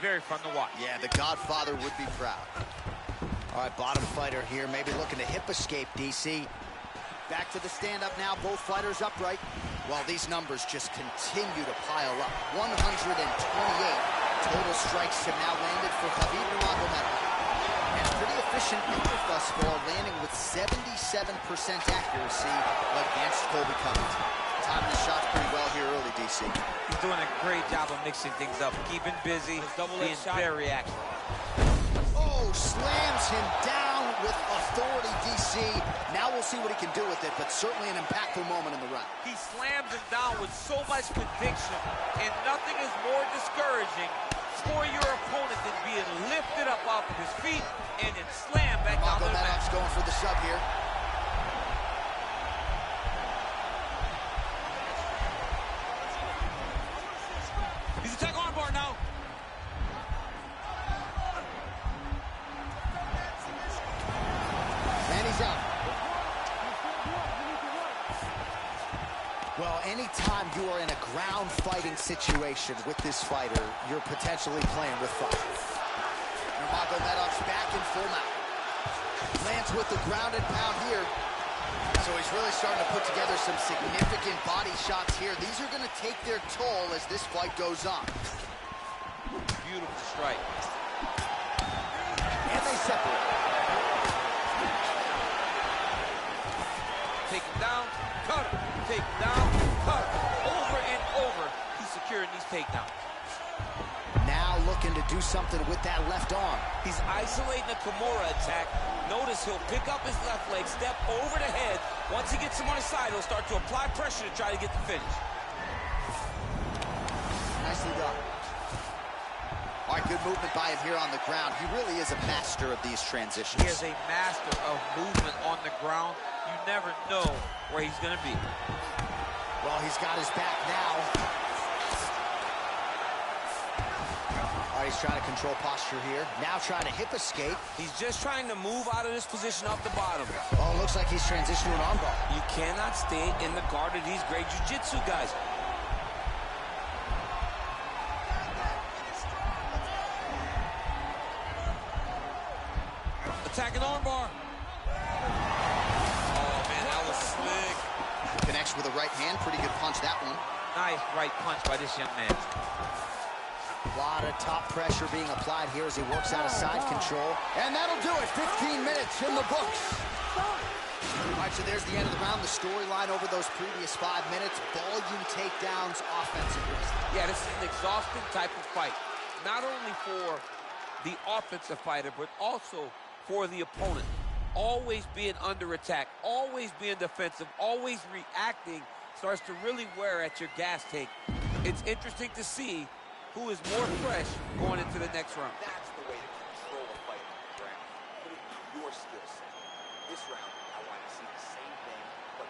very fun to watch. Yeah, the Godfather would be proud. All right, bottom fighter here, maybe looking to hip escape, DC. Back to the stand-up now, both fighters upright. Well, these numbers just continue to pile up. 128 total strikes have now landed for Khabib Nurmagomedov. And pretty efficient effort thus far, landing with 77% accuracy against Colby Covington. Timing the shots pretty well here early, DC. He's doing a great job of mixing things up, keeping busy, being very active. Oh, slams him down with authority, DC. Now we'll see what he can do with it, but certainly an impactful moment in the round. He slams him down with so much conviction, and nothing is more discouraging for your opponent than being lifted up off of his feet and then slammed back down to the mat. Nurmagomedov's going for the sub here. He's attacking armbar now. And he's out. Well, anytime you are in a ground fighting situation with this fighter, you're potentially playing with fire. Nurmagomedov's back in full mount. Lands with the ground and pound here. So he's really starting to put together some significant body shots here. These are going to take their toll as this fight goes on. Beautiful strike. And they separate. Take him down, cut him. Take him down, cut him. Over and over, he's securing these takedowns. Now looking to do something with that left arm. He's isolating the Kimura attack. Notice he'll pick up his left leg, step over the head. Once he gets him on his side, he'll start to apply pressure to try to get the finish. Nicely done. All right, good movement by him here on the ground. He really is a master of these transitions. He is a master of movement on the ground. You never know where he's going to be. Well, he's got his back now. All right, he's trying to control posture here. Now trying to hip escape. He's just trying to move out of this position off the bottom. Oh, looks like he's transitioning to an armbar. You cannot stay in the guard of these great jiu-jitsu guys. Attacking armbar. Oh, man, that was slick. Connects with a right hand. Pretty good punch, that one. Nice right punch by this young man. A lot of top pressure being applied here as he works out of side control. And that'll do it. 15 minutes in the books. All right, so there's the end of the round. The storyline over those previous 5 minutes. Volume takedowns, offensive risk. Yeah, this is an exhausting type of fight. Not only for the offensive fighter, but also for the opponent. Always being under attack, always being defensive, always reacting starts to really wear at your gas tank. It's interesting to see who is more fresh going into the next round. That's the way to control a fight on the ground. Put it in your skill set. This round, I want to see the same thing, but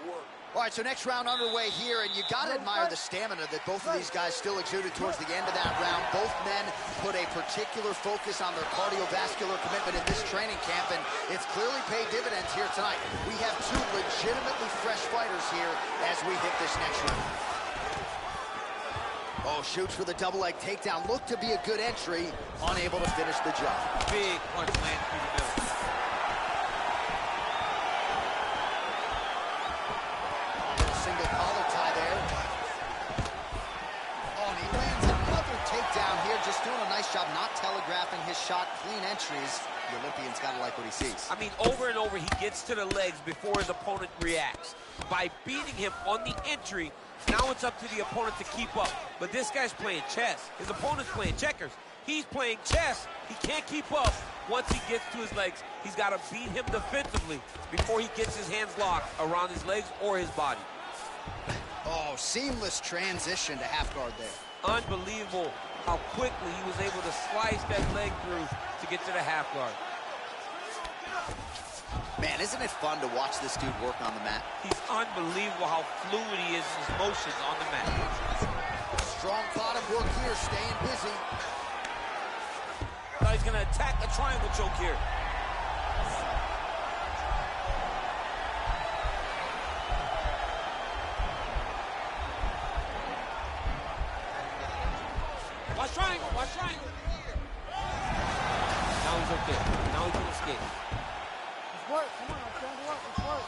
more. All right, so next round underway here, and you got to admire the stamina that both of these guys still exuded towards the end of that round. Both men put a particular focus on their cardiovascular commitment in this training camp, and it's clearly paid dividends here tonight. We have two legitimately fresh fighters here as we hit this next round. Oh, shoots for the double leg takedown. Looked to be a good entry, unable to finish the job. Big punch lands through the middle. Single collar tie there. Oh, and he lands another takedown here, just doing a nice job not telegraphing his shot. Clean entries. The Olympian's got to like what he sees. I mean, over and over, he gets to the legs before his opponent reacts. By beating him on the entry, now it's up to the opponent to keep up. But this guy's playing chess. His opponent's playing checkers. He's playing chess. He can't keep up. Once he gets to his legs, he's got to beat him defensively before he gets his hands locked around his legs or his body. Oh, seamless transition to half guard there. Unbelievable how quickly he was able to slice that leg through to get to the half guard. Man, isn't it fun to watch this dude work on the mat? He's unbelievable how fluid he is in his motions on the mat. Strong bottom work here, staying busy. Now he's going to attack the triangle choke here. Watch triangle, Watch triangle. Now he's okay. Now he can escape. Let's work. Come on, let's work. Let's work.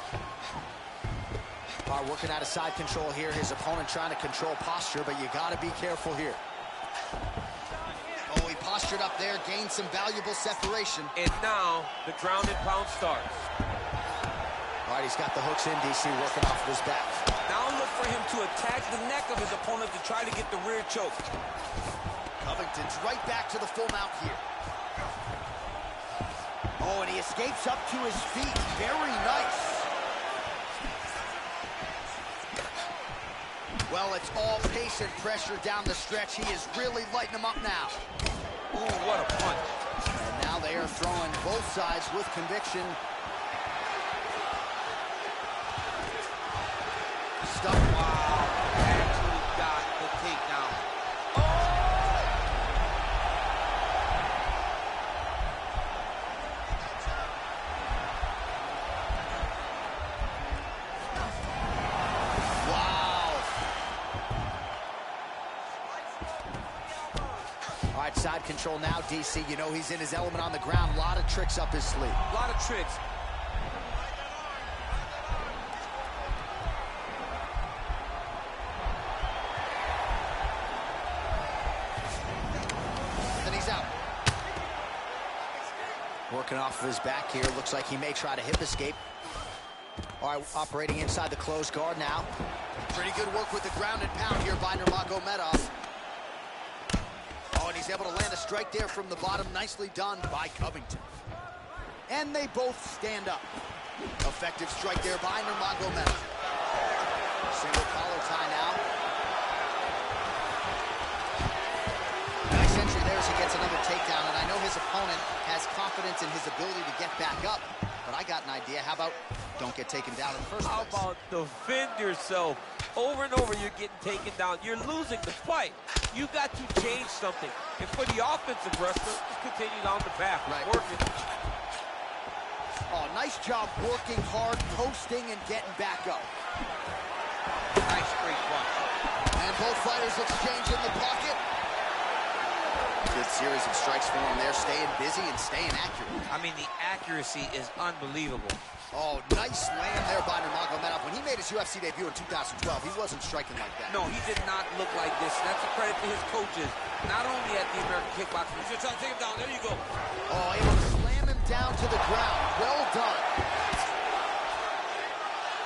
All right, working out of side control here. His opponent trying to control posture, but you got to be careful here. Oh, he postured up there, gained some valuable separation. And now the ground and pound starts. All right, he's got the hooks in, DC, working off of his back. Now look for him to attack the neck of his opponent to try to get the rear choke. Covington's right back to the full mount here. Oh, and he escapes up to his feet. Very nice. Well, it's all pace and pressure down the stretch. He is really lighting him up now. Ooh, what a punch. And now they are throwing both sides with conviction. Stuff. Wow, actually got the takedown. All right, side control now, DC. You know he's in his element on the ground. A lot of tricks up his sleeve. A lot of tricks. And he's out. Working off of his back here. Looks like he may try to hip escape. All right, operating inside the closed guard now. Pretty good work with the ground and pound here by Nurmagomedov. Oh, and he's able to land a strike there from the bottom. Nicely done by Covington. And they both stand up. Effective strike there by Nurmagomedov. Single collar tie now. Nice entry there as he gets another takedown. And I know his opponent has confidence in his ability to get back up. But I got an idea. How about don't get taken down in the first place? How about defend yourself? Over and over, you're getting taken down. You're losing the fight. You got to change something. And for the offensive wrestler, just continue down the path. Right. Working. Oh, nice job working hard, posting, and getting back up. Nice straight punch. And both fighters exchange in the pocket. Good series of strikes for him there, staying busy and staying accurate. I mean, the accuracy is unbelievable. Oh, nice land there by Nurmagomedov. When he made his UFC debut in 2012, he wasn't striking like that. No, he did not look like this. That's a credit to his coaches, not only at the American Kickboxing. He's trying to take him down. There you go. Oh, able to slam him down to the ground. Well done.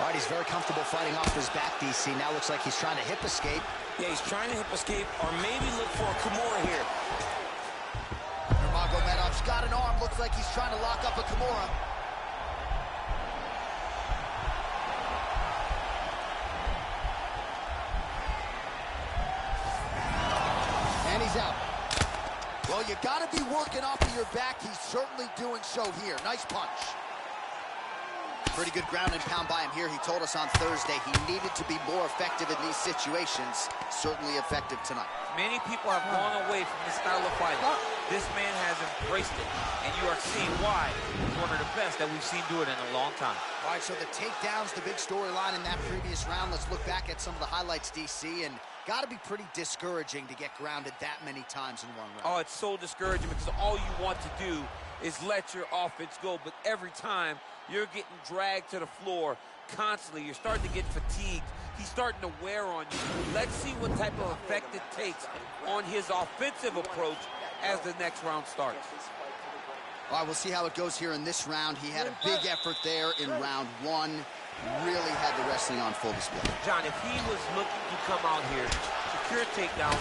All right, he's very comfortable fighting off his back, DC. Now looks like he's trying to hip escape. Yeah, he's trying to hip escape or maybe look for a Kimura here. Nurmagomedov's got an arm. Looks like he's trying to lock up a Kimura. And he's out. Well, you got to be working off of your back. He's certainly doing so here. Nice punch. Pretty good ground and pound by him here. He told us on Thursday he needed to be more effective in these situations. Certainly effective tonight. Many people have gone away from this style of fighting. This man has embraced it, and you are seeing why he's one of the best that we've seen do it in a long time. All right, so the takedown's the big storyline in that previous round. Let's look back at some of the highlights, DC, and got to be pretty discouraging to get grounded that many times in one round. Oh, it's so discouraging because all you want to do is let your offense go, but every time you're getting dragged to the floor constantly. You're starting to get fatigued. He's starting to wear on you. Let's see what type of effect it takes on his offensive approach as the next round starts. All right, we'll see how it goes here in this round. He had a big effort there in round one. Really had the wrestling on full display. John, if he was looking to come out here, secure takedown.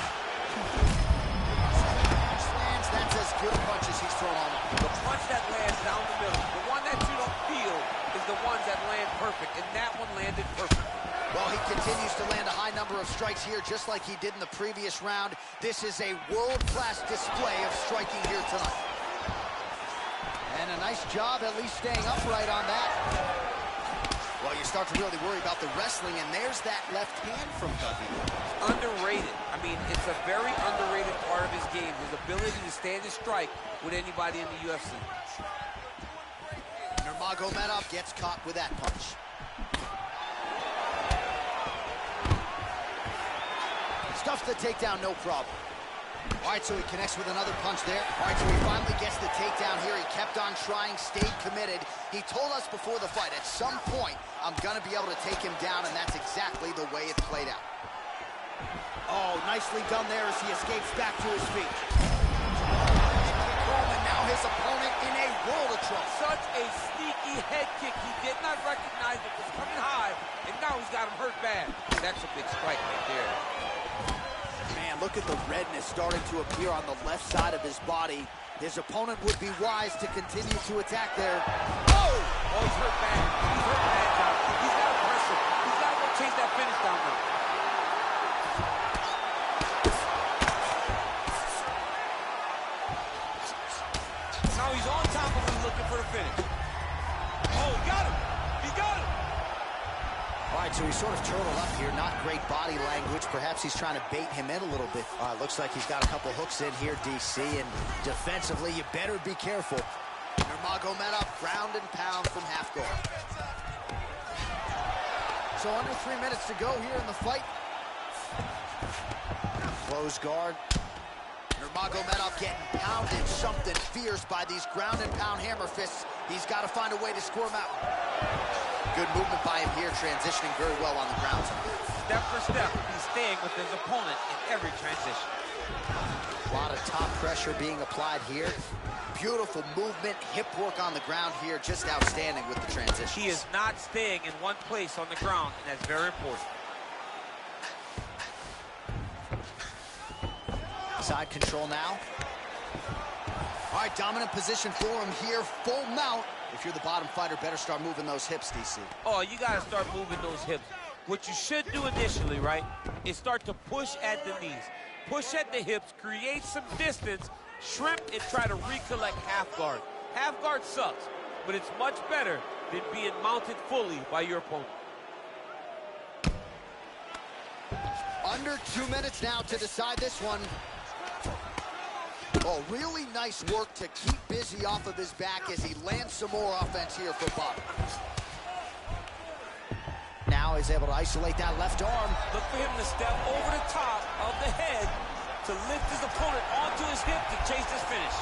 That's as good a punch as he's thrown all night. The punch that lands down the middle, the one that you don't feel is the ones that land perfect, and that one landed perfect. Well, he continues to land a high number of strikes here, just like he did in the previous round. This is a world-class display of striking here tonight. And a nice job at least staying upright on that. Well, you start to really worry about the wrestling, and there's that left hand from Covington. Underrated. I mean, it's a very underrated part of his game, his ability to stand and strike with anybody in the UFC. Nurmagomedov gets caught with that punch. Stuffs the takedown, no problem. All right, so he connects with another punch there. All right, so he finally gets the takedown here. He kept on trying, stayed committed. He told us before the fight, at some point, I'm going to be able to take him down, and that's exactly the way it played out. Oh, nicely done there as he escapes back to his feet. And now his opponent in a world of trouble. Such a sneaky head kick. He did not recognize it was coming high, and now he's got him hurt bad. That's a big strike right there. Man, look at the redness starting to appear on the left side of his body. His opponent would be wise to continue to attack there. Oh! Oh, he's hurt bad. He's hurt bad now. He's got to press him. He's got to go chase that finish down now. Now he's on top of him looking for the finish. Oh, he got him. He got him. All right, so he's sort of turtled up here. Not great body language. Perhaps he's trying to bait him in a little bit. Looks like he's got a couple hooks in here, DC. And defensively, you better be careful. Nurmagomedov, ground and pound from half guard. So under 3 minutes to go here in the fight. Close guard. Nurmagomedov getting pounded, something fierce by these ground and pound hammer fists. He's got to find a way to score him out. Good movement by him here, transitioning very well on the ground. Step for step, he's staying with his opponent in every transition. A lot of top pressure being applied here. Beautiful movement, hip work on the ground here, just outstanding with the transition. He is not staying in one place on the ground, and that's very important. Side control now. All right, dominant position for him here, full mount. If you're the bottom fighter, better start moving those hips, DC. Oh, you got to start moving those hips. What you should do initially, right, is start to push at the knees. Push at the hips, create some distance, shrimp, and try to recollect half guard. Half guard sucks, but it's much better than being mounted fully by your opponent. Under 2 minutes now to decide this one. Oh, really nice work to keep busy off of his back as he lands some more offense here for Bob. Now he's able to isolate that left arm. Look for him to step over the top of the head to lift his opponent onto his hip to chase this finish.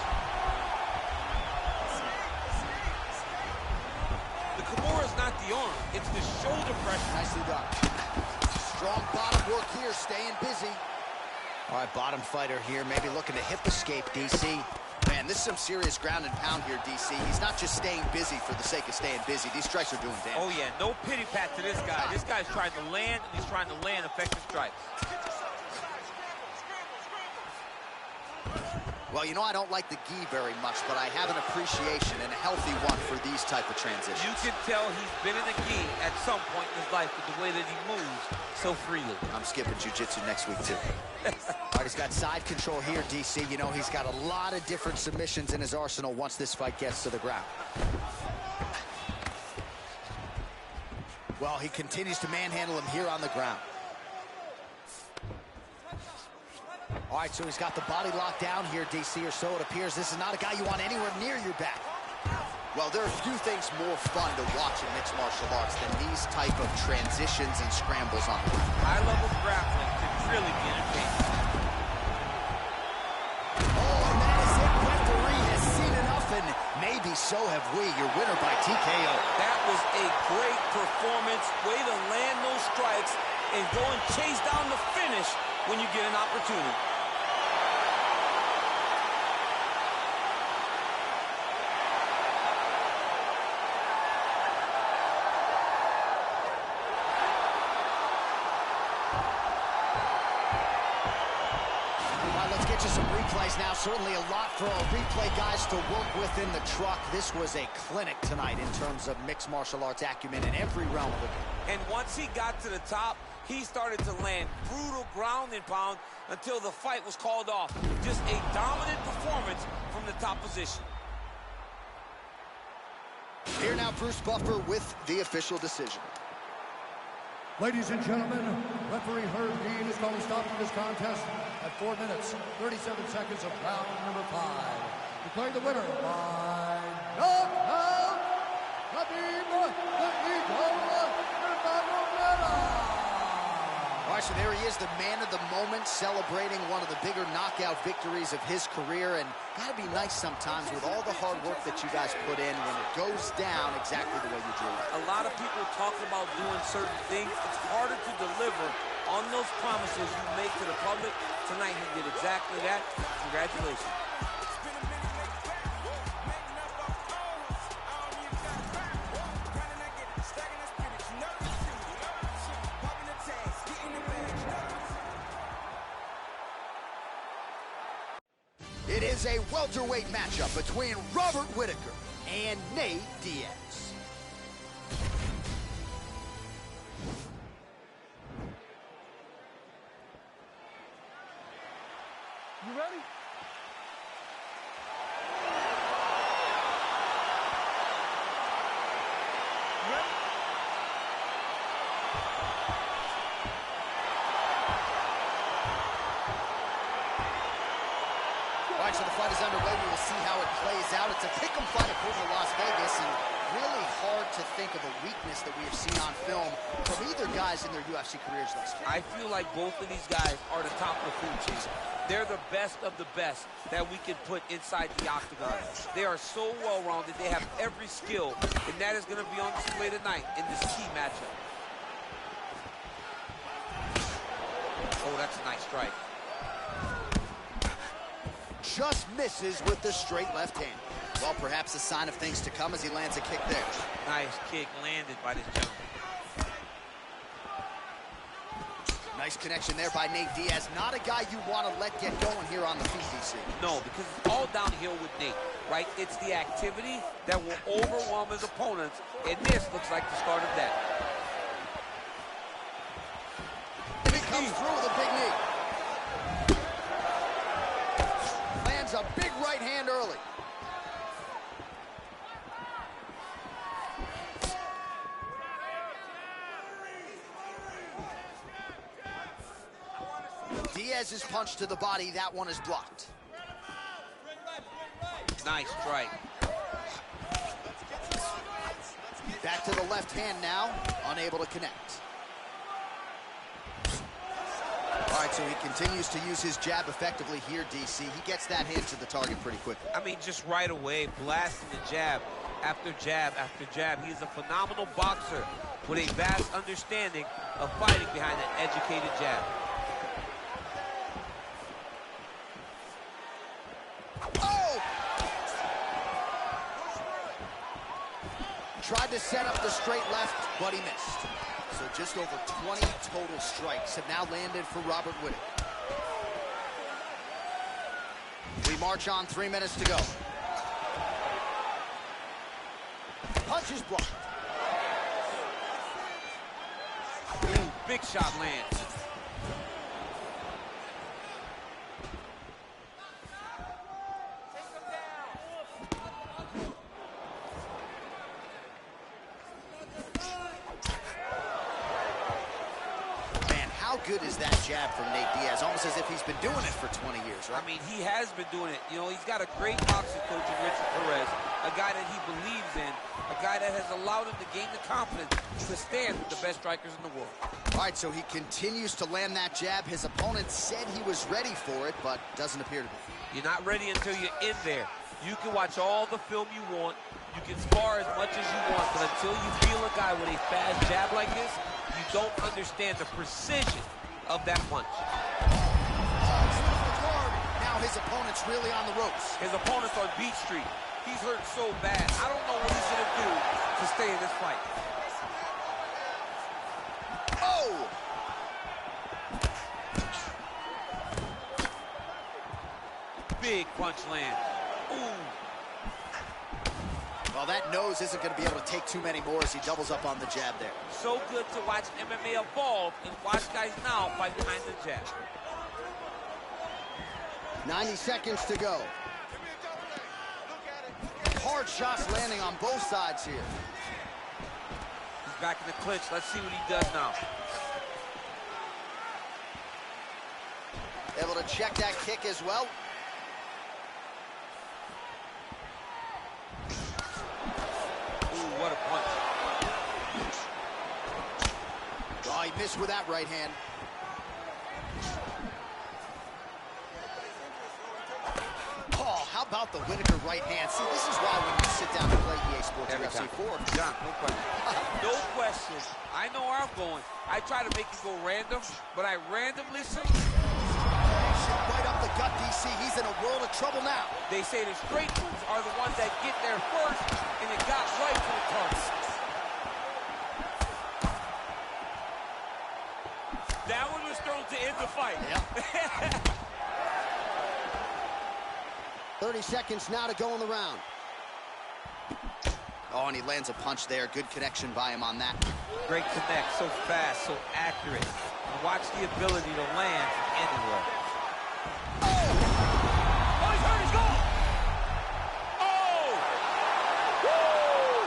The Kimura is not the arm, it's the shoulder pressure. Nicely done. Strong bottom work here, staying busy. All right, bottom fighter here, maybe looking to hip escape, DC. Man, this is some serious ground and pound here, DC. He's not just staying busy for the sake of staying busy. These strikes are doing damage. Oh, yeah, no pity pat to this guy. This guy's trying to land, and he's trying to land effective strikes. Well, you know, I don't like the gi very much, but I have an appreciation and a healthy one for these type of transitions. You can tell he's been in the gi at some point in his life with the way that he moves so freely. I'm skipping jiu-jitsu next week, too. All right, he's got side control here, DC. You know, he's got a lot of different submissions in his arsenal once this fight gets to the ground. Well, he continues to manhandle him here on the ground. All right, so he's got the body locked down here, DC, or so it appears. This is not a guy you want anywhere near your back. Well, there are few things more fun to watch in mixed martial arts than these type of transitions and scrambles on the ground. High-level grappling can really be entertaining. Oh, and that is it. Referee has seen enough, and maybe so have we. Your winner by TKO. That was a great performance. Way to land those strikes and go and chase down the finish when you get an opportunity. Some replays now, certainly a lot for our replay guys to work with in the truck. This was a clinic tonight in terms of mixed martial arts acumen in every realm of it. And once he got to the top, he started to land brutal ground and pound until the fight was called off. Just a dominant performance from the top position. Here now, Bruce Buffer with the official decision. Ladies and gentlemen, referee Herb Dean is calling stop to this contest at 4 minutes, 37 seconds of round number 5. Declaring the winner by knockout, Khabib the Eagle Nurmagomedov. All right, so there he is, the man of the moment, celebrating one of the bigger knockout victories of his career. And gotta be nice sometimes with all the hard work that you guys put in when it goes down exactly the way you do. A lot of people talk about doing certain things. It's harder to deliver on those promises you make to the public. Tonight he did exactly that. Congratulations. It is a welterweight matchup between Robert Whittaker and Nate Diaz. You ready? All right, so the fight is underway. We will see how it plays out. It's a pick'em fight according to Las Vegas, and really hard to think of a weakness that we have seen on film from either guys in their UFC careers thus far. I feel like both of these guys are the top of the food chain. They're the best of the best that we can put inside the octagon. They are so well-rounded. They have every skill, and that is going to be on display tonight in this key matchup. Oh, that's a nice strike. Just misses with the straight left hand. Well, perhaps a sign of things to come as he lands a kick there. Nice kick landed by this gentleman. Nice connection there by Nate Diaz. Not a guy you want to let get going here on the feet, DC. No, because it's all downhill with Nate, right? It's the activity that will overwhelm his opponents, and this looks like the start of that. And he comes through with a big knee. Lands a big right hand early. Diaz's punch to the body, that one is blocked. Nice strike. Back to the left hand now, unable to connect. All right, so he continues to use his jab effectively here, DC. He gets that hand to the target pretty quickly. I mean, just right away, blasting the jab after jab after jab. He's a phenomenal boxer with a vast understanding of fighting behind an educated jab. Oh! Tried to set up the straight left, but he missed. So just over 20 total strikes have now landed for Robert Whittaker. We march on, 3 minutes to go. Punch is blocked. Ooh, big shot lands. How good is that jab from Nate Diaz? Almost as if he's been doing it for 20 years, right? I mean, he has been doing it. You know, he's got a great boxing coach in Richard Perez, a guy that he believes in, a guy that has allowed him to gain the confidence to stand with the best strikers in the world. All right, so he continues to land that jab. His opponent said he was ready for it, but doesn't appear to be. You're not ready until you're in there. You can watch all the film you want. You can spar as much as you want, but until you feel a guy with a fast jab like this, you don't understand the precision of that punch. Now his opponent's really on the ropes. His opponent's on Beach Street. He's hurt so bad. I don't know what he's going to do to stay in this fight. Oh! Big punch land. Ooh. Well, that nose isn't going to be able to take too many more as he doubles up on the jab there. So good to watch MMA evolve and watch guys now fight behind the jab. 90 seconds to go. Hard shots landing on both sides here. He's back in the clinch. Let's see what he does now. Able to check that kick as well. What a punch. Oh, he missed with that right hand. about the Whitaker right hand? See, this is why when you sit down and play EA Sports UFC 4. John, no question. No question. I know where I'm going. I try to make it go random, but I randomly select. Right up the gut, DC. He's in a world of trouble now. They say the straight moves are the ones that get there first, and it got right to the target. That one was thrown to end the fight. Yep. 30 seconds now to go in the round. Oh, and he lands a punch there. Good connection by him on that. Great connect, so fast, so accurate. And watch the ability to land anywhere. Oh, he's hurt, he's gone. Oh! Woo!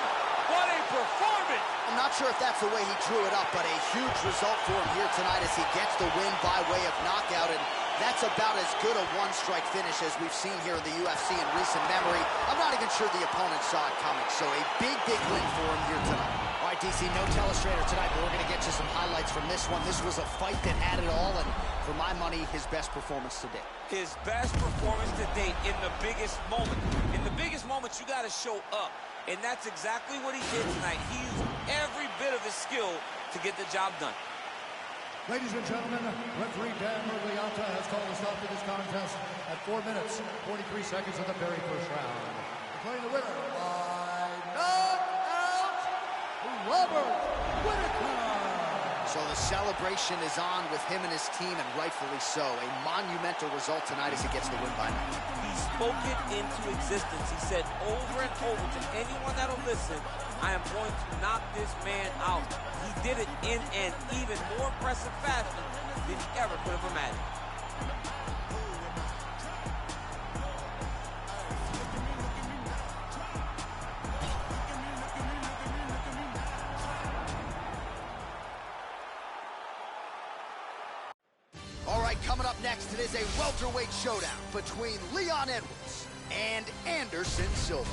What a performance! I'm not sure if that's the way he drew it up, but a huge result for him here tonight as he gets the win by way of knockout. And that's about as good a one-strike finish as we've seen here in the UFC in recent memory. I'm not even sure the opponent saw it coming, so a big, big win for him here tonight. All right, DC, no telestrator tonight, but we're going to get you some highlights from this one. This was a fight that had it all, and for my money, his best performance to date. His best performance to date in the biggest moment. In the biggest moments, you got to show up, and that's exactly what he did tonight. He used every bit of his skill to get the job done. Ladies and gentlemen, referee Dan Murgliata has called a stop to this contest at 4 minutes, 43 seconds of the very first round. Declaring the winner by knockout, Robert Whitaker. So the celebration is on with him and his team, and rightfully so. A monumental result tonight as he gets the win by knockout. He spoke it into existence. He said over and over to anyone that'll listen, I am going to knock this man out. He did it in an even more impressive fashion than he ever could have imagined. All right, coming up next, it is a welterweight showdown between Leon Edwards and Anderson Silva.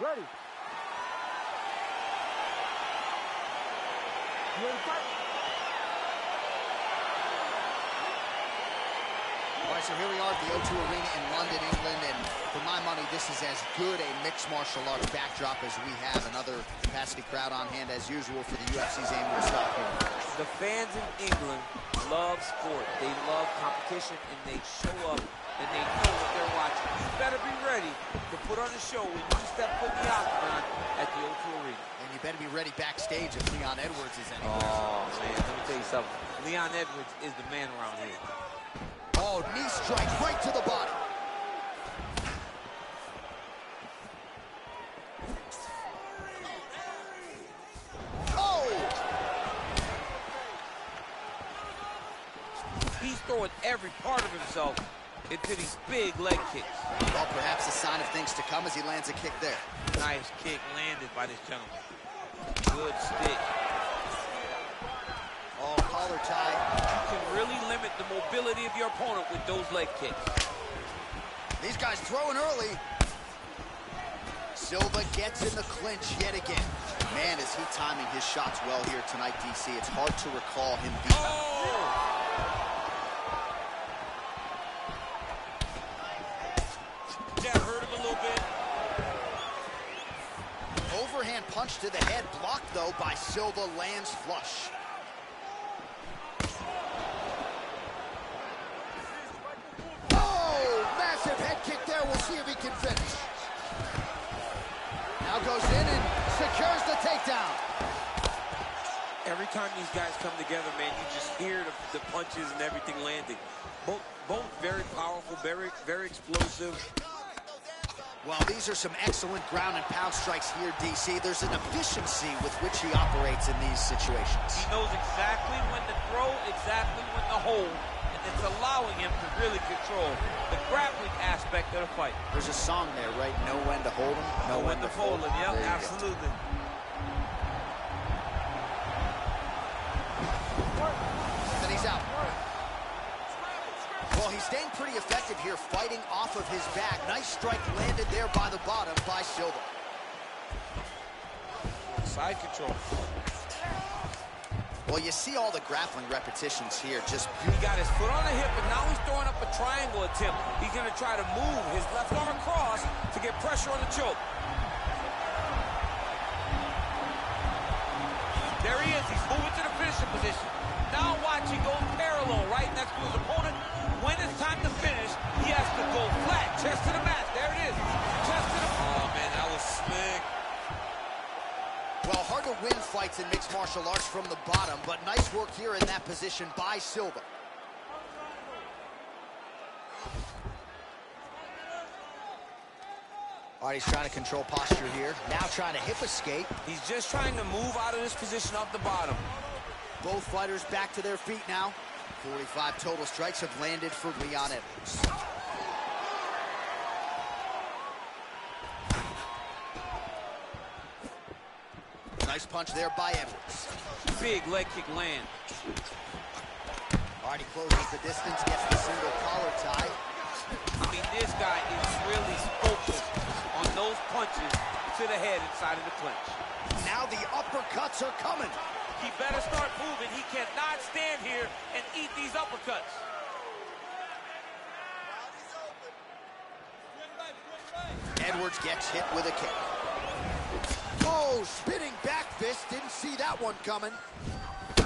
Ready. You ready to fight? All right, so here we are at the O2 Arena in London, England, and for my money, this is as good a mixed martial arts backdrop as we have. Another capacity crowd on hand as usual for the UFC's annual stop here. The fans in England love sport. They love competition, and they show up, and they know what they're watching. You better be ready to put on a show when you step foot in the octagon at the O2 Arena. And you better be ready backstage if Leon Edwards is anywhere. Oh, man, let me tell you something. Leon Edwards is the man around here. Oh, knee strike right to the body. Oh! He's throwing every part of himself into these big leg kicks. Well, perhaps a sign of things to come as he lands a kick there. Nice kick landed by this gentleman. Good stick. Oh, collar tie. You can really limit the mobility of your opponent with those leg kicks. These guys throwing early. Silva gets in the clinch yet again. Man, is he timing his shots well here tonight, DC. It's hard to recall him being... Oh! That hurt him a little bit. Overhand punch to the head, blocked though by Silva, lands flush. Oh, massive head kick there. We'll see if he can finish. Now goes in and secures the takedown. Every time these guys come together, man, you just hear the punches and everything landing. Both very powerful, very explosive. Well, these are some excellent ground and pound strikes here, DC. There's an efficiency with which he operates in these situations. He knows exactly when to throw, exactly when to hold, and it's allowing him to really control the grappling aspect of the fight. There's a song there, right? Know when to hold him, Know when to fold him. Yep, There you go. absolutely. And he's out. Well, he's staying pretty effective here, fighting off of his back. Nice strike landed there by the bottom by Silva. Side control. Well, you see all the grappling repetitions here. Just He got his foot on the hip, and now he's throwing up a triangle attempt. He's going to try to move his left arm across to get pressure on the choke. There he is. He's moving to the finishing position. Now watch, he goes parallel right next to his opponent. When it's time to finish, he has to go flat, chest to the mat. There it is. Chest to the... Oh, man, that was slick. Well, hard to win fights in mixed martial arts from the bottom, but nice work here in that position by Silva. All right, he's trying to control posture here. Now trying to hip escape. He's just trying to move out of this position off the bottom. Both fighters back to their feet now. 45 total strikes have landed for Leon Edwards. Nice punch there by Edwards. Big leg kick land. All right, he closes the distance, gets the single collar tie. I mean, this guy is really focused on those punches to the head inside of the clinch. Now the uppercuts are coming. He better start moving. He cannot stand here and eat these uppercuts. Edwards gets hit with a kick. Oh, spinning back fist. Didn't see that one coming.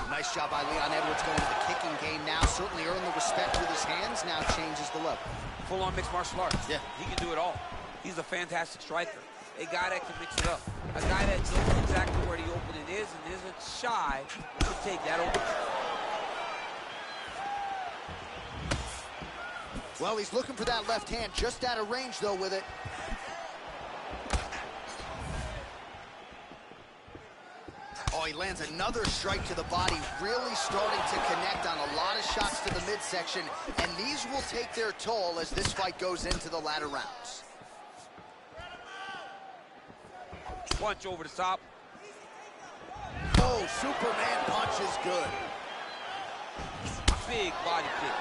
Nice job by Leon Edwards going to the kicking game now. Certainly earned the respect with his hands. Now changes the level. Full-on mixed martial arts. Yeah. He can do it all. He's a fantastic striker. A guy that can mix it up. A guy that knows exactly where the opening is and isn't shy to take that opening. Well, he's looking for that left hand. Just out of range, though, with it. Oh, he lands another strike to the body, really starting to connect on a lot of shots to the midsection, and these will take their toll as this fight goes into the latter rounds. Punch over the top. Oh, Superman punch is good. Big body kick.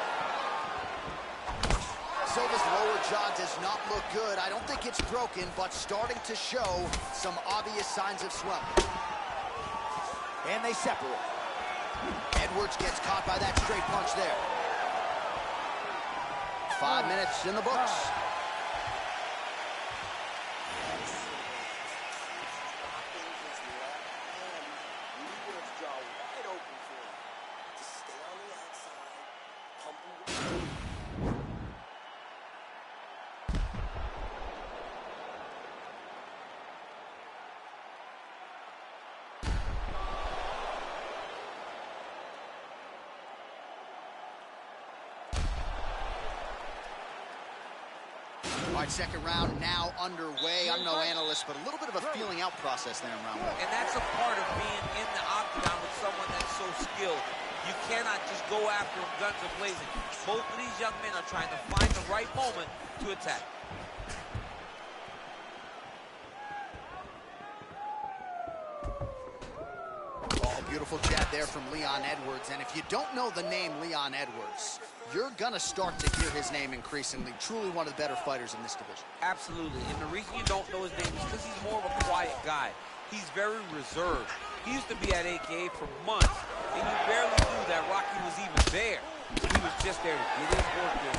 Silva's lower jaw does not look good. I don't think it's broken, but starting to show some obvious signs of swelling. And they separate. Edwards gets caught by that straight punch there. 5 minutes in the books. All right, second round now underway. I'm no analyst, but a little bit of a feeling out process there in round one. And that's a part of being in the octagon with someone that's so skilled. You cannot just go after them guns a-blazing. Both of these young men are trying to find the right moment to attack. Oh, beautiful jab there from Leon Edwards. And if you don't know the name Leon Edwards, you're going to start to hear his name increasingly. Truly one of the better fighters in this division. Absolutely. And the reason you don't know his name is because he's more of a quiet guy. He's very reserved. He used to be at AKA for months, and you barely knew that Rocky was even there. He was just there to get his work in,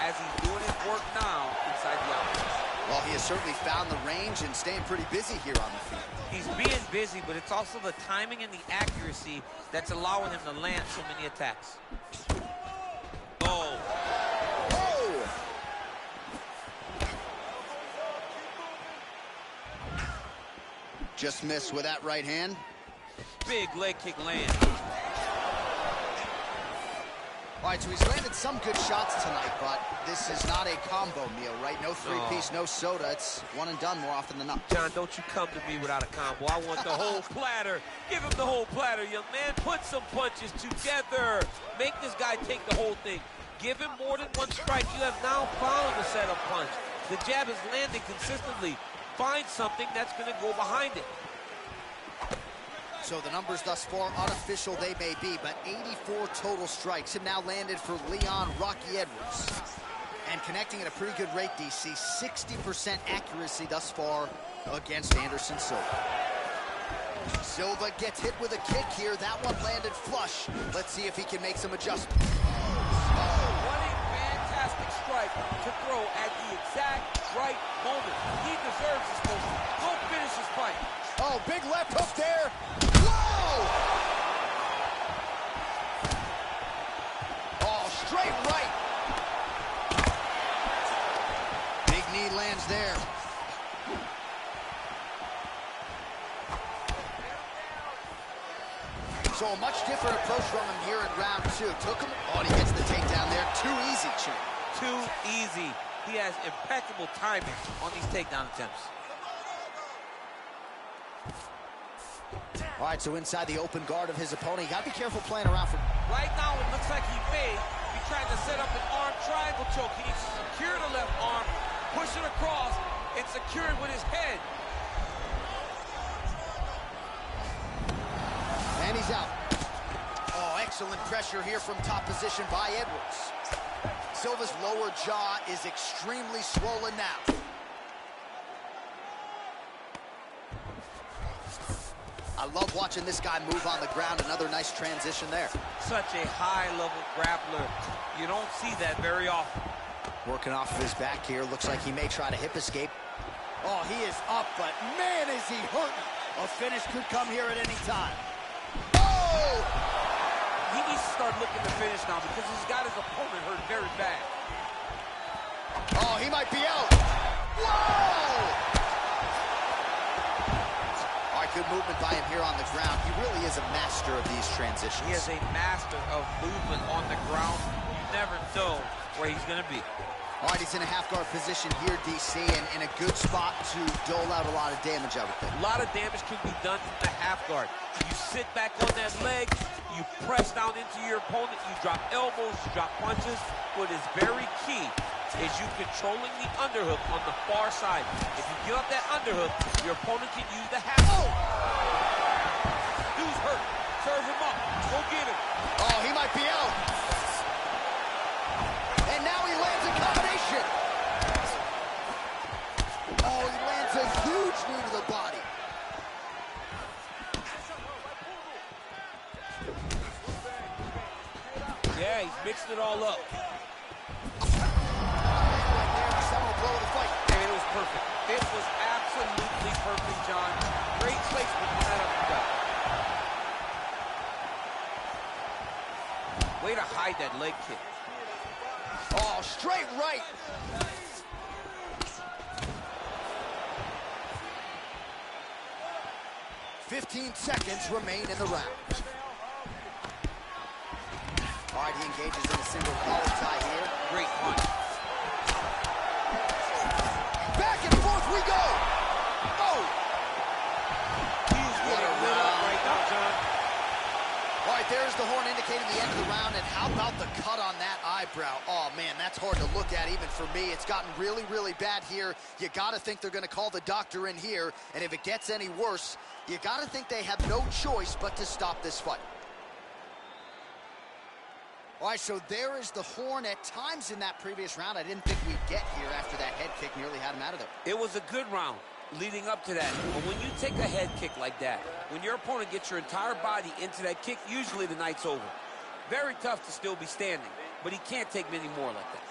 as he's doing his work now inside the octagon. Well, he has certainly found the range and staying pretty busy here on the field. He's being busy, but it's also the timing and the accuracy that's allowing him to land so many attacks. Oh. Oh! Just missed with that right hand. Big leg kick land. All right, so he's landed some good shots tonight, but this is not a combo meal, right? No three-piece, no soda. It's one and done more often than not. John, don't you come to me without a combo. I want the whole platter. Give him the whole platter, young man. Put some punches together. Make this guy take the whole thing. Give him more than one strike. You have now found the setup punch. The jab is landing consistently. Find something that's going to go behind it. So the numbers thus far, unofficial they may be, but 84 total strikes have now landed for Leon Rocky Edwards. And connecting at a pretty good rate, DC, 60% accuracy thus far against Anderson Silva. Silva gets hit with a kick here. That one landed flush. Let's see if he can make some adjustments. What a fantastic strike to throw at the exact right moment. He deserves this moment. Go finish his fight. Oh, big left hook there. Whoa! Oh, straight right. Big knee lands there. So a much different approach from him here in round 2. Took him. Oh, and he gets the takedown there. Too easy, Champ. Too easy. He has impeccable timing on these takedown attempts. All right, so inside the open guard of his opponent, you got to be careful playing around for... Right now, it looks like he may be trying to set up an arm triangle choke. He needs to secure the left arm, push it across, and secure it with his head. And he's out. Oh, excellent pressure here from top position by Edwards. Silva's lower jaw is extremely swollen now. I love watching this guy move on the ground. Another nice transition there. Such a high-level grappler. You don't see that very often. Working off of his back here. Looks like he may try to hip escape. Oh, he is up, but man, is he hurting. A finish could come here at any time. Oh! He needs to start looking to finish now because he's got his opponent hurt very bad. Oh, he might be out. Whoa! All right, good movement by him here on the ground. He really is a master of these transitions. He is a master of movement on the ground. You never know where he's going to be. All right, he's in a half-guard position here, DC, and in a good spot to dole out a lot of damage, I would think. A lot of damage can be done from the half guard. You sit back on that leg, you press down into your opponent, you drop elbows, you drop punches. What is very key is you controlling the underhook on the far side. If you give up that underhook, your opponent can use the half. Oh! Dude's hurt. Serve him up. Go get him. Oh, he might be out. And now he lands a combination. Oh, he lands a huge knee to the body. Yeah, he's mixed it all up. And it was perfect. It was absolutely perfect, John. Great placement on that uppercut. Way to hide that leg kick. Oh, straight right. "15 seconds remain in the round. All right, he engages in a single collar tie here. Great punch. Back and forth we go. Oh! He's getting lit up right now, John. All right, there's the horn indicating the end of the round, and how about the cut on that eyebrow? Oh, man, that's hard to look at even for me. It's gotten really, really bad here. You got to think they're going to call the doctor in here, and if it gets any worse, you got to think they have no choice but to stop this fight. All right, so there is the horn. At times in that previous round, I didn't think we'd get here after that head kick nearly had him out of there. It was a good round leading up to that. But when you take a head kick like that, when your opponent gets your entire body into that kick, usually the night's over. Very tough to still be standing, but he can't take many more like that.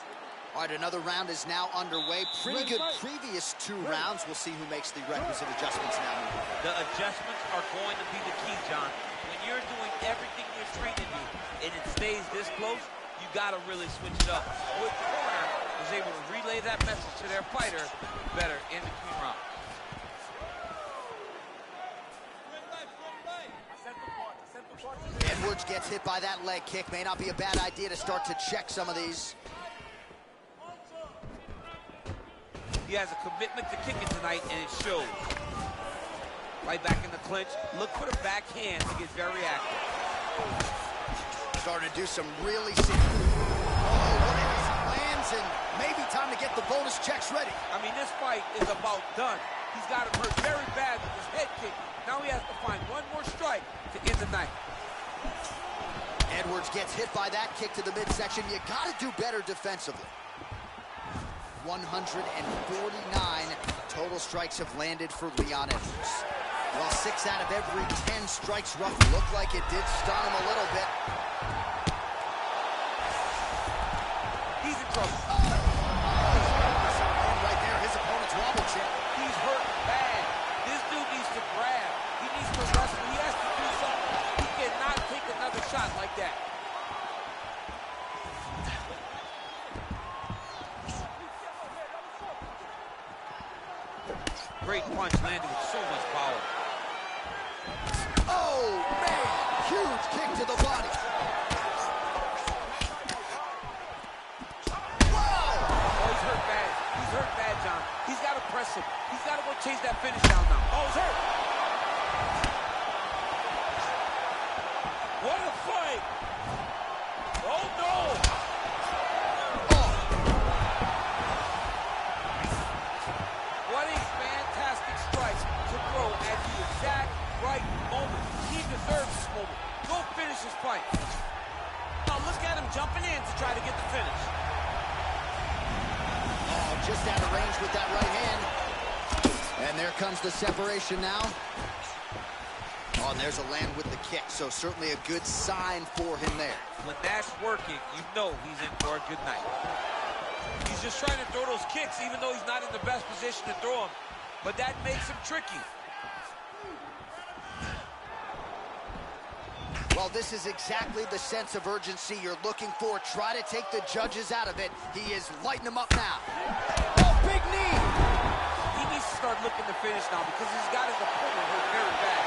All right, another round is now underway. Pretty good previous 2 rounds. We'll see who makes the requisite adjustments now. The adjustments are going to be the key, John. When you're doing everything you're trained to do, and it stays this close, you got to really switch it up. Wood Corner was able to relay that message to their fighter better in between rounds. Edwards gets hit by that leg kick. May not be a bad idea to start to check some of these. He has a commitment to kicking tonight, and it shows. Right back in the clinch. Look for the backhand to get very active. Starting to do some really serious. Oh, what it is, lands, and maybe time to get the bonus checks ready. I mean, this fight is about done. He's got him hurt very bad with his head kick. Now he has to find one more strike to end the night. Edwards gets hit by that kick to the midsection. You got to do better defensively. 149 total strikes have landed for Leon Edwards. Well, 6 out of every 10 strikes rough looked like it did stun him a little bit. He's in trouble. And right there, his opponent's wobble chip. He's hurt bad. This dude needs to grab. He needs to wrestle. He has to do something. He cannot take another shot like that. Great punch landed with so much power. Oh, man! Huge kick to the body. Whoa! Oh, he's hurt bad. He's hurt bad, John. He's got to press him. He's got to go chase that finish down now. Oh, he's hurt. What a fight! Oh, no! What a fantastic strike to throw at the exact right moment. He deserves this moment. Go finish his fight. Now look at him jumping in to try to get the finish. Oh, just out of range with that right hand. And there comes the separation now. Oh, and there's a land with the kick, so certainly a good sign for him there. When that's working, you know he's in for a good night. He's just trying to throw those kicks, even though he's not in the best position to throw them. But that makes him tricky. Well, this is exactly the sense of urgency you're looking for. Try to take the judges out of it. He is lighting them up now. Oh, big knee! He needs to start looking to finish now because he's got his opponent hurt very bad.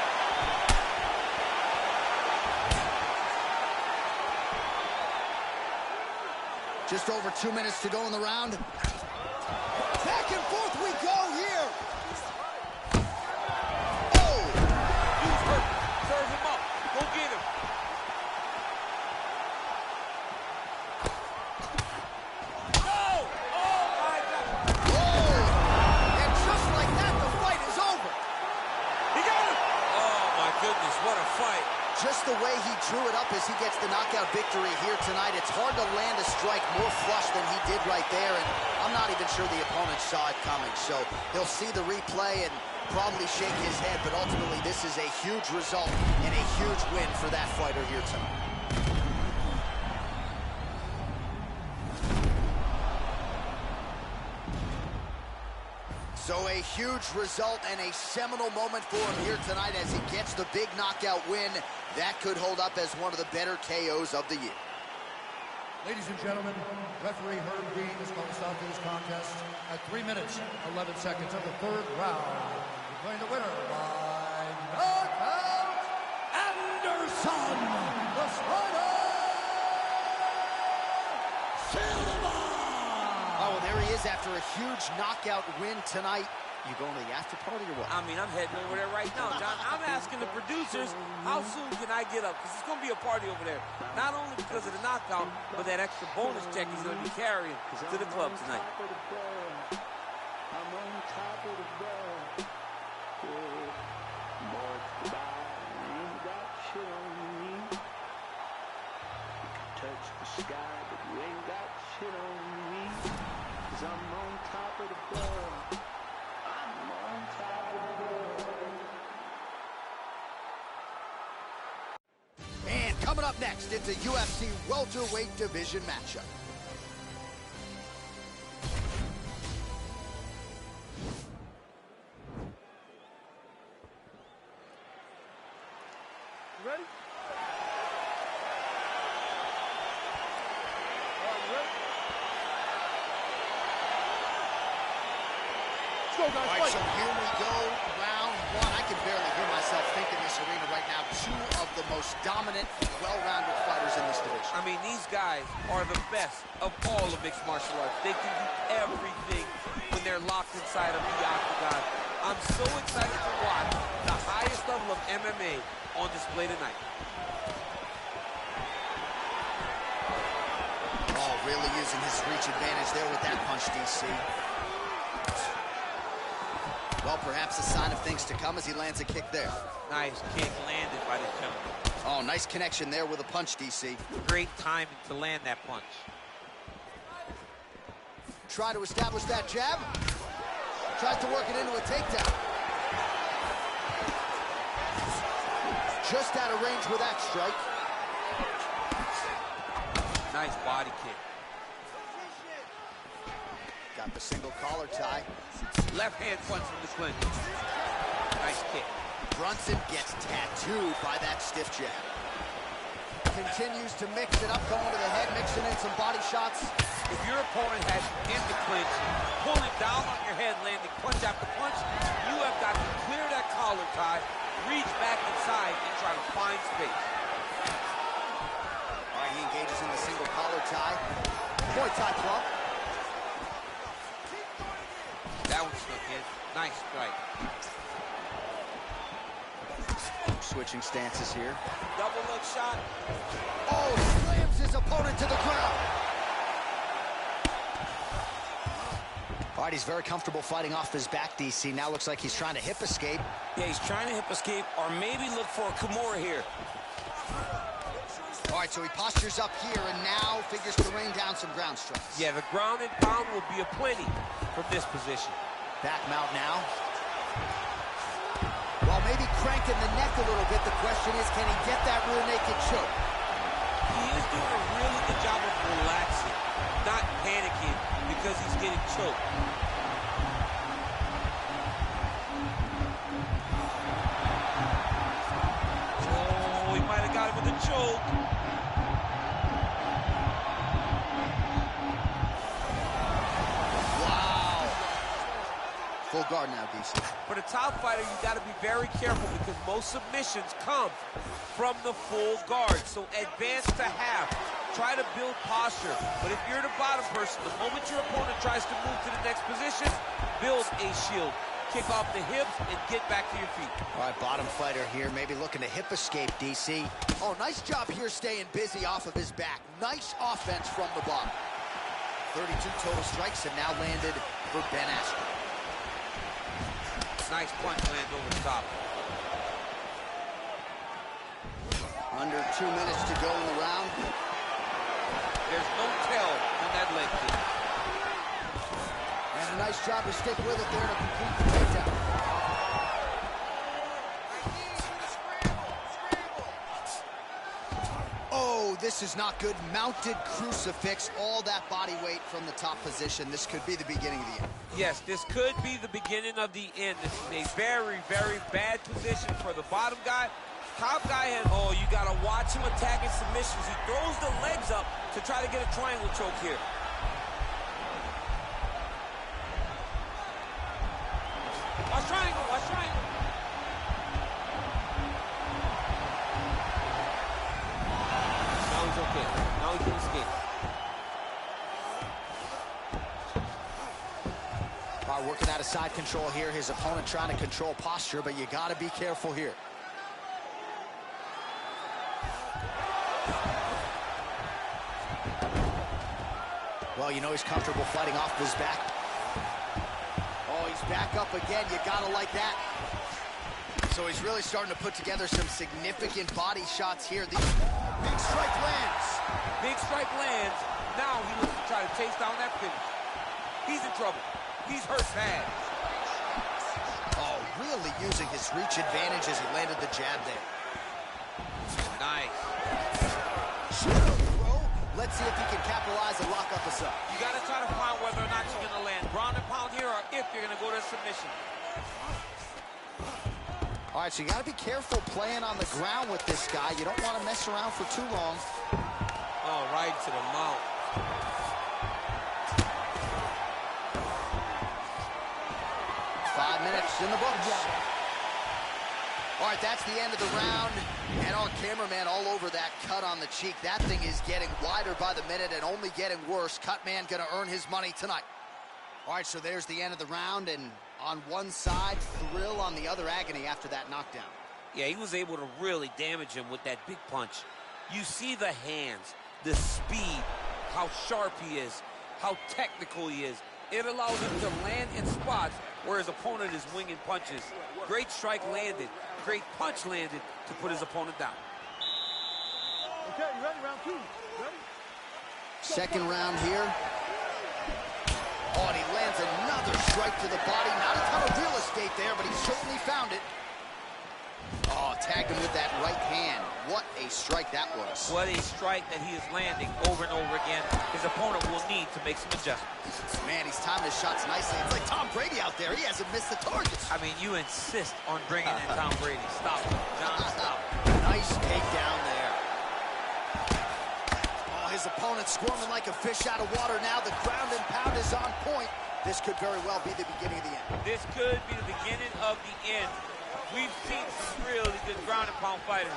Just over 2 minutes to go in the round. Back and forth we go here. Oh! He's hurt. Serve him up. Go get him. No! Oh, my God. Whoa! And just like that, the fight is over. He got him. Oh, my goodness. What a fight. Just the way he drew it up as he gets the knockout victory here tonight, it's hard to land a strike more flush than he did right there, and I'm not even sure the opponent saw it coming, so he'll see the replay and probably shake his head, but ultimately this is a huge result and a huge win for that fighter here tonight. So a huge result and a seminal moment for him here tonight as he gets the big knockout win. That could hold up as one of the better KOs of the year. Ladies and gentlemen, referee Herb Dean is going to stop this contest at 3 minutes, 11 seconds of the third round. Declaring the winner by knockout, Anderson, the Spider Silva! Oh, well, there he is after a huge knockout win tonight. You going to the after party or what? I mean, I'm heading over there right now, John. I'm asking the producers, how soon can I get up? Because it's going to be a party over there. Not only because of the knockout, but that extra bonus check he's going to be carrying to the club tonight. I'm on top of the ball. Ain't got shit on me. You can touch the sky, but you ain't got shit on me. 'Cause I'm on top of the ball. And coming up next, it's a UFC welterweight division matchup. Ready? All right, so here we go, round one. I can barely hear myself think in this arena right now. Two of the most dominant, well-rounded fighters in this division. I mean, these guys are the best of all of mixed martial arts. They can do everything when they're locked inside of the octagon. I'm so excited to watch the highest level of MMA on display tonight. Oh, really using his reach advantage there with that punch, DC. Well, perhaps a sign of things to come as he lands a kick there. Nice kick landed by the gentleman. Oh, nice connection there with a punch, DC. Great timing to land that punch. Try to establish that jab. Tries to work it into a takedown. just out of range with that strike. Nice body kick. Got the single collar tie. Left hand punch from the clinch. Nice kick. Brunson gets tattooed by that stiff jab. Continues to mix it up, going to the head, mixing in some body shots. If your opponent has you in the clinch, pulling down on your head, landing punch after punch, you have got to clear that collar tie, reach back inside, and try to find space. All right, he engages in the single collar tie. Muay Thai club. That one snuck in. Nice strike. Switching stances here. Double look shot. Oh, slams his opponent to the ground. All right, he's very comfortable fighting off his back, DC. Now looks like he's trying to hip escape. Yeah, he's trying to hip escape or maybe look for a Kimura here. All right, so he postures up here and now figures to rain down some ground strikes. Yeah, the ground and pound will be aplenty from this position. Back mount now. Well, maybe cranking the neck a little bit. The question is, can he get that rear naked choke? He is doing a really good job of relaxing, not panicking because he's getting choked. Oh, he might have got him with a choke. Wow. Full guard now, DC. For the top fighter, you got to be very careful because most submissions come from the full guard. So advance to half. Try to build posture. But if you're the bottom person, the moment your opponent tries to move to the next position, build a shield. Kick off the hips and get back to your feet. All right, bottom fighter here, maybe looking to hip escape, DC. Oh, nice job here staying busy off of his back. Nice offense from the bottom. 32 total strikes have now landed for Ben Askren. Nice punch lands over the top. Under 2 minutes to go in the round. There's no tell on that leg kick. And a nice job to stick with it there to complete the takedown. Oh, this is not good. Mounted crucifix, all that body weight from the top position. This could be the beginning of the end. Yes, this could be the beginning of the end. This is a very, very bad position for the bottom guy. Top guy has, oh, you got to watch him attacking submissions. He throws the legs up to try to get a triangle choke here. Watch triangle, watch triangle. Now he's okay. Now he can escape. All right, working out of side control here. His opponent trying to control posture, but you got to be careful here. Well, you know he's comfortable fighting off his back. Oh, he's back up again. You gotta like that. So he's really starting to put together some significant body shots here. These big strike lands. Big strike lands. Now he looks to try to chase down that finish. He's in trouble. He's hurt bad. Oh, really using his reach advantage as he landed the jab there. Nice. Let's see if he can capitalize and lock up a sub. You got to try to find whether or not you're going to land ground and pound here or if you're going to go to submission. All right, so you got to be careful playing on the ground with this guy. You don't want to mess around for too long. Oh, right to the mount. Minutes in the books. All right, that's the end of the round. And our cameraman all over that cut on the cheek. That thing is getting wider by the minute and only getting worse. Cutman gonna earn his money tonight. All right, so there's the end of the round. And on one side, thrill, on the other, agony after that knockdown. Yeah, he was able to really damage him with that big punch. You see the hands, the speed, how sharp he is, how technical he is. It allows him to land in spots where his opponent is winging punches. Great strike landed, great punch landed to put his opponent down. Okay, you ready? Round two. Ready? Second round here. Oh, and he lands another strike to the body. Not a ton of real estate there, but he certainly found it. Oh, tagged him with that right hand. What a strike that was. What a strike that he is landing over and over again. His opponent will need to make some adjustments. Man, he's timing his shots nicely. It's like Tom Brady out there. He hasn't missed the targets. I mean, you insist on bringing in Tom Brady. Stop it, John, stop. Nice takedown there. Oh, his opponent squirming like a fish out of water now. The ground and pound is on point. This could very well be the beginning of the end. This could be the beginning of the end. We've seen some really good ground and pound fighters.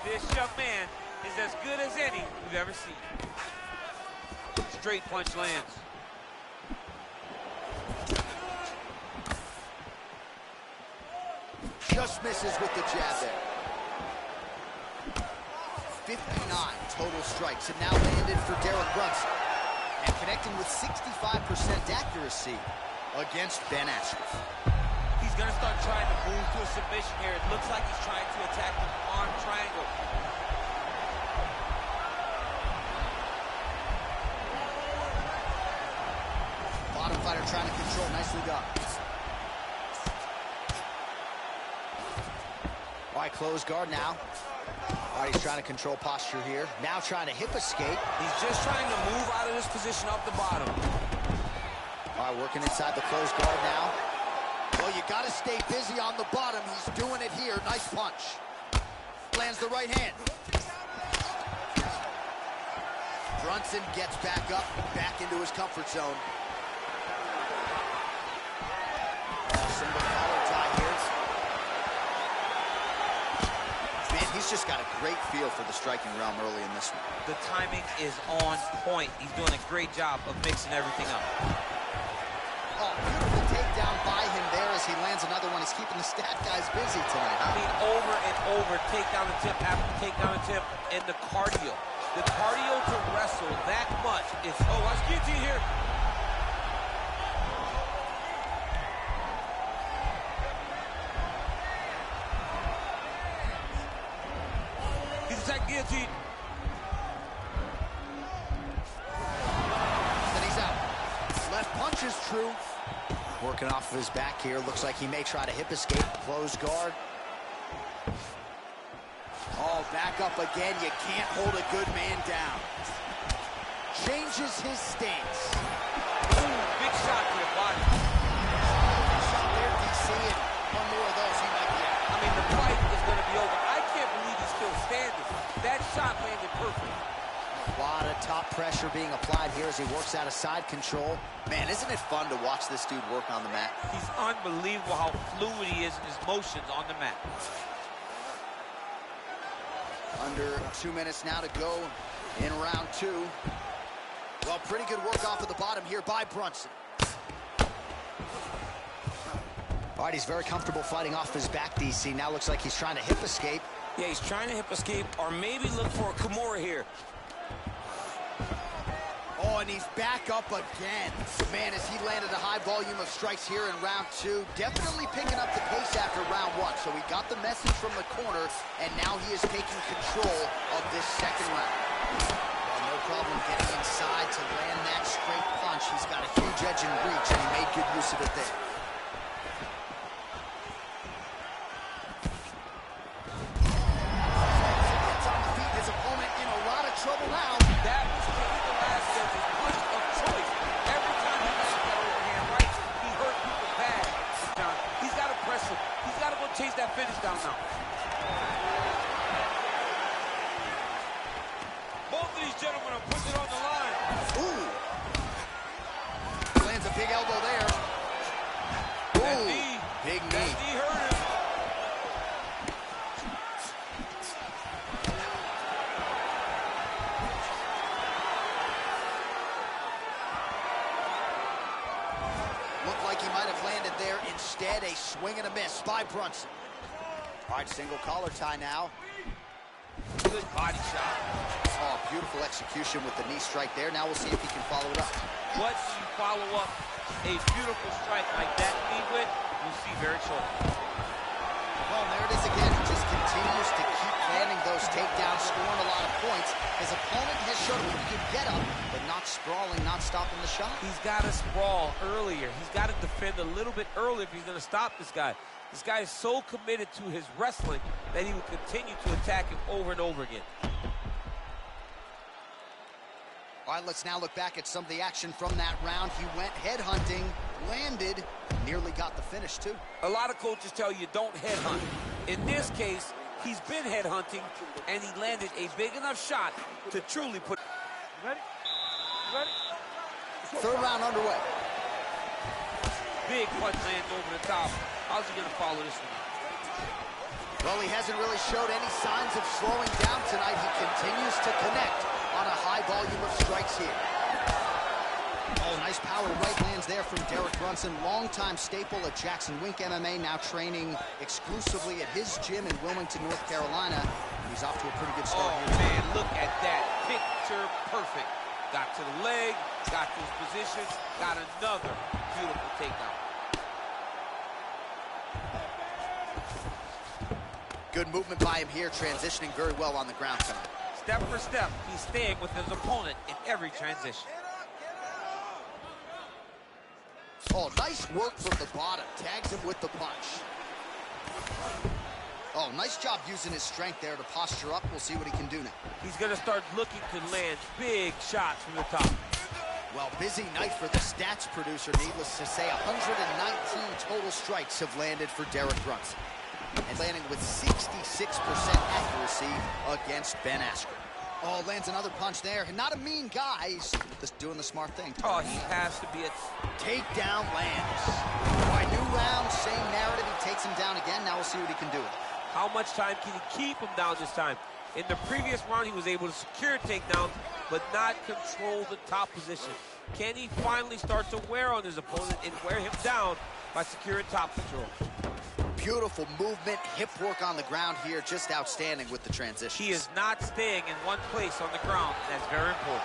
This young man is as good as any we've ever seen. Straight punch lands. Just misses with the jab there. 59 total strikes have now landed for Derek Brunson. And connecting with 65% accuracy against Ben Askren. He's going to start trying to move to a submission here. It looks like he's trying to attack the arm triangle. Bottom fighter trying to control. Nicely done. All right, close guard now. All right, he's trying to control posture here. Now trying to hip escape. He's just trying to move out of this position off the bottom. All right, working inside the closed guard now. Well, you got to stay busy on the bottom. He's doing it here. Nice punch. Lands the right hand. Brunson gets back up, back into his comfort zone. Single collar tie here. Man, he's just got a great feel for the striking realm early in this one. The timing is on point. He's doing a great job of mixing everything up. Oh, beautiful takedown by him there as he lands another one. He's keeping the stat guys busy tonight. I mean, over and over, takedown attempt after takedown attempt, and the cardio. The cardio to wrestle that much is, oh, let's get you here. He's attacking guillotine. Then he's out. Left punch is true. Working off of his back here. Looks like he may try to hip escape. Close guard. Oh, back up again. You can't hold a good man down. Changes his stance. Ooh, big shot to the body. Shot there, DC, and one more of those he might be out. I mean, the fight is going to be over. I can't believe he's still standing. That shot landed perfect. A lot of top pressure being applied here as he works out of side control. Man, isn't it fun to watch this dude work on the mat? He's unbelievable how fluid he is in his motions on the mat. Under 2 minutes now to go in round two. Well, pretty good work off of the bottom here by Brunson. All right, he's very comfortable fighting off his back, DC. Now looks like he's trying to hip escape. Yeah, he's trying to hip escape or maybe look for a Kimura here. Oh, and he's back up again. Man, as he landed a high volume of strikes here in round two, definitely picking up the pace after round one. So he got the message from the corner, and now he is taking control of this second round. Well, no problem getting inside to land that straight punch. He's got a huge edge and reach, and he made good use of it there. Gets on the feet, his opponent in a lot of trouble now. That was the last his punch of choice. Every time he got that overhand right, he hurt people bad. John, he's got to press him. He's got to go chase that finish down now. Both of these gentlemen are putting it on the line. Ooh. Lands a big elbow there. That Ooh. knee. Big That knee. knee hurt him. Looked like he might have landed there. Instead, a swing and a miss by Brunson. All right, single collar tie now. Good body shot. Oh, beautiful execution with the knee strike there. Now we'll see if he can follow it up. What do you follow up a beautiful strike like that knee with? We'll see very shortly. Well, there it is again. He just continues to keep landing those takedowns, scoring a lot of points. His opponent has shown him he can get up, but not sprawling, not stopping the shot. He's got to sprawl earlier. He's got to defend a little bit earlier if he's going to stop this guy. This guy is so committed to his wrestling that he will continue to attack him over and over again. All right, let's now look back at some of the action from that round. He went headhunting, landed, nearly got the finish, too. A lot of coaches tell you don't headhunt. In this case, he's been headhunting, and he landed a big enough shot to truly put... Ready? Ready? Third round underway. Big punch lands over the top. How's he going to follow this one? Well, he hasn't really showed any signs of slowing down tonight. He continues to connect on a high volume of strikes here. Oh, nice power right lands there from Derek Brunson, longtime staple at Jackson Wink MMA, now training exclusively at his gym in Wilmington, North Carolina. He's off to a pretty good start here. Oh, man, look at that. Picture perfect. Got to the leg, got to his position, got another beautiful takedown. Good movement by him here, transitioning very well on the ground tonight. Step for step, he's staying with his opponent in every transition. Oh, nice work from the bottom. Tags him with the punch. Oh, nice job using his strength there to posture up. We'll see what he can do now. He's going to start looking to land big shots from the top. Well, busy night for the stats producer. Needless to say, 119 total strikes have landed for Derek Brunson. And landing with 66% accuracy against Ben Askren. Oh, lands another punch there. Not a mean guy. He's just doing the smart thing. Oh, he has to be a... Takedown lands. All right, new round, same narrative. He takes him down again. Now we'll see what he can do with it. How much time can he keep him down this time? In the previous round, he was able to secure takedowns, but not control the top position. Can he finally start to wear on his opponent and wear him down by securing top control? Beautiful movement, hip work on the ground here, just outstanding with the transition. He is not staying in one place on the ground. That's very important.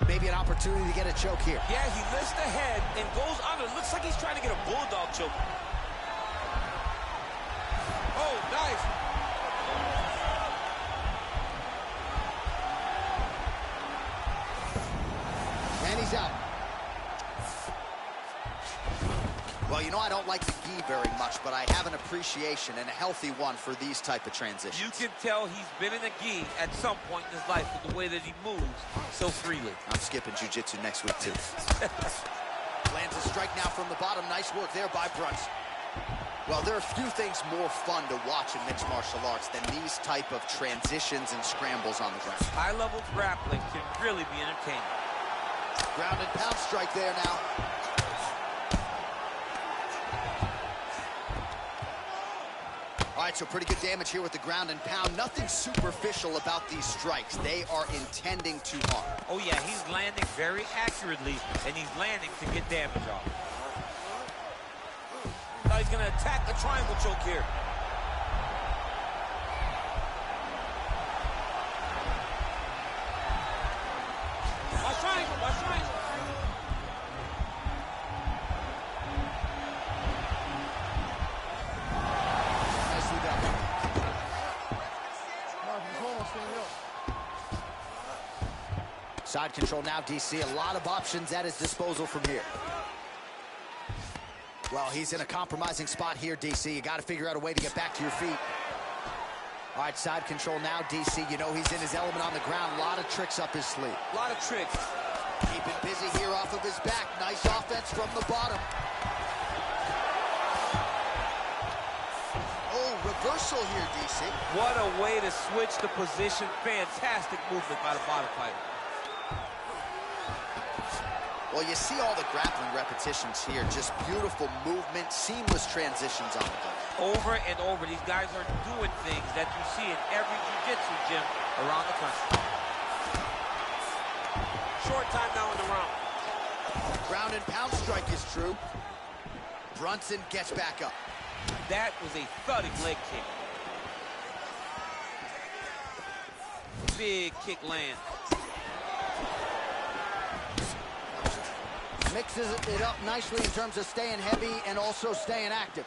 Maybe an opportunity to get a choke here. Yeah, he lifts the head and goes under. Looks like he's trying to get a bulldog choke. Oh, nice. And he's out. Well, you know, I don't like the gi very much, but I have an appreciation and a healthy one for these type of transitions. You can tell he's been in a gi at some point in his life with the way that he moves so freely. I'm skipping jiu-jitsu next week, too. Lands a strike now from the bottom. Nice work there by Brunson. Well, there are few things more fun to watch in mixed martial arts than these type of transitions and scrambles on the ground. High-level grappling can really be entertaining. Ground and pound strike there now. All right, so pretty good damage here with the ground and pound. Nothing superficial about these strikes. They are intending to harm. Oh, yeah, he's landing very accurately, and he's landing to get damage off. Now he's going to attack the triangle choke here. Watch triangle, watch triangle. Side control now, DC. A lot of options at his disposal from here. Well, he's in a compromising spot here, DC. You got to figure out a way to get back to your feet. All right, side control now, DC. You know he's in his element on the ground. A lot of tricks up his sleeve. A lot of tricks. Keeping busy here off of his back. Nice offense from the bottom. Oh, reversal here, DC. What a way to switch the position. Fantastic movement by the bottom fighter. Well, you see all the grappling repetitions here. Just beautiful movement, seamless transitions on the ground. Over and over, these guys are doing things that you see in every jiu-jitsu gym around the country. Short time now in the round. Ground and pound strike is true. Brunson gets back up. That was a thudding leg kick. Big kick land. Mixes it up nicely in terms of staying heavy and also staying active.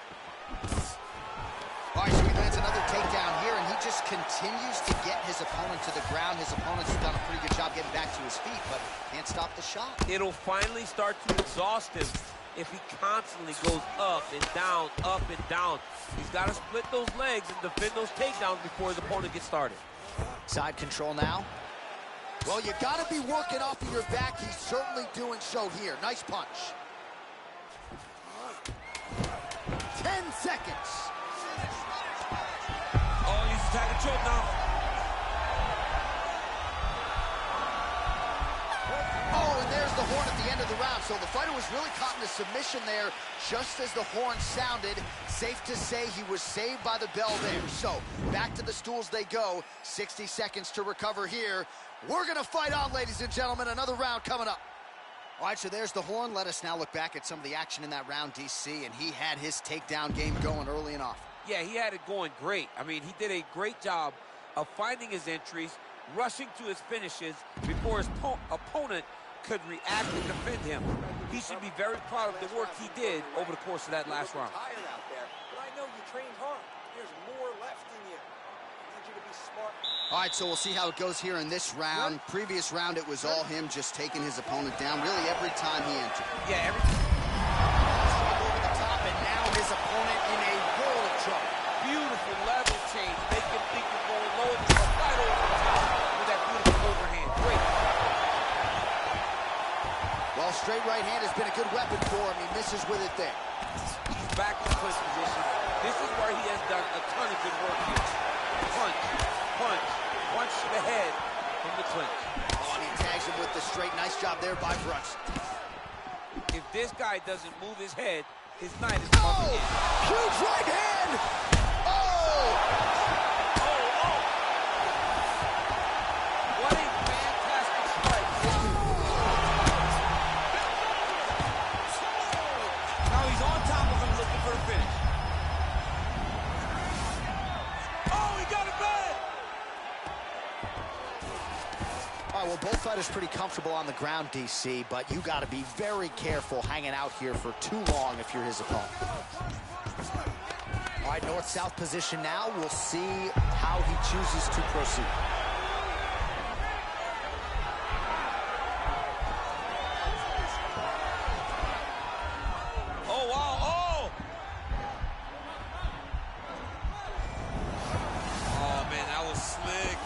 All right, so we here, and he just continues to get his opponent to the ground. His opponent's done a pretty good job getting back to his feet, but can't stop the shot. It'll finally start to exhaust him if he constantly goes up and down, up and down. He's got to split those legs and defend those takedowns before his opponent gets started. Side control now. Well, you got to be working off of your back. He's certainly doing so here. Nice punch. 10 seconds. Oh, he's attacking choke now. Oh, and there's the horn at the end of the round. So the fighter was really caught in a submission there just as the horn sounded. Safe to say he was saved by the bell there. So back to the stools they go. 60 seconds to recover here. We're going to fight on, ladies and gentlemen. Another round coming up. All right, so there's the horn. Let us now look back at some of the action in that round, DC, and he had his takedown game going early and often. Yeah, he had it going great. I mean, he did a great job of finding his entries, rushing to his finishes before his opponent could react and defend him. He should be very proud of the work he did over the course of that last round. Tired out there, but I know you trained hard. There's more left in you. I need you to be smart. All right, so we'll see how it goes here in this round. Previous round, it was all him just taking his opponent down really every time he entered. Yeah, Straight over the top, and now his opponent in a world of trouble. beautiful level change. Make him think you're going low and you're right over the top with that beautiful overhand. Great. Well, straight right hand has been a good weapon for him. He misses with it there. He's back in clinch position. This is where he has done a ton of good work here. Punch, punch, punch to the head from the clinch. Oh, and he tags him with the straight. Nice job there by Brunson. If this guy doesn't move his head, his night is Oh! coming in. Huge right hand! Oh! What a fantastic strike. Now he's on top of him looking for a finish. Oh, he got it bad! All right, well, both fighters pretty comfortable on the ground, DC, but you got to be very careful hanging out here for too long if you're his opponent. All right, north-south position now. We'll see how he chooses to proceed. Oh, wow, oh! Oh, man, that was slick.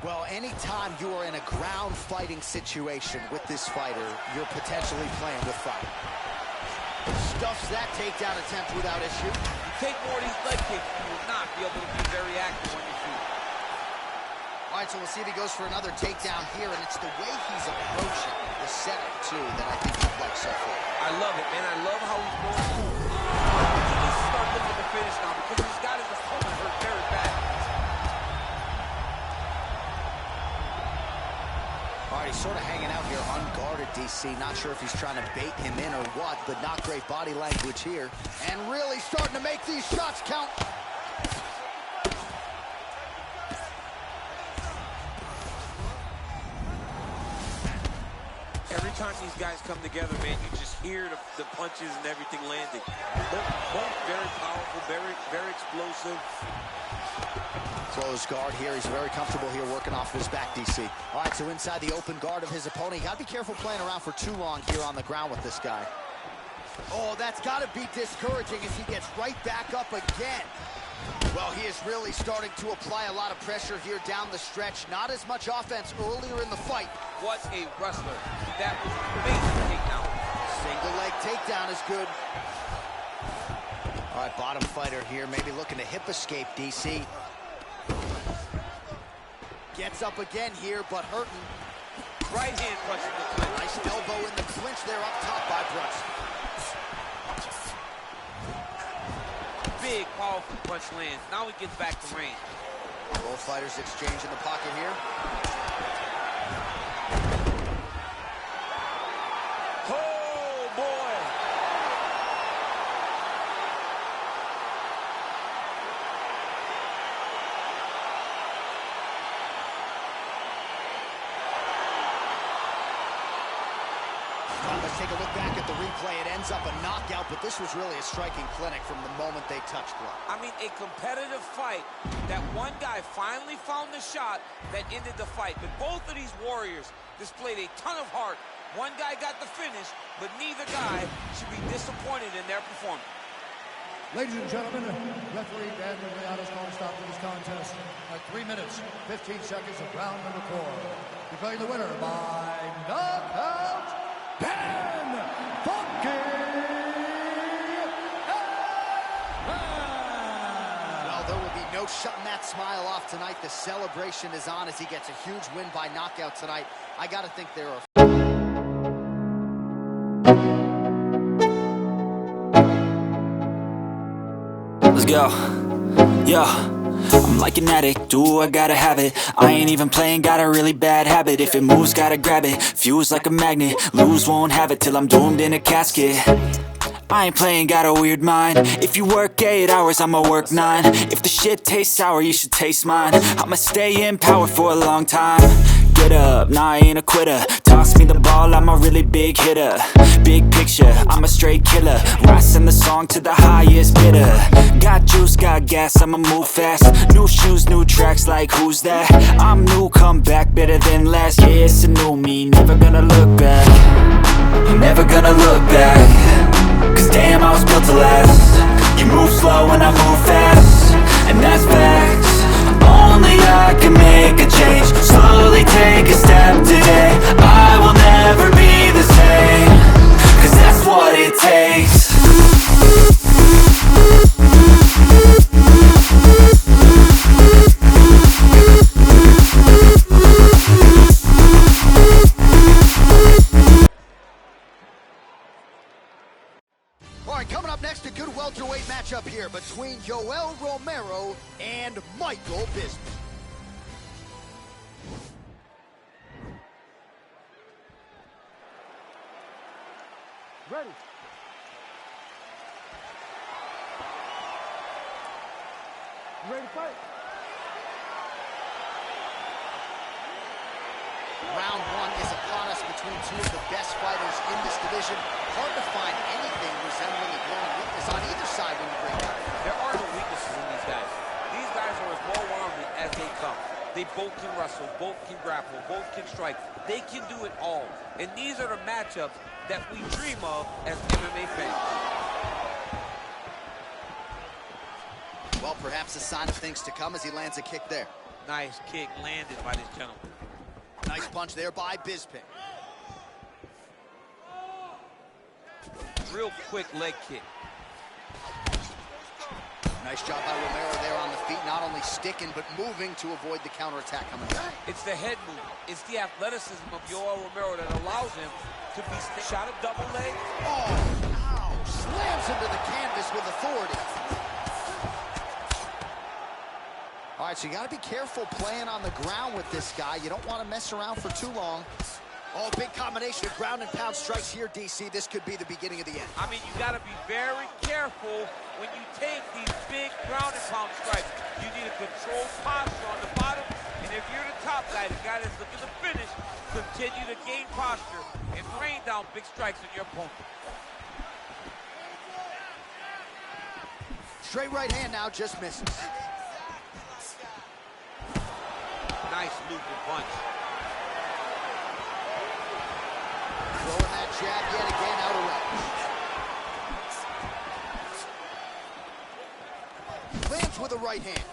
Well, anytime you are in a ground fighting situation with this fighter, you're potentially playing with fire. Stuffs that takedown attempt without issue. You take more of these leg kicks, you will not be able to be very active on your feet. All right, so we'll see if he goes for another takedown here, and it's the way he's approaching the setup, too, that I think he's like so far. I love it, man. I love how he's going through. He needs to start looking to finish now because he's got his opponent hurt very bad. All right, he's sort of hanging out here unguarded, DC. Not sure if he's trying to bait him in or what, but not great body language here. And really starting to make these shots count. Every time these guys come together, man, you just hear the punches and everything landing. Both very powerful, very explosive. Closed guard here. He's very comfortable here working off his back, DC. All right, so inside the open guard of his opponent. You got to be careful playing around for too long here on the ground with this guy. Oh, that's got to be discouraging as he gets right back up again. Well, he is really starting to apply a lot of pressure here down the stretch. Not as much offense earlier in the fight. What a wrestler. That was an amazing takedown. Single leg takedown is good. All right, bottom fighter here, maybe looking to hip escape, DC. Gets up again here, but hurting. Right hand punch in the clinch. Nice elbow in the clinch there up top by Brunson. Big, powerful punch lands. Now he gets back to range. Both fighters exchange in the pocket here. Oh, boy. From the take a look back at the replay. It ends up a knockout, but this was really a striking clinic from the moment they touched blood. I mean, a competitive fight that one guy finally found the shot that ended the fight. But both of these warriors displayed a ton of heart. One guy got the finish, but neither guy should be disappointed in their performance. Ladies and gentlemen, referee Dan Rihanna's calling stop to this contest at 3 minutes, 15 seconds of round number 4. Declaring the winner by knockout, Dan Well, there will be no shutting that smile off tonight. The celebration is on as he gets a huge win by knockout tonight. I got to think there are... Let's go. Yo, I'm like an addict, do I gotta have it. I ain't even playing, got a really bad habit. If it moves, gotta grab it, fuse like a magnet. Lose, won't have it till I'm doomed in a casket. I ain't playing, got a weird mind. If you work 8 hours, I'ma work 9. If the shit tastes sour, you should taste mine. I'ma stay in power for a long time. Get up, nah, I ain't a quitter. Toss me the ball, I'm a really big hitter. Big picture, I'm a straight killer. Rising the song to the highest bidder. Got juice, got gas, I'ma move fast. New shoes, new tracks, like who's that? I'm new, come back, better than last. Yeah, it's a new me, never gonna look back. Never gonna look back. Cause damn, I was built to last. You move slow and I move fast, and that's facts. Only I can make a change. Slowly take a step today. I will never be the same. Cause that's what it takes. All right, coming up next, a good welterweight matchup here between Yoel Romero and Michael Bisping. Ready. You ready to fight? Round 1 is upon us between two of the best fighters in this division. Hard to find anything resembling a glaring weakness on either side when you break down. There are no weaknesses in these guys. These guys are as well-rounded as they come. They both can wrestle, both can grapple, both can strike. They can do it all. And these are the matchups that we dream of as MMA fans. Well, perhaps a sign of things to come as he lands a kick there. Nice kick landed by this gentleman. Nice punch there by Bisping. Real quick leg kick. Nice job by Romero there on the feet, not only sticking, but moving to avoid the counterattack coming back. It's the head movement. It's the athleticism of Yoel Romero that allows him to be shot a double leg. Oh, ow. Slams him to the canvas with authority. All right, so you got to be careful playing on the ground with this guy. You don't want to mess around for too long. Oh, big combination of ground and pound strikes here, DC. This could be the beginning of the end. I mean, you got to be very careful when you take these big ground and pound strikes. You need a controlled posture on the bottom, and if you're the top guy, the guy that's looking to finish, continue to gain posture and rain down big strikes on your opponent. Straight right hand now, just misses. Nice looping punch. Throwing that jab yet again out of range. Lands with a right hand.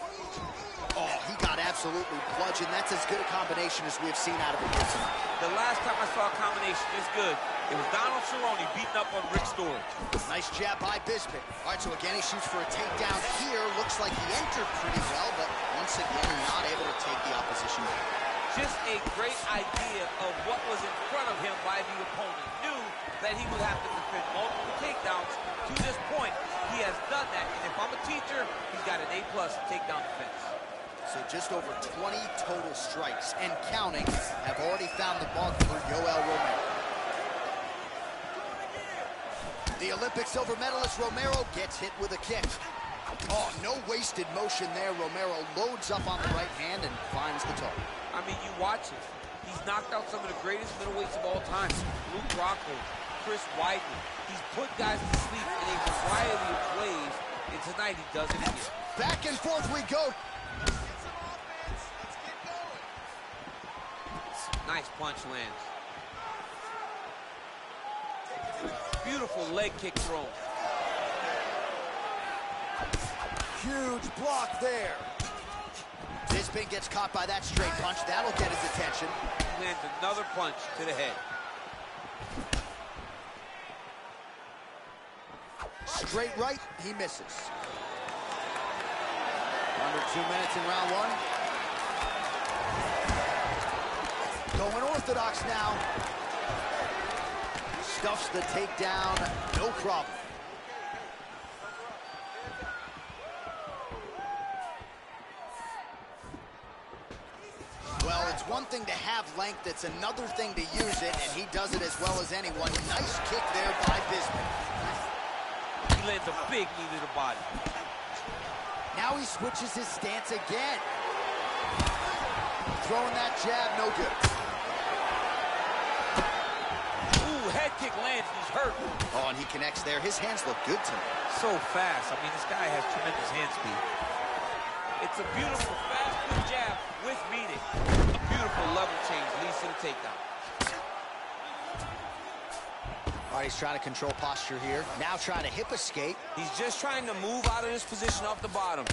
Oh, he got absolutely bludgeoned. That's as good a combination as we've seen out of him here tonight. The last time I saw a combination this good, it was Donald Cerrone beating up on Rick Story. Nice jab by Bisping. All right, so again, he shoots for a takedown here. Looks like he entered pretty well, but once again, not able to take the opposition down. Just a great idea of what was in front of him by the opponent. Knew that he would have to defend multiple takedowns. To this point, he has done that. And if I'm a teacher, he's got an A+ in takedown defense. So just over 20 total strikes and counting have already found the mark for Yoel Romero. The Olympic silver medalist Romero gets hit with a kick. Oh, no wasted motion there. Romero loads up on the right hand and finds the target. I mean, you watch it. He's knocked out some of the greatest middleweights of all time. Luke Rockhold, Chris Weidman. He's put guys to sleep in a variety of ways, and tonight he does it again. Back and forth we go. Nice punch lands. Beautiful leg kick thrown. Huge block there. Bisping gets caught by that straight punch. That'll get his attention. He lands another punch to the head. Straight right, he misses. Under 2 minutes in round one. Going orthodox now. Stuffs the takedown, no problem. Well, it's one thing to have length, it's another thing to use it, and he does it as well as anyone. Nice kick there by Bisping. He lands a big knee to the body. Now he switches his stance again. Throwing that jab, no good. Ooh, head kick lands, he's hurt. Oh, and he connects there. His hands look good to me. So fast. I mean, this guy has tremendous hand speed. It's a beautiful fast quick jab with meaning. A beautiful level change leads to the takedown. All right, he's trying to control posture here. Now trying to hip escape. He's just trying to move out of this position off the bottom.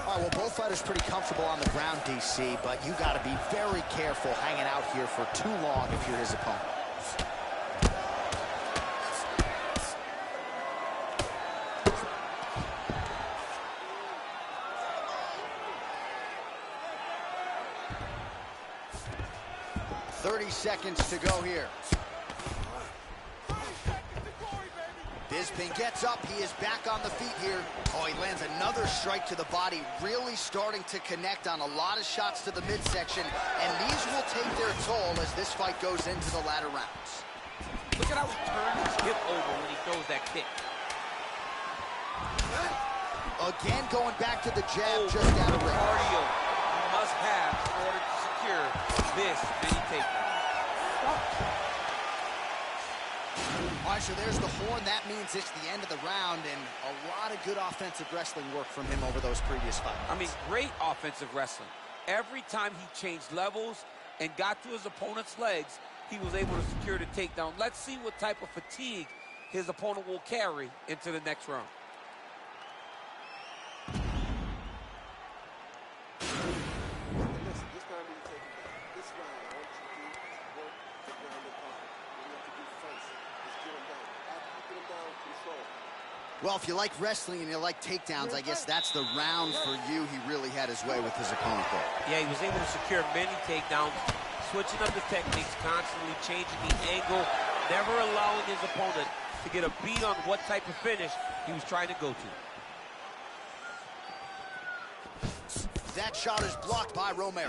All right, well, both fighters pretty comfortable on the ground, DC, but you got to be very careful hanging out here for too long if you're his opponent. Seconds to go here. Bisping gets up. He is back on the feet here. Oh, he lands another strike to the body, really starting to connect on a lot of shots to the midsection, and these will take their toll as this fight goes into the latter rounds. Look at how he turned his hip over when he throws that kick. Again, going back to the jab just out of range. Cardio you must have in order to secure this many takedowns. All right, so there's the horn. That means it's the end of the round, and a lot of good offensive wrestling work from him over those previous fights. I mean, great offensive wrestling. Every time he changed levels and got to his opponent's legs, he was able to secure the takedown. Let's see what type of fatigue his opponent will carry into the next round. Well, if you like wrestling and you like takedowns, I guess that's the round for you. He really had his way with his opponent there. Yeah, he was able to secure many takedowns, switching up the techniques, constantly changing the angle, never allowing his opponent to get a beat on what type of finish he was trying to go to. That shot is blocked by Romero.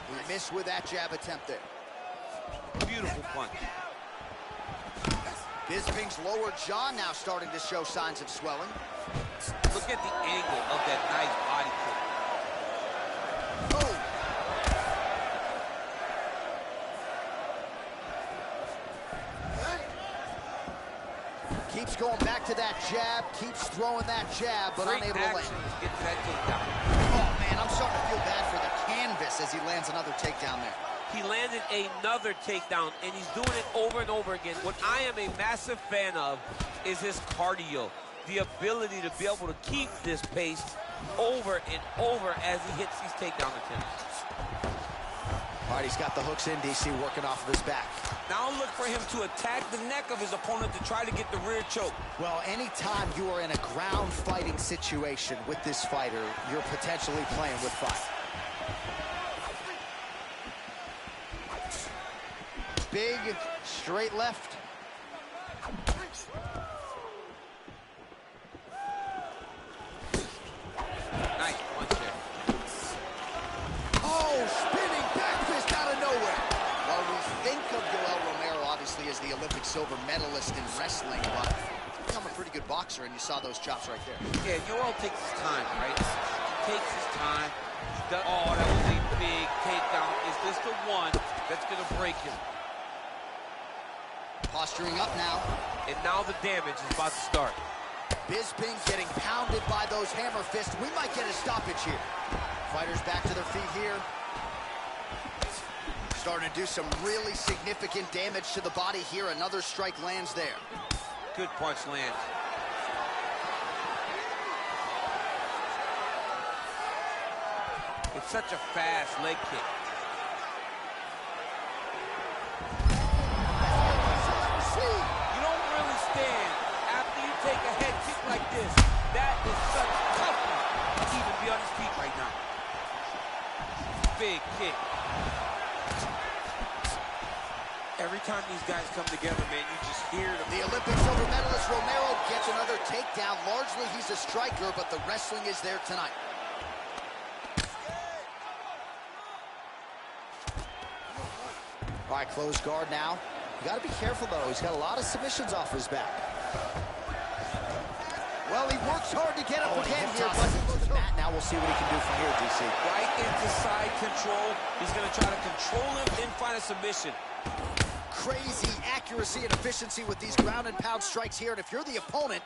He missed with that jab attempt there. Beautiful punch. Bisping's lower jaw now starting to show signs of swelling. Look at the angle of that nice body kick. Oh! Keeps going back to that jab, keeps throwing that jab, but Great unable to land. get to that takedown. Oh, man, I'm starting to feel bad for the canvas as he lands another takedown there. He landed another takedown, and he's doing it over and over again. What I am a massive fan of is his cardio, the ability to be able to keep this pace over and over as he hits these takedown attempts. All right, he's got the hooks in, DC, working off of his back. Now look for him to attack the neck of his opponent to try to get the rear choke. Well, anytime you are in a ground fighting situation with this fighter, you're potentially playing with fire. Big, straight left. Nice punch there. Oh, spinning back fist out of nowhere. Well, we think of Yoel Romero, obviously, as the Olympic silver medalist in wrestling, but he's become a pretty good boxer, and you saw those chops right there. Yeah, Yoel takes his time, right? He takes his time. Oh, that was a big takedown. Is this the one that's going to break him? Posturing up now. And now the damage is about to start. Bisping getting pounded by those hammer fists. We might get a stoppage here. Fighters back to their feet here. Starting to do some really significant damage to the body here. Another strike lands there. Good punch lands. It's such a fast leg kick. You don't really stand after you take a head kick like this. That is such toughness to even be on his feet right now. Big kick. Every time these guys come together, man, you just hear them. The Olympic silver medalist Romero gets another takedown. Largely, he's a striker, but the wrestling is there tonight. All right, closed guard now. You got to be careful, though. He's got a lot of submissions off his back. Well, he works hard to get up again here, but he goes to the mat. Now we'll see what he can do from here, DC. Right into side control. He's going to try to control him and find a submission. Crazy accuracy and efficiency with these ground and pound strikes here. And if you're the opponent,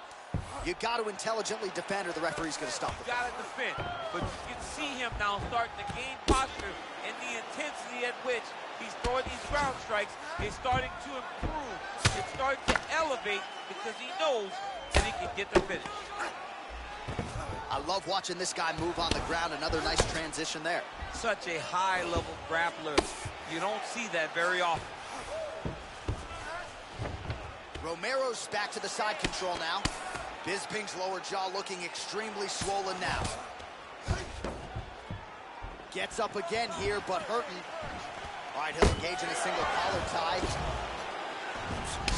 you got to intelligently defend or the referee's going to stop it. You got to defend. But you can see him now starting to gain posture, and the intensity at which he's throwing these ground strikes is starting to improve. It's starting to elevate because he knows that he can get the finish. I love watching this guy move on the ground. Another nice transition there. Such a high-level grappler. You don't see that very often. Romero's back to the side control now. Bisping's lower jaw looking extremely swollen now. Gets up again here, but hurting. All right, he'll engage in a single collar tie.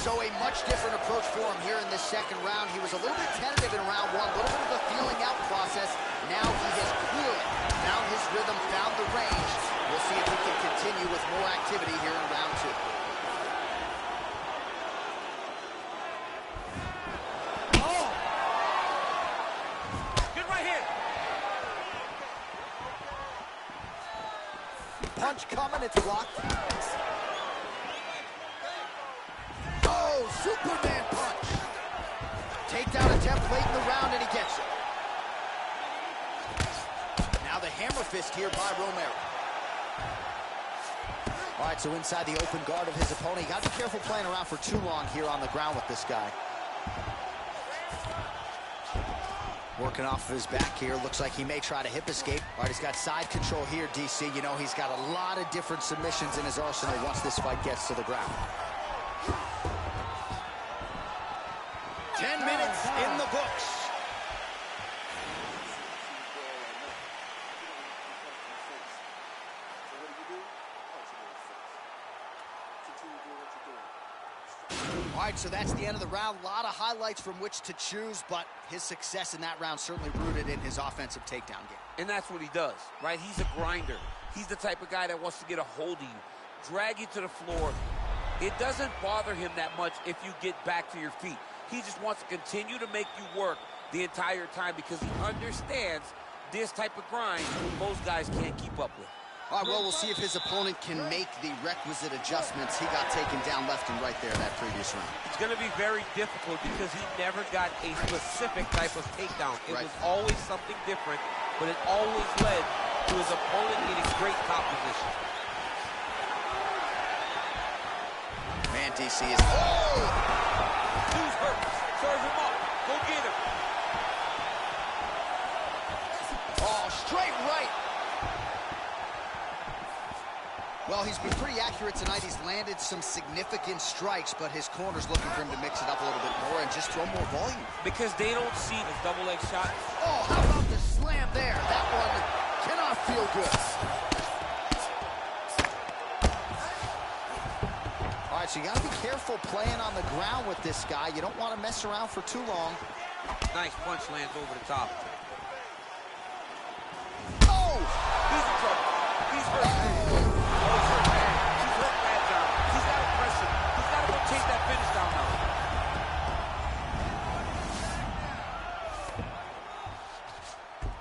So a much different approach for him here in this second round. He was a little bit tentative in round one, a little bit of a feeling out process. Now he has clearly found his rhythm, found the range. We'll see if he can continue with more activity here in round two. Punch coming, it's blocked. Oh, Superman punch. Takedown attempt late in the round, and he gets it. Now the hammer fist here by Romero. All right, so inside the open guard of his opponent. You got to be careful playing around for too long here on the ground with this guy. Working off of his back here. Looks like he may try to hip escape. All right, he's got side control here, DC. You know, he's got a lot of different submissions in his arsenal once this fight gets to the ground. 10 minutes in the books. All right, so that's the end of the round. A lot of highlights from which to choose, but his success in that round certainly rooted in his offensive takedown game. And that's what he does, right? He's a grinder. He's the type of guy that wants to get a hold of you, drag you to the floor. It doesn't bother him that much if you get back to your feet. He just wants to continue to make you work the entire time because he understands this type of grind most guys can't keep up with. All right, well, we'll see if his opponent can make the requisite adjustments. He got taken down left and right there that previous round. It's going to be very difficult because he never got a specific type of takedown. It was always something different, but it always led to his opponent getting great top position. Man, DC is... Oh! Dude's hurt. Serve him up. Go get him. Oh, straight right. Well, he's been pretty accurate tonight. He's landed some significant strikes, but his corner's looking for him to mix it up a little bit more and just throw more volume. Because they don't see the double leg shot. Oh, how about the slam there? That one cannot feel good. All right, so you got to be careful playing on the ground with this guy. You don't want to mess around for too long. Nice punch lands over the top. Oh! He's in trouble. He's hurt. He's hurt bad. He's hurt bad down. He's got to press him. He's got to go chase that finish down now.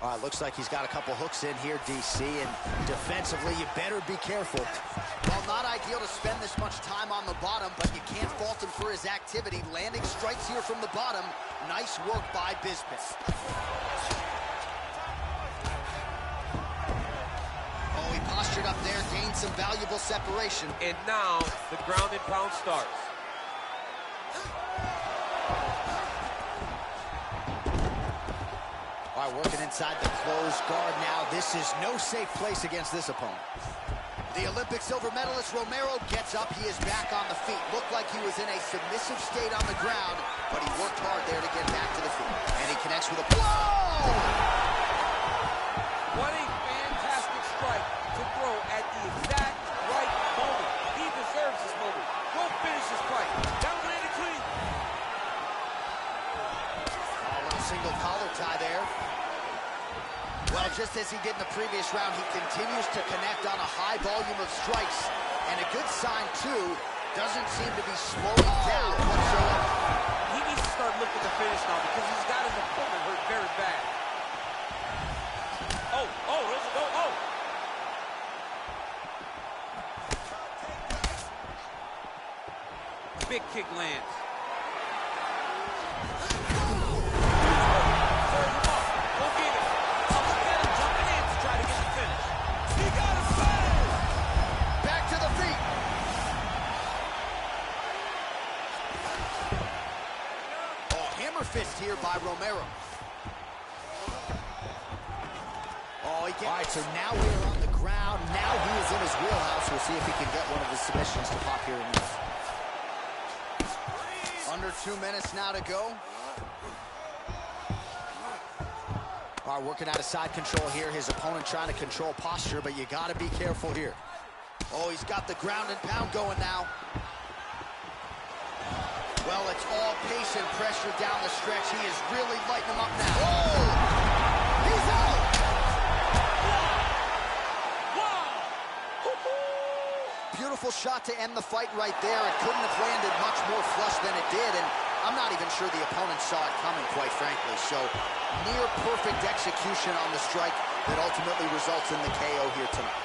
All All right, looks like he's got a couple hooks in here, DC, and defensively, you better be careful. Well, not ideal to spend this much time on the bottom, but you can't fault him for his activity. Landing strikes here from the bottom. Nice work by Bismuth. Oh, he postured up there, gained some valuable separation. And now the ground and pound starts. All right, working inside the closed guard now. This is no safe place against this opponent. The Olympic silver medalist Romero gets up. He is back on the feet. Looked like he was in a submissive state on the ground, but he worked hard there to get back to the feet. And he connects with a blow! What a fantastic strike to throw at the exact right moment. He deserves this moment. Go finish this fight. That landed clean. A little single collar tie there. Well, just as he did in the previous round, he continues to connect on a high volume of strikes. And a good sign, too, doesn't seem to be slowing down whatsoever. He needs to start looking to finish now because he's got his opponent hurt very bad. Oh. Big kick lands. Fist here by Romero. Oh, he gets... All right, so now we're on the ground. Now he is in his wheelhouse. We'll see if he can get one of his submissions to pop here in this. Under 2 minutes now to go. All right, working out of side control here. His opponent trying to control posture, but you got to be careful here. Oh, he's got the ground and pound going now. Well, it's all pace and pressure down the stretch. He is really lighting him up now. Oh! He's out! Wow! Beautiful shot to end the fight right there. It couldn't have landed much more flush than it did, and I'm not even sure the opponent saw it coming, quite frankly. So, near perfect execution on the strike that ultimately results in the KO here tonight.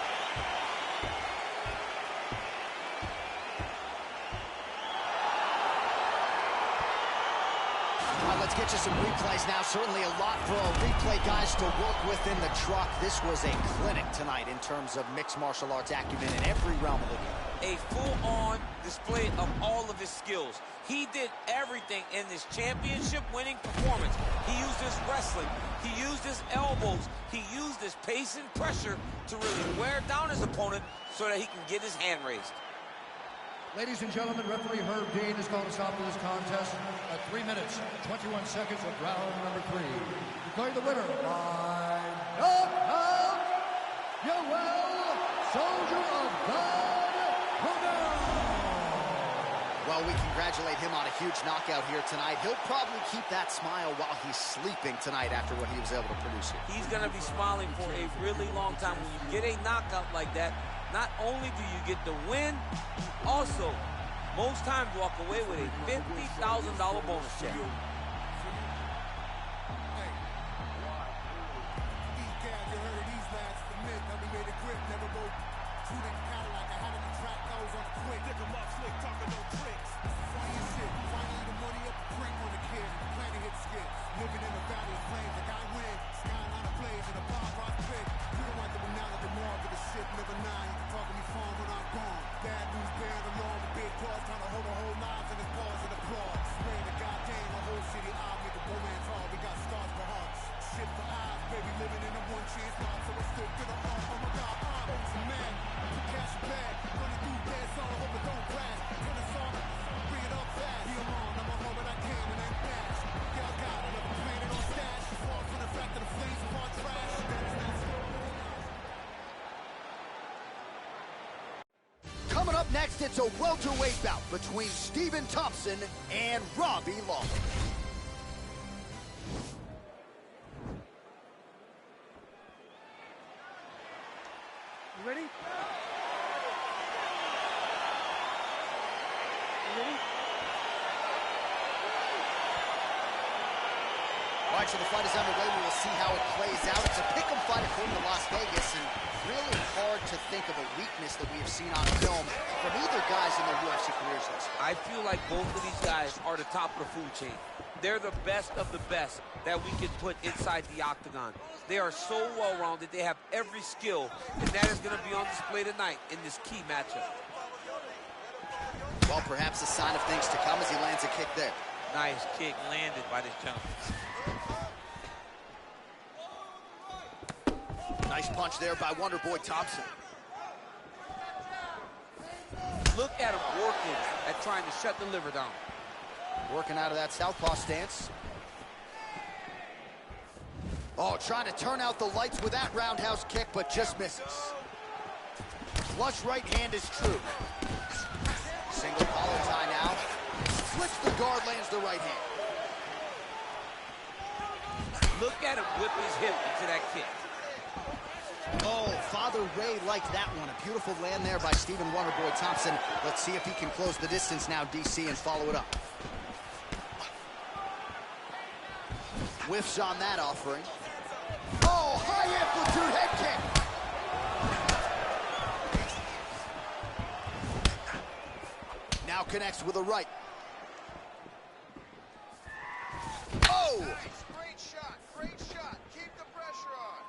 Let's get you some replays now. Certainly a lot for our replay guys to work with in the truck. This was a clinic tonight in terms of mixed martial arts acumen in every realm of the game. A full-on display of all of his skills. He did everything in this championship-winning performance. He used his wrestling. He used his elbows. He used his pace and pressure to really wear down his opponent so that he can get his hand raised. Ladies and gentlemen, referee Herb Dean has called a stop to this contest at 3 minutes, 21 seconds of round number 3. Declaring the winner by knockout, Yoel Soldier of God, Romero. Well, we congratulate him on a huge knockout here tonight. He'll probably keep that smile while he's sleeping tonight after what he was able to produce here. He's going to be smiling for a really long time. When you get a knockout like that, not only do you get the win, also, most times walk away with a $50,000 bonus check. Coming up next, it's a welterweight bout between Stephen Thompson and Robbie Lawler. You ready? You ready? All right, so the fight is underway. We will see how it plays out. It's a pick'em fight according to Las Vegas, and really hard to think of a weakness that we have seen on film from either guys in their UFC careers thus far. I feel like both of these guys are the top of the food chain. They're the best of the best that we can put inside the octagon. They are so well-rounded. They have every skill, and that is going to be on display tonight in this key matchup. Well, perhaps a sign of things to come as he lands a kick there. Nice kick landed by this gentleman. Nice punch there by Wonderboy Thompson. Look at him working at trying to shut the liver down. Working out of that southpaw stance. Oh, trying to turn out the lights with that roundhouse kick, but just misses. Flush right hand is true. Single collar tie now. Flips the guard, lands the right hand. Look at him whip his hip into that kick. Oh, Father Ray liked that one. A beautiful land there by Stephen Wonderboy Thompson. Let's see if he can close the distance now, DC, and follow it up. Whiffs on that offering. Oh, high amplitude head kick. Now connects with a right. Oh! Great shot, great shot. Keep the pressure on.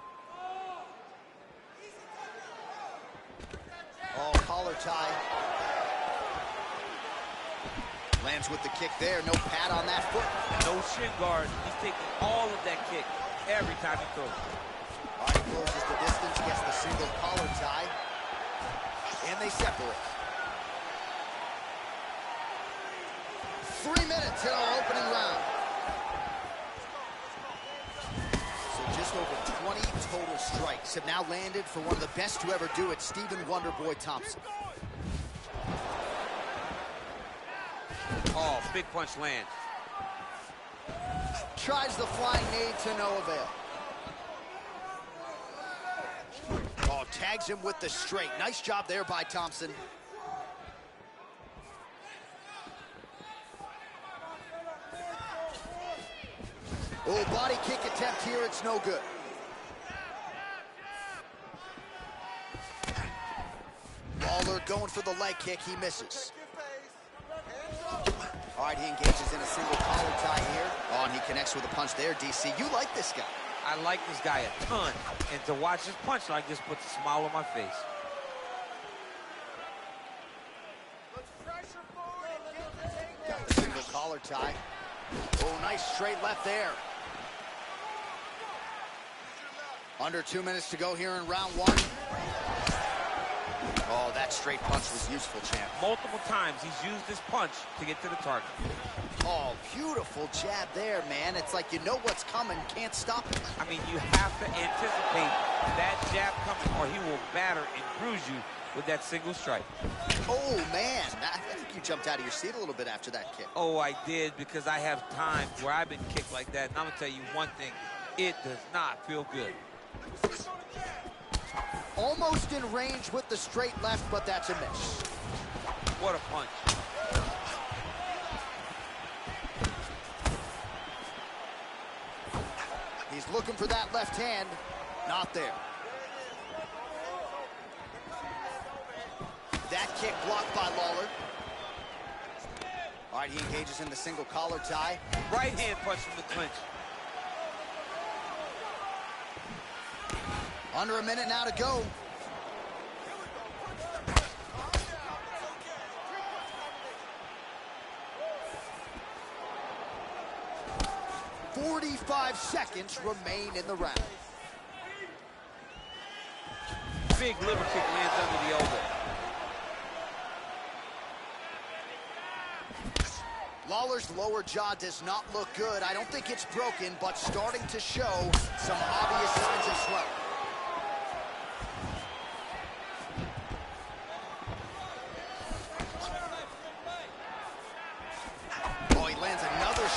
Oh, collar tie. Lands with the kick there. No pad on that foot. No shin guard. He's taking all of that kick every time he throws. All right, closes the distance, gets the single collar tie, and they separate. 3 minutes in our opening round. So just over 20 total strikes have now landed for one of the best to ever do it, Stephen Wonderboy Thompson. Oh, big punch lands. Tries the flying knee to no avail. Oh, tags him with the straight. Nice job there by Thompson. Oh, body kick attempt here. It's no good. Lawler going for the leg kick. He misses. All right, he engages in a single collar tie here. Oh, and he connects with a punch there, DC. You like this guy. I like this guy a ton. And to watch his punch like this puts a smile on my face. Got the single collar tie. Oh, nice straight left there. Under 2 minutes to go here in round one. Oh, that straight punch was useful, champ. Multiple times he's used this punch to get to the target. Oh, beautiful jab there, man. It's like you know what's coming, can't stop it. I mean, you have to anticipate that jab coming or he will batter and bruise you with that single strike. Oh, man. I think you jumped out of your seat a little bit after that kick. Oh, I did, because I have times where I've been kicked like that. And I'm going to tell you one thing. It does not feel good. Almost in range with the straight left, but that's a miss. What a punch. He's looking for that left hand. Not there. That kick blocked by Lawler. All right, he engages in the single collar tie. Right hand punch from the clinch. Under a minute now to go. "45 seconds remain in the round." Big liver kick lands under the elbow. Lawler's lower jaw does not look good. I don't think it's broken, but starting to show some obvious signs of swelling.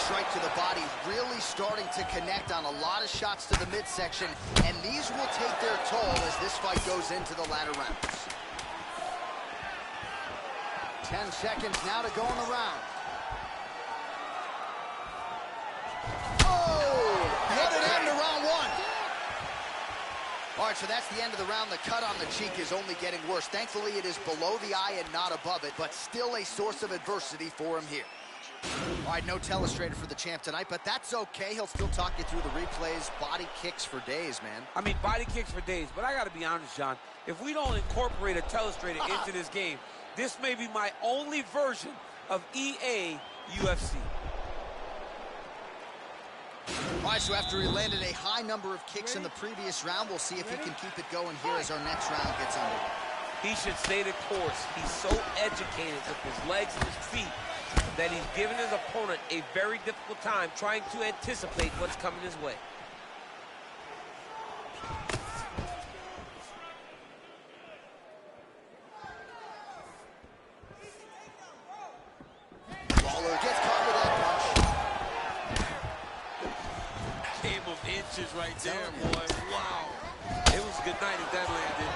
Strike to the body, really starting to connect on a lot of shots to the midsection, and these will take their toll as this fight goes into the latter rounds. 10 seconds now to go in the round. Oh! All right, so that's the end of the round. The cut on the cheek is only getting worse. Thankfully, it is below the eye and not above it, but still a source of adversity for him here. All right, no telestrator for the champ tonight, but that's okay. He'll still talk you through the replays. Body kicks for days, man. I mean, body kicks for days, but I got to be honest, John. If we don't incorporate a telestrator into this game, this may be my only version of EA UFC. All right, so after he landed a high number of kicks in the previous round, we'll see if he can keep it going here as our next round gets underway. He should stay the course. He's so educated with his legs and his feet that he's given his opponent a very difficult time trying to anticipate what's coming his way. Lawler gets caught with that punch. Game of inches right there, boy. Wow. It was a good night if that landed.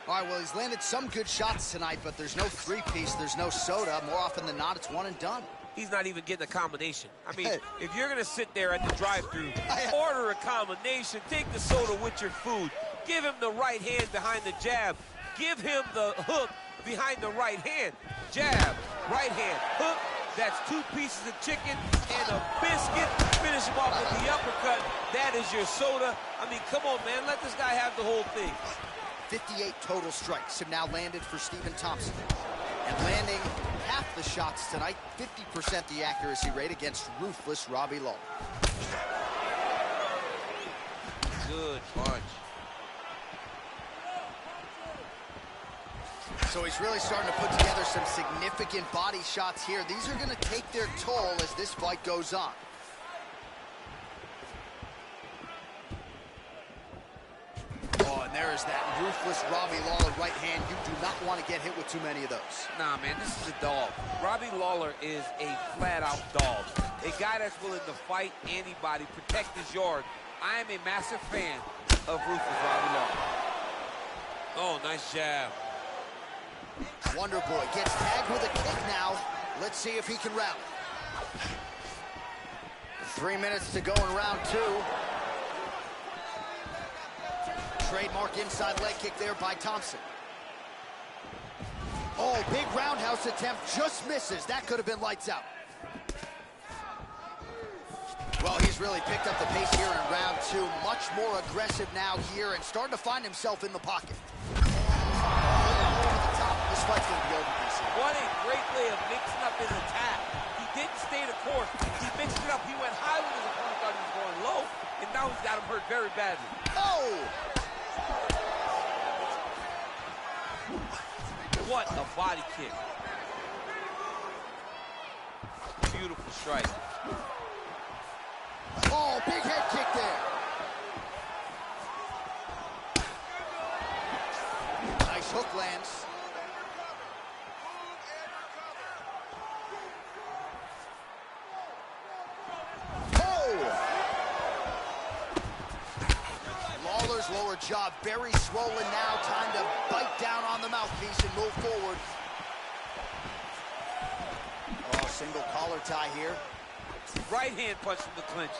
All right, well, he's landed some good shots tonight, but there's no three-piece, there's no soda. More often than not, it's one and done. He's not even getting a combination. I mean, if you're going to sit there at the drive-thru, order a combination, take the soda with your food, give him the right hand behind the jab, give him the hook behind the right hand. Jab, right hand, hook. That's 2 pieces of chicken and a biscuit. Finish him off with the uppercut. That is your soda. I mean, come on, man. Let this guy have the whole thing. 58 total strikes have now landed for Stephen Thompson. And landing half the shots tonight, 50% the accuracy rate against ruthless Robbie Lawler. Good punch. So he's really starting to put together some significant body shots here. These are going to take their toll as this fight goes on. Oh, and there is that ruthless Robbie Lawler right hand. You do not want to get hit with too many of those. Nah, man, this is a dog. Robbie Lawler is a flat-out dog. A guy that's willing to fight anybody, protect his yard. I am a massive fan of ruthless Robbie Lawler. Oh, nice jab. Wonder Boy gets tagged with a kick now. Let's see if he can rally. 3 minutes to go in round 2. Trademark inside leg kick there by Thompson. Oh, big roundhouse attempt, just misses. That could have been lights out. Well, he's really picked up the pace here in round 2. Much more aggressive now here and starting to find himself in the pocket. This fight's going to be over, DC. What a great way of mixing up his attack. He didn't stay the course. He mixed it up. He went high when his opponent thought he was going low, and now he's got him hurt very badly. Oh! What a body kick. Beautiful strike. Oh, big head kick there. Nice hook lands. Lower jaw very swollen now. Time to bite down on the mouthpiece and move forward. Oh, single collar tie here. Right hand punch from the clinch.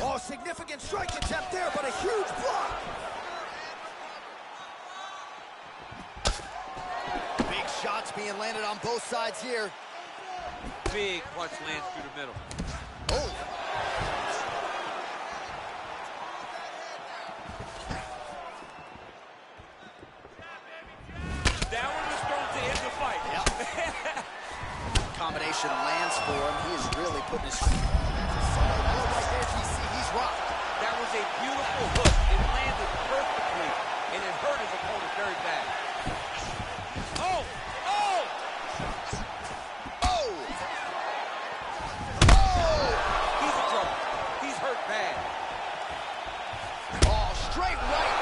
Oh, significant strike attempt there, but a huge block. Shots being landed on both sides here. Big punch lands through the middle. Oh. Downward is thrown to end the fight. Yep. Combination lands for him. He is really putting his... He's rocked. That was a beautiful hook. It landed perfectly, and it hurt his opponent very bad. Oh! He's in trouble. He's hurt bad. Oh, straight right.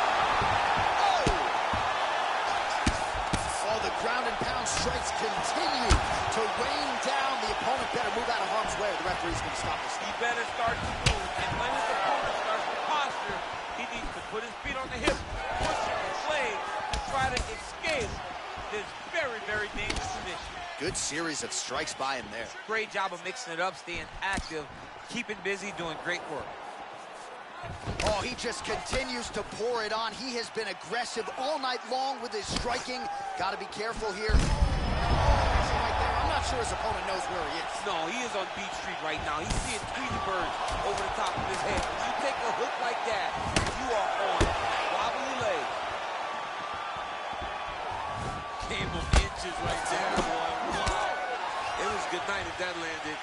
Oh, the ground and pound strikes continue to rain down. The opponent better move out of harm's way or the referee's going to stop this. He better start to move, and when his opponent starts to posture, he needs to put his feet on the hip, push him away, and try to escape this very Very, very dangerous submission. Good series of strikes by him there. Great job of mixing it up, staying active, keeping busy, doing great work. Oh, he just continues to pour it on. He has been aggressive all night long with his striking. Got to be careful here. Right there. I'm not sure his opponent knows where he is. No, he is on Beach Street right now. He's seeing Tweety birds over the top of his head. When you take a hook like that, you are on wobbly legs. Game of inches right there, boy. Wow. It was good night if that landed.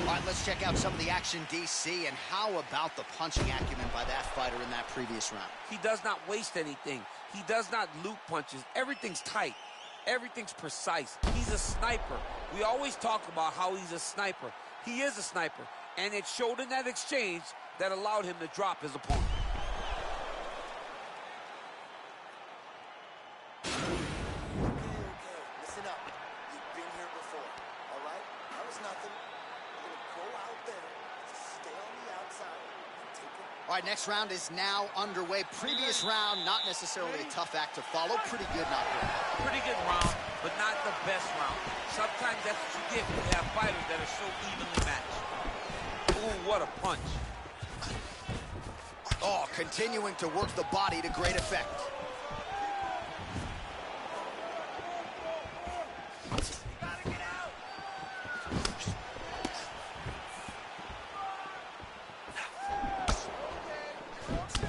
All right, let's check out some of the action, DC, and how about the punching acumen by that fighter in that previous round? He does not waste anything. He does not loop punches. Everything's tight. Everything's precise. He's a sniper. We always talk about how he's a sniper. He is a sniper, and it showed in that exchange that allowed him to drop his opponent. Listen up. You've been here before, all right? That was nothing. You're gonna go out there, just stay on the outside, and take it. All right, next round is now underway. Previous round, not necessarily a tough act to follow. Pretty good, not good. Pretty good round, but not the best round. Sometimes that's what you get when you have fighters that are so evenly matched. Ooh, what a punch. Oh, continuing to work the body to great effect.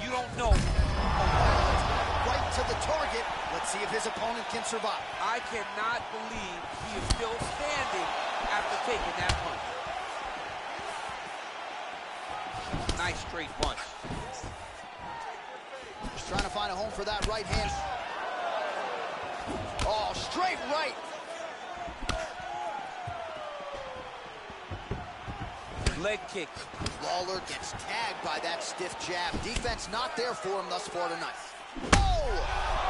You don't know. Right to the target. Let's see if his opponent can survive. I cannot believe he is still standing after taking that punch. Nice straight punch. Just trying to find a home for that right hand. Oh, straight right. Leg kick. Lawler gets tagged by that stiff jab. Defense not there for him thus far tonight. Oh!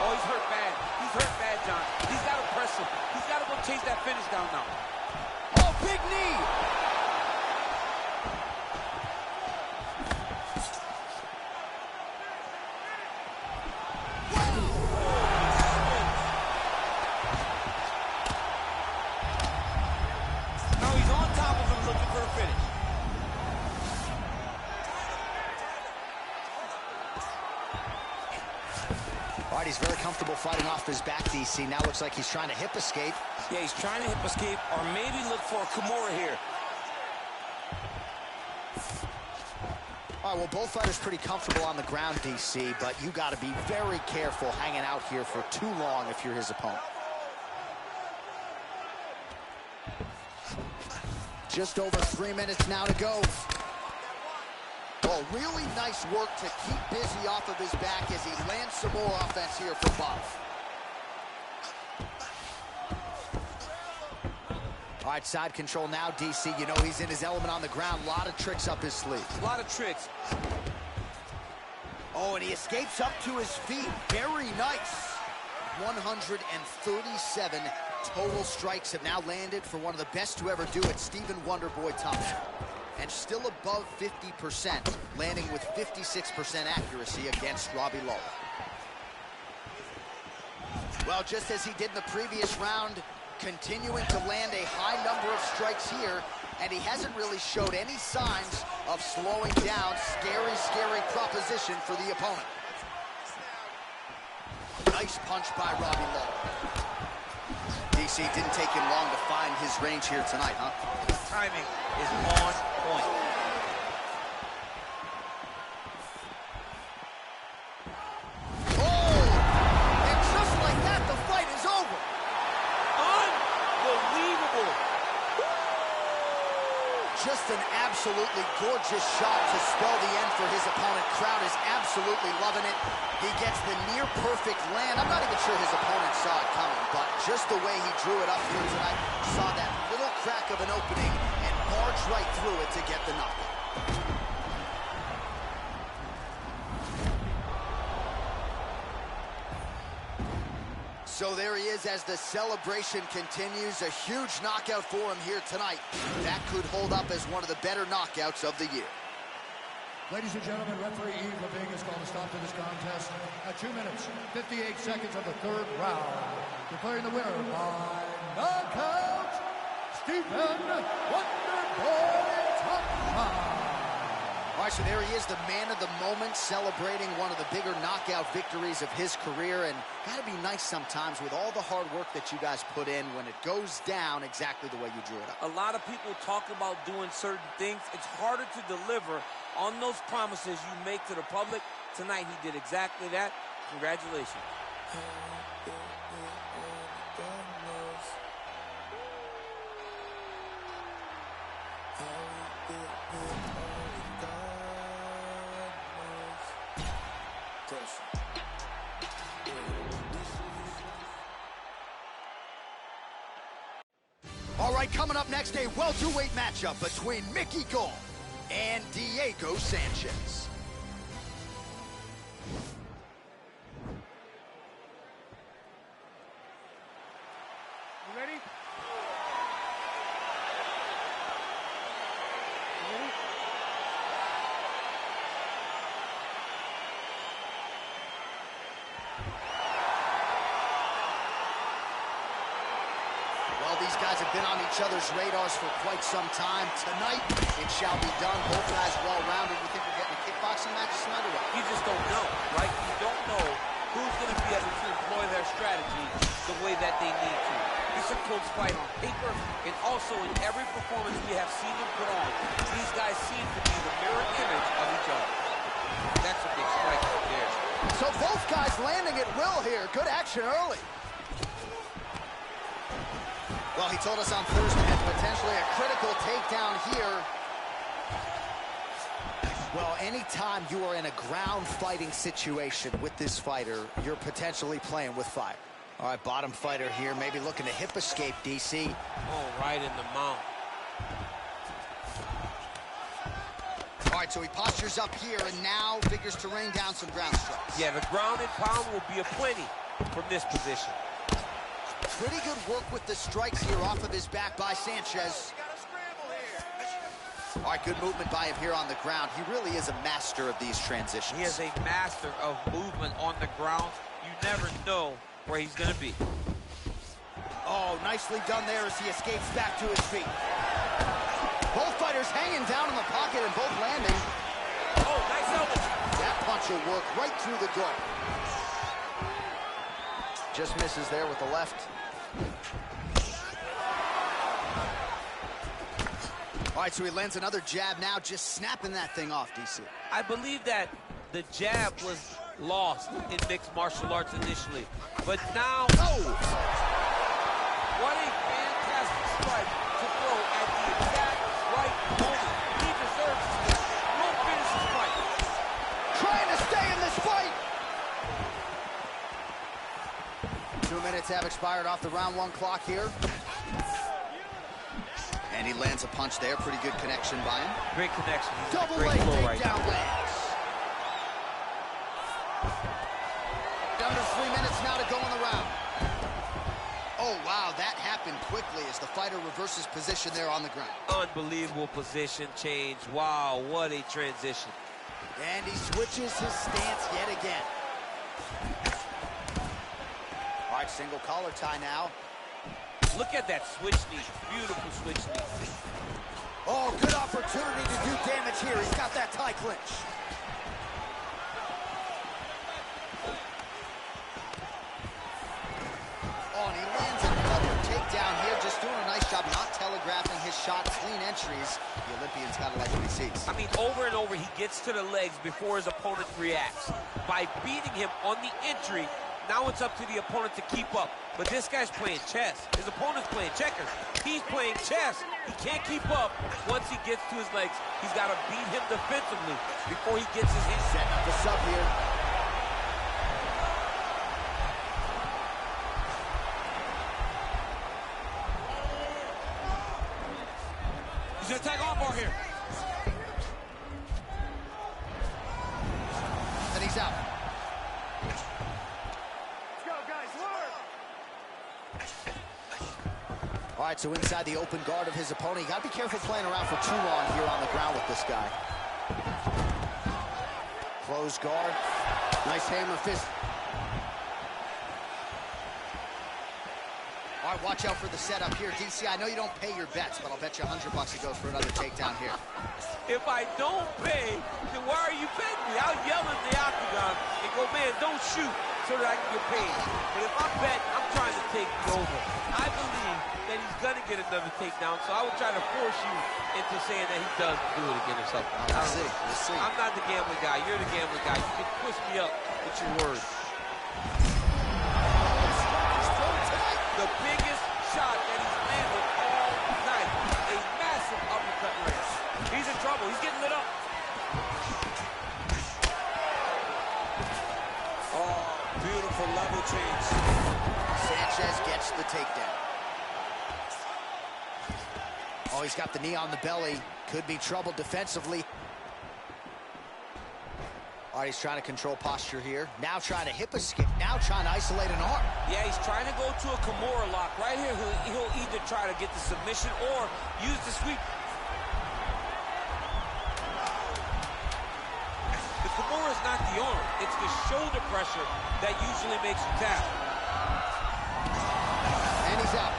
Oh, he's hurt bad. He's hurt bad, John. He's got to press him. He's got to go chase that finish down now. Oh, big knee! Now he's on top of him looking for a finish. All right, he's very comfortable fighting off his back, DC. Now looks like he's trying to hip escape. Yeah, he's trying to hip escape or maybe look for a Kimura here. All right, well, both fighters pretty comfortable on the ground, DC, but you got to be very careful hanging out here for too long if you're his opponent. Just over 3 minutes now to go. Oh, really nice work to keep busy off of his back as he lands some more offense here for Bob. All right, side control now, DC. You know he's in his element on the ground. A lot of tricks up his sleeve. A lot of tricks. Oh, and he escapes up to his feet. Very nice. 137 total strikes have now landed for one of the best to ever do it, Stephen Wonderboy Thompson. And still above 50%, landing with 56% accuracy against Robbie Lawler. Well, just as he did in the previous round, continuing to land a high number of strikes here, and he hasn't really showed any signs of slowing down. Scary, scary proposition for the opponent. Nice punch by Robbie Lawler. DC, didn't take him long to find his range here tonight, huh? His timing is on point. Oh! And just like that, the fight is over. Unbelievable. Just an absolutely gorgeous shot to spell the end for his opponent. Crowd is absolutely loving it. He gets the near-perfect land. I'm not even sure his opponent saw it coming, but just the way he drew it up here tonight, saw that little crack of an opening and barged right through it to get the knockout. So there he is as the celebration continues. A huge knockout for him here tonight. That could hold up as one of the better knockouts of the year. Ladies and gentlemen, referee Yves Leving has called a stop to this contest at at 2 minutes, 58 seconds of the third round. Declaring the winner by knockout, Stephen Wonderboy Thompson. All right, so there he is, the man of the moment, celebrating one of the bigger knockout victories of his career. And gotta be nice sometimes with all the hard work that you guys put in when it goes down exactly the way you drew it up. A lot of people talk about doing certain things. It's harder to deliver on those promises you make to the public. Tonight, he did exactly that. Congratulations. All right, coming up next, a welterweight matchup between Mickey Gall and Diego Sanchez. You ready? Well, these guys have been on each other's radars for quite some time. Tonight, it shall be done. Both guys well-rounded. You think we're getting a kickboxing match tonight or what? You just don't know, right? You don't know who's going to be able to employ their strategy the way that they need to. This is a close fight on paper, and also in every performance we have seen them put on, these guys seem to be the mirror image of each other. That's a big strike right there. So both guys landing at will here. Good action early. Well, he told us on Thursday that potentially a critical takedown here. Well, anytime you are in a ground fighting situation with this fighter, you're potentially playing with fire. All right, bottom fighter here, maybe looking to hip escape, DC. Oh, right in the mount. All right, so he postures up here and now figures to rain down some ground strikes. Yeah, the ground and pound will be aplenty from this position. Pretty good work with the strikes here off of his back by Sanchez. All right, good movement by him here on the ground. He really is a master of these transitions. He is a master of movement on the ground. You never know where he's going to be. Oh, nicely done there as he escapes back to his feet. Both fighters hanging down in the pocket and both landing. Oh, nice elbow. That punch will work right through the gut. Just misses there with the left. All right, so he lands another jab now, just snapping that thing off, DC. I believe that the jab was lost in mixed martial arts initially, but now, what a fantastic strike to throw at the exact right moment. He deserves this. We'll finish this fight. Trying to stay in this fight. 2 minutes have expired off the round 1 clock here. And he lands a punch there. Pretty good connection by him. Great connection. He's Double great leg flow right takedown now. lands. Under 3 minutes now to go in the round. Oh, wow, that happened quickly as the fighter reverses position there on the ground. Unbelievable position change. Wow, what a transition. And he switches his stance yet again. All right, single collar tie now. Look at that switch knee. Beautiful switch knee. Oh, good opportunity to do damage here. He's got that tie clinch. Oh, and he lands another takedown here. Just doing a nice job not telegraphing his shots. Clean entries. The Olympian's got to like what he sees. I mean, over and over, he gets to the legs before his opponent reacts. By beating him on the entry, now it's up to the opponent to keep up. But this guy's playing chess. His opponent's playing checkers. He's playing chess. He can't keep up. Once he gets to his legs, he's got to beat him defensively before he gets his hands. Setting up the sub here. He's going to attack armbar here. And he's out. All right, so inside the open guard of his opponent. You got to be careful playing around for too long here on the ground with this guy. Close guard. Nice hammer fist. All right, watch out for the setup here. DC, I know you don't pay your bets, but I'll bet you $100 he goes for another takedown here. If I don't pay, then why are you betting me? I'll yell in the octagon and go, man, don't shoot so that I can get paid. But if I'm betting, I'm trying to take you over. I believe that he's going to get another takedown, so I would try to force you into saying that he does do it again or something. We'll see. I'm not the gambling guy. You're the gambling guy. You can twist me up with your words. The biggest shot that he's landed all night. A massive uppercut range. He's in trouble. He's getting lit up. Oh, beautiful level change. Sanchez gets the takedown. Oh, he's got the knee on the belly. Could be trouble defensively. All right, he's trying to control posture here. Now trying to hip escape. Now trying to isolate an arm. Yeah, he's trying to go to a Kimura lock. Right here, he'll either try to get the submission or use the sweep. The Kimura is not the arm. It's the shoulder pressure that usually makes you tap. And he's out.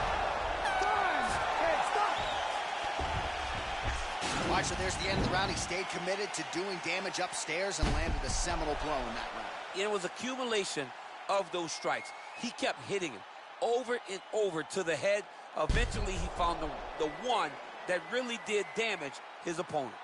All right, so there's the end of the round. He stayed committed to doing damage upstairs and landed a seminal blow in that round. It was accumulation of those strikes. He kept hitting him over and over to the head. Eventually, he found the one that really did damage his opponent.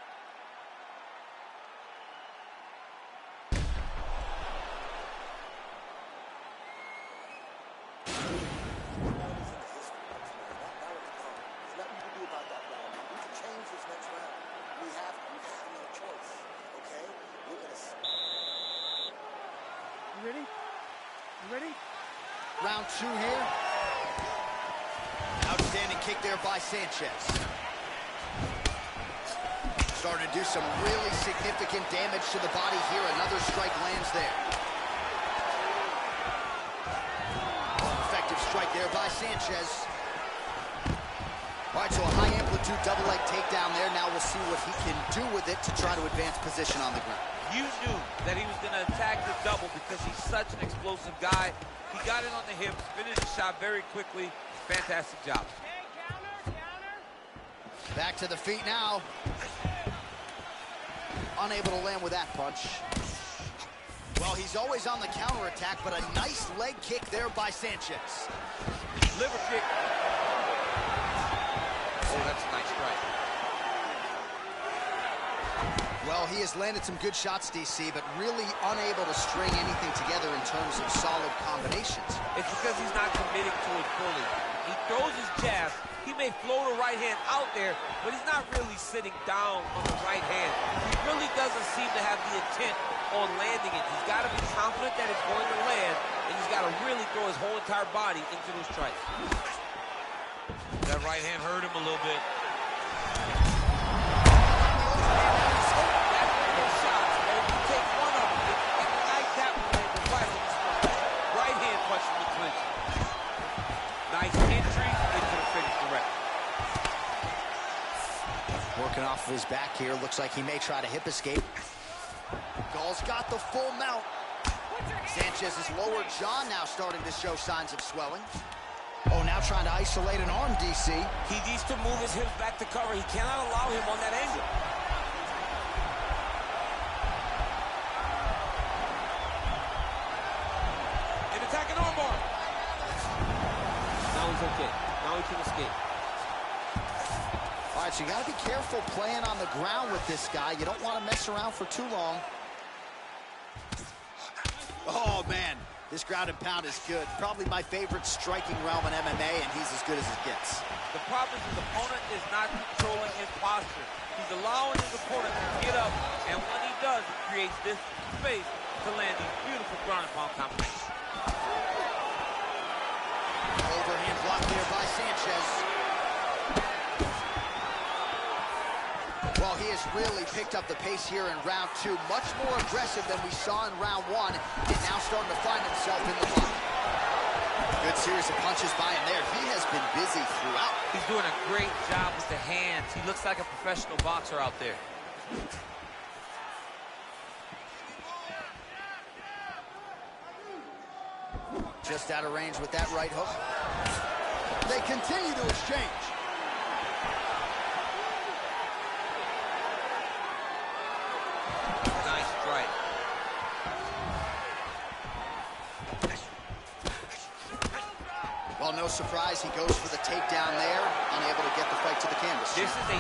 Round two here. Outstanding kick there by Sanchez. Starting to do some really significant damage to the body here. Another strike lands there. Effective strike there by Sanchez. All right, so a high amplitude double leg takedown there. Now we'll see what he can do with it to try to advance position on the ground. You knew that he was going to attack the double because he's such an explosive guy. He got it on the hips, finished the shot very quickly. Fantastic job. Back to the feet now. Unable to land with that punch. Well, he's always on the counterattack, but a nice leg kick there by Sanchez. Liver kick. Oh, that's a nice strike. Well, he has landed some good shots, DC, but really unable to string anything together in terms of solid combinations. It's because he's not committing to it fully. He throws his jab. He may float a right hand out there, but he's not really sitting down on the right hand. He really doesn't seem to have the intent on landing it. He's got to be confident that it's going to land, and he's got to really throw his whole entire body into those strikes. That right hand hurt him a little bit. Nice entry into the finish direct. Working off of his back here. Looks like he may try to hip escape. Gall's got the full mount. Sanchez's lower jaw now starting to show signs of swelling. Oh, now trying to isolate an arm, DC. He needs to move his hips back to cover. He cannot allow him on that angle. And attacking armbar. Now he's okay. Now he can escape. All right, so you got to be careful playing on the ground with this guy. You don't want to mess around for too long. Oh, man. This ground and pound is good. Probably my favorite striking realm in MMA, and he's as good as it gets. The problem is his opponent is not controlling his posture. He's allowing his opponent to get up, and when he does, it creates this space to land these beautiful ground and pound combinations. Overhand block there by Sanchez. Well, he has really picked up the pace here in round two. Much more aggressive than we saw in round one, and now starting to find himself in the pocket. Good series of punches by him there. He has been busy throughout. He's doing a great job with the hands. He looks like a professional boxer out there. just out of range with that right hook. They continue to exchange. Nice strike. Well, no surprise, he goes for the takedown there, unable to get the fight to the canvas. This is a...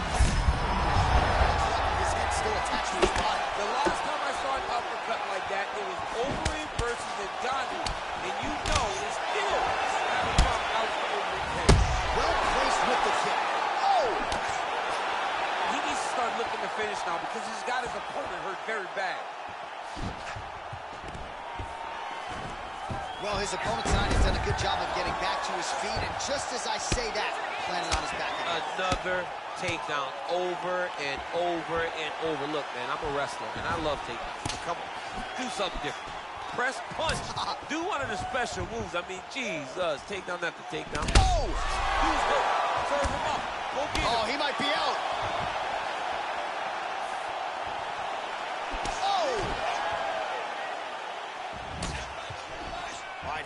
His head still attached to his body. The last time I saw an uppercut like that, it was Overeem versus Ngannou, and you know it's still having come out for Overeem's head. Well placed with the kick. Oh! He needs to start looking to finish now because he's got his opponent hurt very bad. Well, his opponent tonight has done a good job of getting back to his feet, and just as I say that, landed on his back again. Another takedown over and over and over. Look, man, I'm a wrestler, and I love takedowns. Come on, do something different. Press punch. Do one of the special moves. I mean, Jesus, takedown after takedown. Oh! Use hook. Serve him up. Go get him. Oh, he might be out.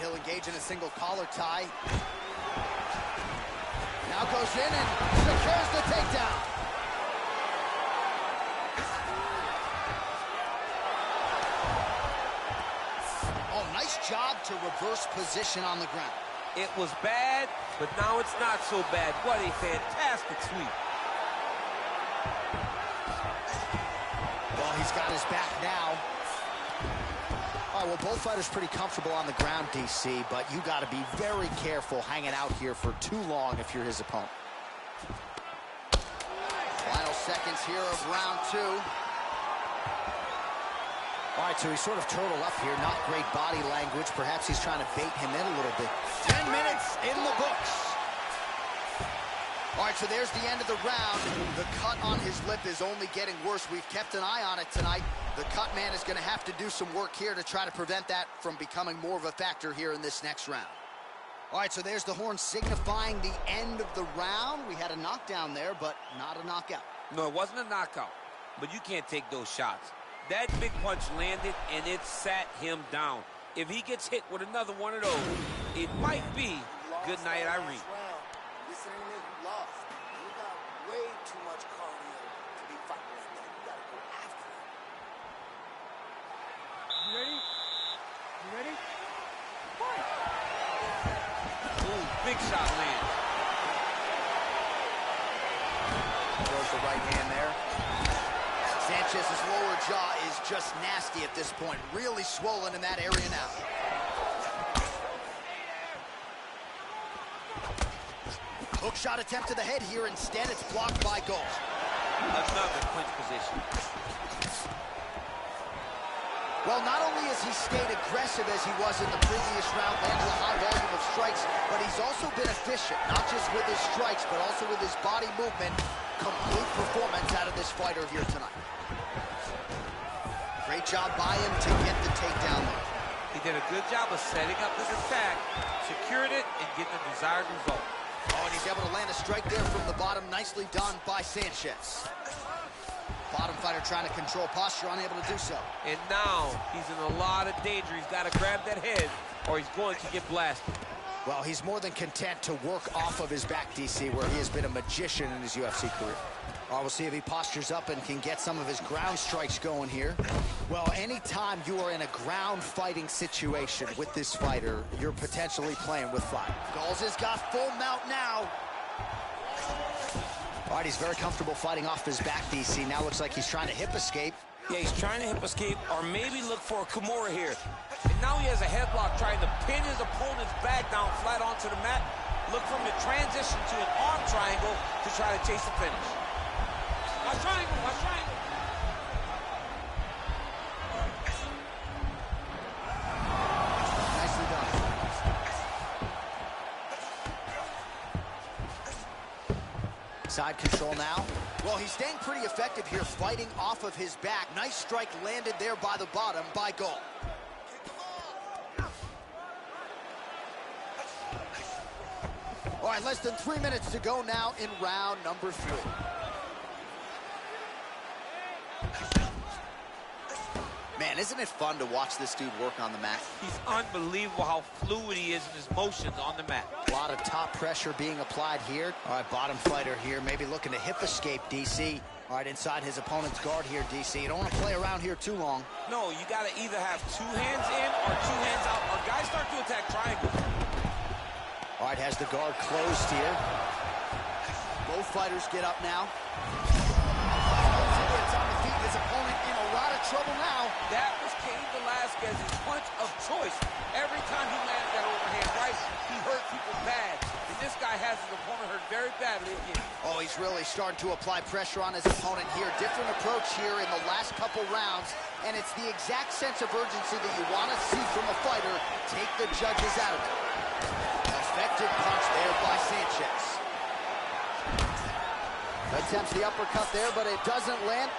He'll engage in a single collar tie. Now goes in and secures the takedown. Oh, nice job to reverse position on the ground. It was bad, but now it's not so bad. What a fantastic sweep. Well, he's got his back now. All right, well, both fighters pretty comfortable on the ground, DC, but you got to be very careful hanging out here for too long if you're his opponent. Final seconds here of round 2. All right, so he's sort of turtled up here. Not great body language. Perhaps he's trying to bait him in a little bit. 10 minutes in the books. All right, so there's the end of the round. The cut on his lip is only getting worse. We've kept an eye on it tonight. The cut man is going to have to do some work here to try to prevent that from becoming more of a factor here in this next round. All right, so there's the horn signifying the end of the round. We had a knockdown there, but not a knockout. No, it wasn't a knockout, but you can't take those shots. That big punch landed, and it sat him down. If he gets hit with another one of those, it might be good night, Irene. Listen to me, you lost. You got way too much cardio to be fighting like that. You gotta go after it. You ready? You ready? Fight! Ooh, big shot lands. Throws the right hand there. Sanchez's lower jaw is just nasty at this point. Really swollen in that area now. Hook shot attempt to the head here. Instead, it's blocked by Gold. Another clinch position. Well, not only has he stayed aggressive as he was in the previous round, landing a high volume of strikes, but he's also been efficient, not just with his strikes, but also with his body movement. Complete performance out of this fighter here tonight. Great job by him to get the takedown there. He did a good job of setting up his attack, secured it, and getting the desired result. Oh, and he's able to land a strike there from the bottom. Nicely done by Sanchez. Bottom fighter trying to control posture, unable to do so. And now he's in a lot of danger. He's got to grab that head or he's going to get blasted. Well, he's more than content to work off of his back, DC, where he has been a magician in his UFC career. All right, we'll see if he postures up and can get some of his ground strikes going here. Well, anytime you are in a ground fighting situation with this fighter, you're potentially playing with fire. Gauls has got full mount now. All right, he's very comfortable fighting off his back, DC. Now looks like he's trying to hip escape. Yeah, he's trying to hip escape or maybe look for a Kimura here. And now he has a headlock trying to pin his opponent's back down flat onto the mat. Look for him to transition to an arm triangle to try to chase the finish. Watch triangle, watch triangle. Nicely done. Side control now. Well, he's staying pretty effective here, fighting off of his back. Nice strike landed there by the bottom by Gold. All right, less than 3 minutes to go now in round number 3. Man, isn't it fun to watch this dude work on the mat? He's unbelievable how fluid he is in his motions on the mat. A lot of top pressure being applied here. All right, bottom fighter here, maybe looking to hip escape, DC. All right, inside his opponent's guard here, DC. You don't want to play around here too long. No, you got to either have 2 hands in or 2 hands out, or guys start to attack triangles. All right, has the guard closed here. Both fighters get up now. Gets on the feet. His opponent in a lot of trouble now. That was Cain Velasquez's punch of choice. Every time he landed that overhand right, he hurt people bad. And this guy has his opponent hurt very badly again. Oh, he's really starting to apply pressure on his opponent here. Different approach here in the last couple rounds. And it's the exact sense of urgency that you want to see from a fighter. Take the judges out of it. Effective punch there by Sanchez. Attempts the uppercut there, but it doesn't land.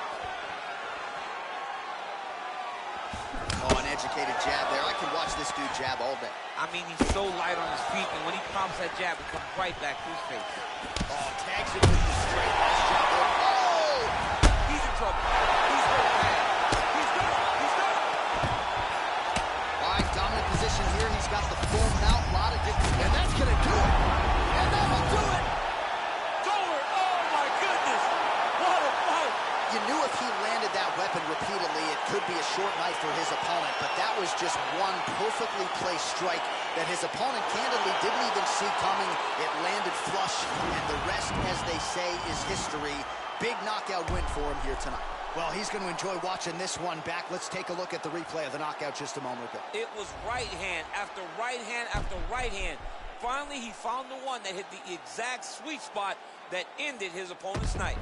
Oh, an educated jab there. I can watch this dude jab all day. I mean, he's so light on his feet, and when he pops that jab, it comes right back to his face. Oh, tags it with the straight. Nice jab there. Oh! He's in trouble. He's hurt bad. He's done. He's done. All right, dominant position here. He's got the full mount. A lot of different... And that's going to do it. And that'll do it. You knew if he landed that weapon repeatedly, it could be a short night for his opponent, but that was just one perfectly placed strike that his opponent candidly didn't even see coming. It landed flush, and the rest, as they say, is history. Big knockout win for him here tonight. Well, he's going to enjoy watching this one back. Let's take a look at the replay of the knockout just a moment ago. It was right hand after right hand after right hand. Finally, he found the one that hit the exact sweet spot that ended his opponent's night.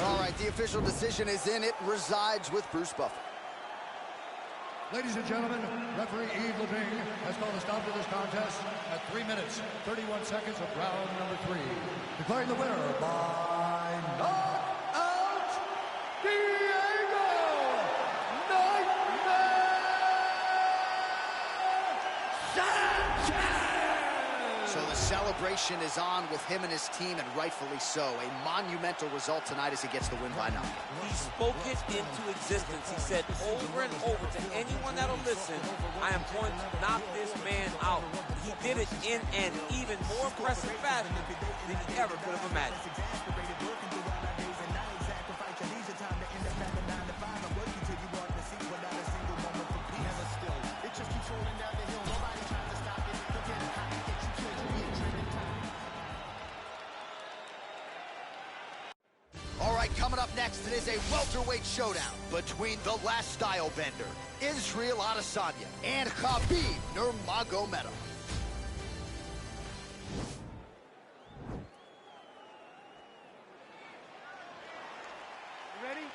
All right, the official decision is in. It resides with Bruce Buffer. Ladies and gentlemen, referee Yves Levine has called a stop to this contest at 3 minutes, 31 seconds of round number 3. Declaring the winner by knockout, Diego Sanchez! So the celebration is on with him and his team, and rightfully so. A monumental result tonight as he gets the win by knockout. He spoke it into existence. He said over and over to anyone that'll listen, I am going to knock this man out. He did it in an even more impressive fashion than he ever could have imagined. Coming up next, it is a welterweight showdown between the last style bender, Israel Adesanya, and Khabib Nurmagomedov. You ready?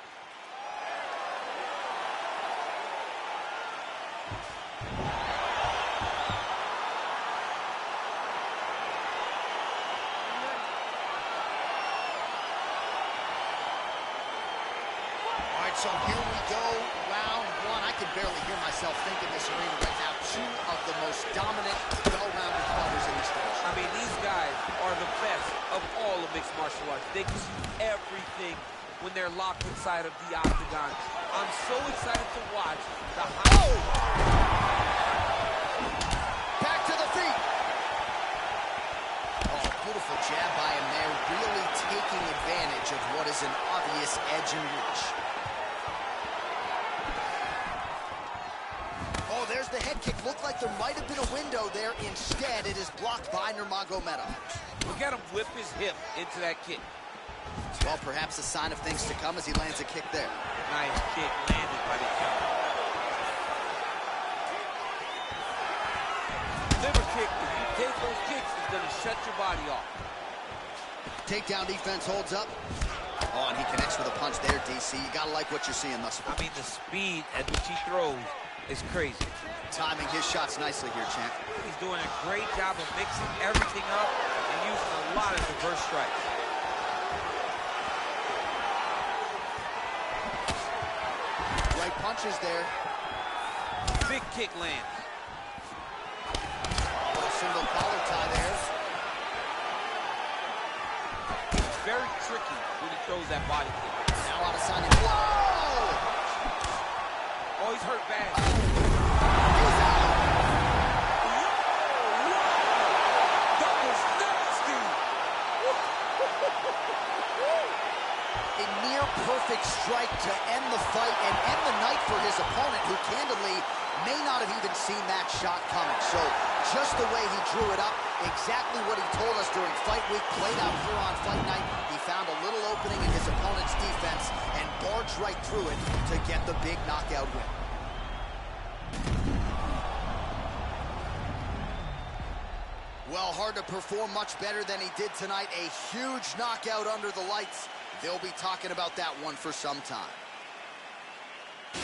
So here we go, round 1. I can barely hear myself think in this arena right now. 2 of the most dominant, well-rounded fighters in this division. I mean, these guys are the best of all of mixed martial arts. They can see everything when they're locked inside of the octagon. I'm so excited to watch the Back to the feet. Oh, beautiful jab by him there, really taking advantage of what is an obvious edge and reach. There's the head kick. Looked like there might have been a window there. Instead, it is blocked by Nurmagomedov. Look at him whip his hip into that kick. Well, perhaps a sign of things to come as he lands a kick there. Nice kick landed by the counter. Liver kick, if you take those kicks, it's going to shut your body off. Takedown defense holds up. Oh, and he connects with a punch there, DC. You got to like what you're seeing thus far. I mean, the speed at which he throws is crazy. Timing his shots nicely here, champ. He's doing a great job of mixing everything up and using a lot of diverse strikes. Right punches there. Big kick lands. Oh, single collar tie there. very tricky when he throws that body kick. Now Adesanya. Whoa! Oh, he's hurt bad. He's out! That was nasty! A near perfect strike to end the fight and end the night for his opponent, who candidly may not have even seen that shot coming. So just the way he drew it up, exactly what he told us during fight week, played out here on fight night. He found a little opening in his opponent's defense and barged right through it to get the big knockout win. Well, hard to perform much better than he did tonight. A huge knockout under the lights. They'll be talking about that one for some time.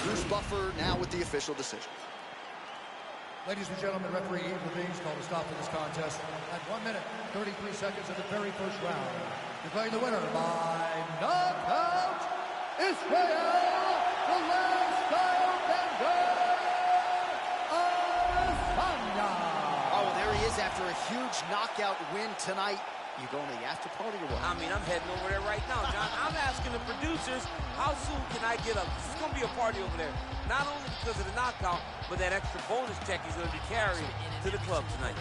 Bruce Buffer now with the official decision. Ladies and gentlemen, referee Yves Levine's called a stop to this contest at 1 minute, 33 seconds of the very first round. Declaring the winner by knockout, Israel, the lifestyle bender, Adesanya. Oh, there he is after a huge knockout win tonight. You going to the after party or what? I mean, I'm heading over there right now, John. I'm asking the producers, how soon can I get up? It's going to be a party over there. Not only because of the knockout, but that extra bonus check he's going to be carrying to the club tonight.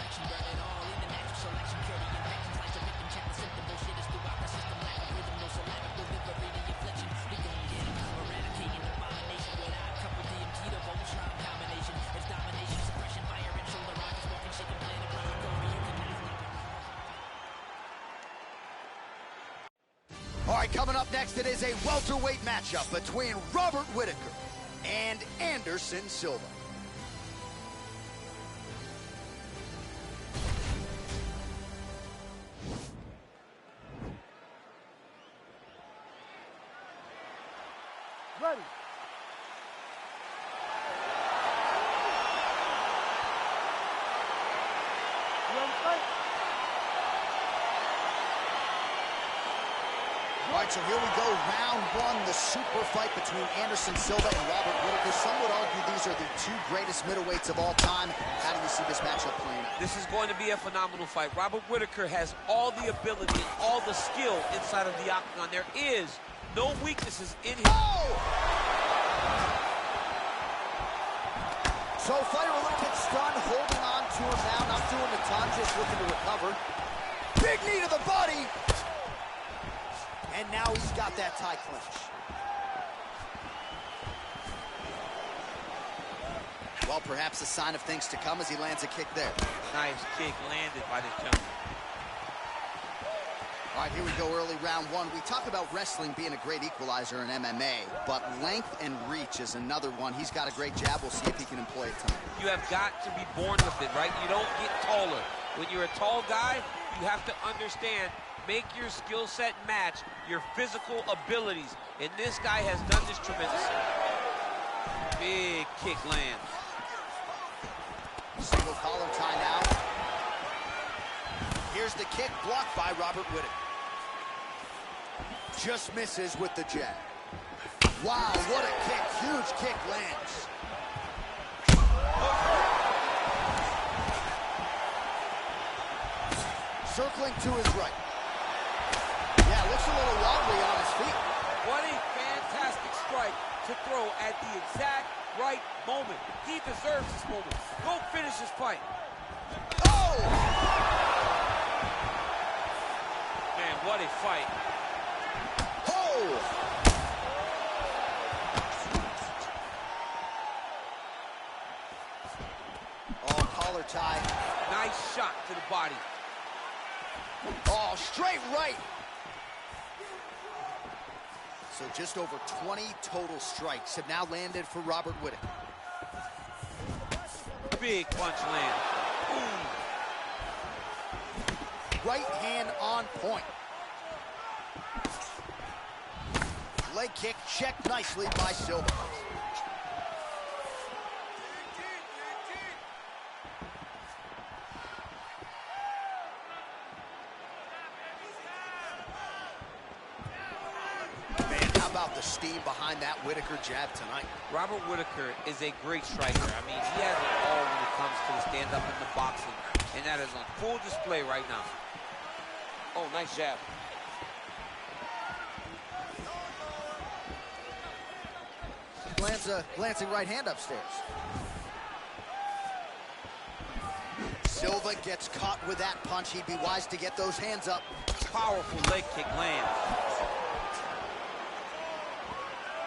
All right, coming up next, it is a welterweight matchup between Robert Whittaker and Anderson Silva. Ready. You ready to fight? All right, so here we go, round one, the super fight between Anderson Silva and Robert Whittaker. Some would argue these are the two greatest middleweights of all time. How do you see this matchup playing out? This is going to be a phenomenal fight. Robert Whittaker has all the ability and all the skill inside of the octagon. There is no weaknesses in him. Oh! So fighter a little bit stunned, holding on to him now, not doing a ton, just looking to recover. Big knee to the body! And now he's got that tie clinch. Well, perhaps a sign of things to come as he lands a kick there. Nice kick landed by this gentleman. All right, here we go, early round one. We talk about wrestling being a great equalizer in MMA, but length and reach is another one. He's got a great jab. We'll see if he can employ it tonight. You have got to be born with it, right? You don't get taller. When you're a tall guy, you have to understand, make your skill set match your physical abilities. And this guy has done this tremendously. Big kick lands. Single collar tie now. Here's the kick, blocked by Robert Whittaker. Just misses with the jab. Wow, what a kick. Huge kick lands. Circling to his right. Yeah, looks a little wobbly on his feet. What a fantastic strike to throw at the exact right moment. He deserves this moment. Go finish his fight. Oh! Man, what a fight. Oh! Oh, collar tie. Nice shot to the body. Oh, straight right. So just over 20 total strikes have now landed for Robert Whittaker. Big punch land. Right hand on point. Leg kick checked nicely by Silva. The steam behind that Whittaker jab tonight. Robert Whittaker is a great striker. I mean, he has it all when it comes to the stand-up in the boxing, and that is on full display right now. Oh, nice jab. lands a glancing right hand upstairs. Silva gets caught with that punch. He'd be wise to get those hands up. Powerful leg kick lands.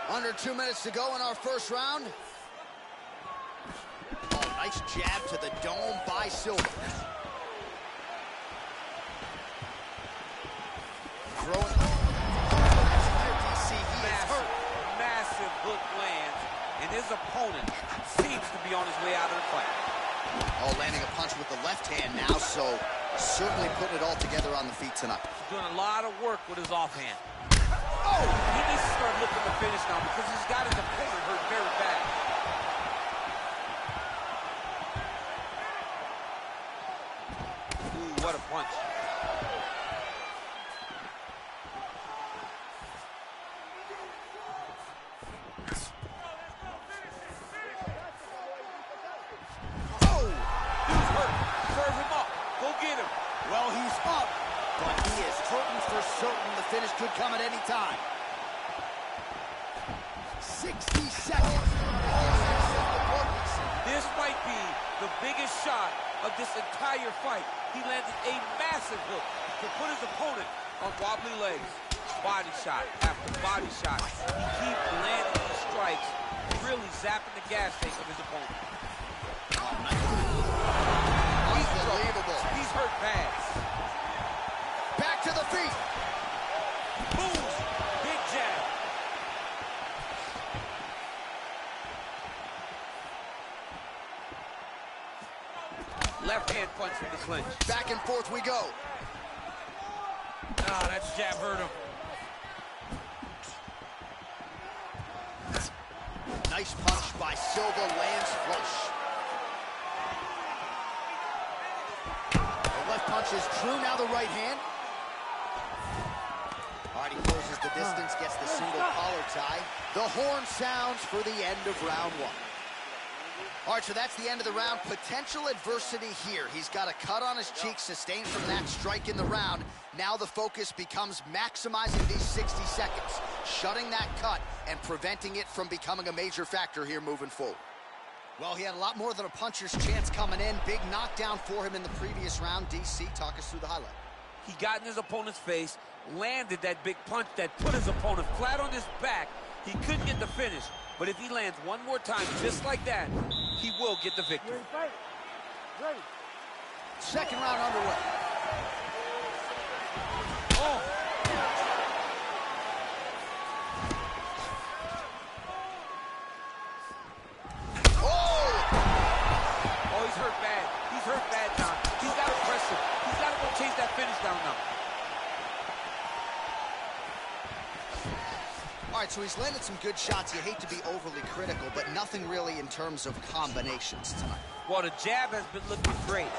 Under 2 minutes to go in our first round. Oh, nice jab to the dome by Silva. Throwing. DC, he is hurt. Massive hook lands, and his opponent seems to be on his way out of the fight. Oh, landing a punch with the left hand now, so certainly putting it all together on the feet tonight. He's doing a lot of work with his offhand. Oh! He needs to start looking to finish now because he's got his opponent hurt very bad. Ooh, what a punch. Well, he's up, but he is hurting for certain. The finish could come at any time. 60 seconds. This might be the biggest shot of this entire fight. He landed a massive hook to put his opponent on wobbly legs. Body shot after body shot. He keeps landing these strikes, really zapping the gas tank of his opponent. Unbelievable. He's hurt bad. Back to the feet. Boom! Big jab. Left hand punch from the clinch. Back and forth we go. Ah, that jab hurt him. Nice punch by Silva, lands flush. The left punch is true, now the right hand. All right, he closes the distance, gets the single collar tie. The horn sounds for the end of round one. All right, so that's the end of the round. Potential adversity here. He's got a cut on his cheek sustained from that strike in the round. Now the focus becomes maximizing these 60 seconds, shutting that cut and preventing it from becoming a major factor here moving forward. Well, he had a lot more than a puncher's chance coming in. Big knockdown for him in the previous round. DC, talk us through the highlight. He got in his opponent's face, landed that big punch that put his opponent flat on his back. He couldn't get the finish, but if he lands one more time just like that, he will get the victory. Ready. Second round underway. Oh! Oh, he's hurt bad. He's hurt bad now. He's got to press him. He's got to go chase that finish down now. All right, so he's landed some good shots. You hate to be overly critical, but nothing really in terms of combinations tonight. Well, the jab has been looking great.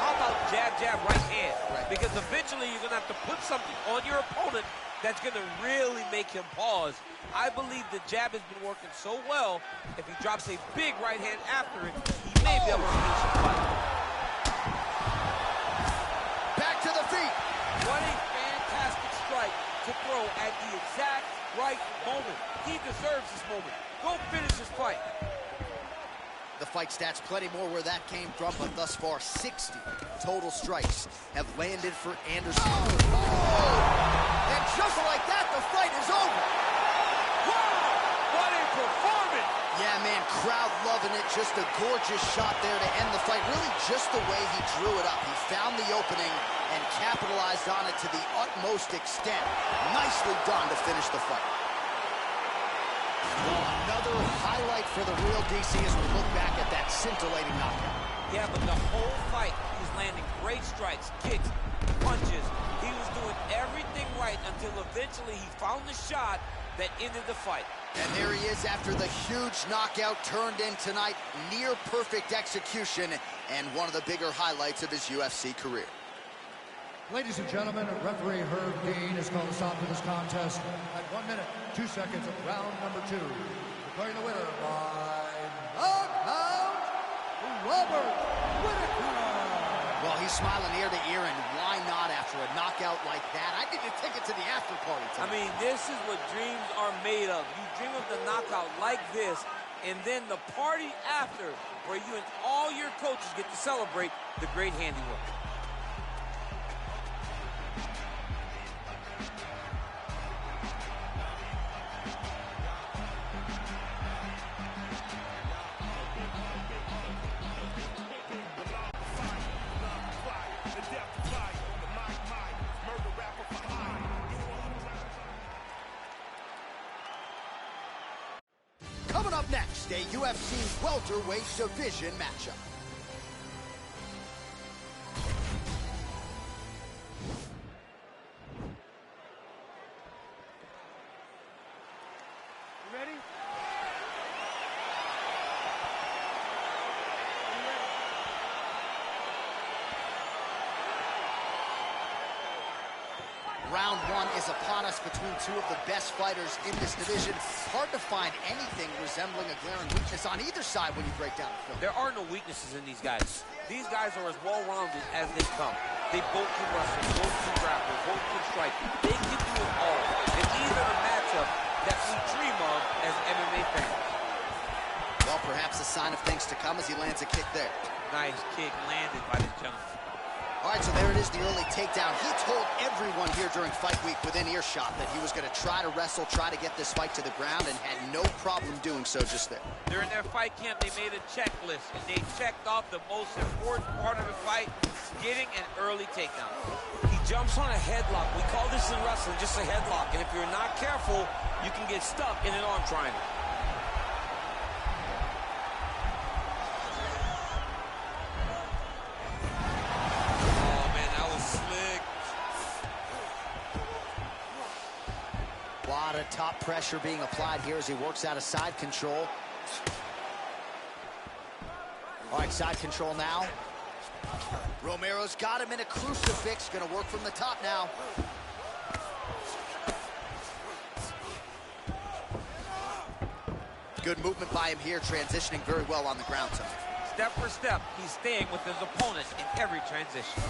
How about jab, jab, right hand? Right. Because eventually you're going to have to put something on your opponent that's going to really make him pause. I believe the jab has been working so well, if he drops a big right hand after it, he may be able to finish the fight. Back to the feet. What a fantastic strike to throw at the exact right moment. He deserves this moment. Go finish this fight. The fight stats, plenty more where that came from, but thus far, 60 total strikes have landed for Anderson. Oh! And just like that, the fight is over. Wow! What a performance! Yeah, man, crowd loving it. Just a gorgeous shot there to end the fight. Really just the way he drew it up. He found the opening and capitalized on it to the utmost extent. Nicely done to finish the fight. Well, another highlight for the real DC as we look back at that scintillating knockout. Yeah, but the whole fight, he was landing great strikes, kicks, punches. He was doing everything right until eventually he found the shot that ended the fight. And there he is after the huge knockout turned in tonight. Near perfect execution and one of the bigger highlights of his UFC career. Ladies and gentlemen, referee Herb Dean is going to stop to this contest at 1 minute, 2 seconds of round number 2. Declaring the winner by knockout, Robert Whittaker. Well, he's smiling ear to ear, and why not after a knockout like that? I need to take it to the after party tonight. I mean, this is what dreams are made of. You dream of the knockout like this, and then the party after, where you and all your coaches get to celebrate the great handiwork. Coming up next, a UFC welterweight division matchup. You ready? Round one is upon us between two of the best fighters in this division. Hard to find anything resembling a glaring weakness on either side when you break down the film. There are no weaknesses in these guys. These guys are as well-rounded as they come. They both can wrestle, both can grapple, both can strike. They can do it all. And these are the matchups that we dream of as MMA fans. Well, perhaps a sign of things to come as he lands a kick there. Nice kick landed by this gentleman. All right, so there it is, the early takedown. He told everyone here during fight week within earshot that he was going to try to wrestle, try to get this fight to the ground, and had no problem doing so just there. During their fight camp, they made a checklist, and they checked off the most important part of the fight, getting an early takedown. He jumps on a headlock. We call this in wrestling just a headlock, and if you're not careful, you can get stuck in an arm triangle. A lot of top pressure being applied here as he works out of side control. All right, side control now. Romero's got him in a crucifix. Going to work from the top now. Good movement by him here, transitioning very well on the ground tonight. Step for step, he's staying with his opponent in every transition.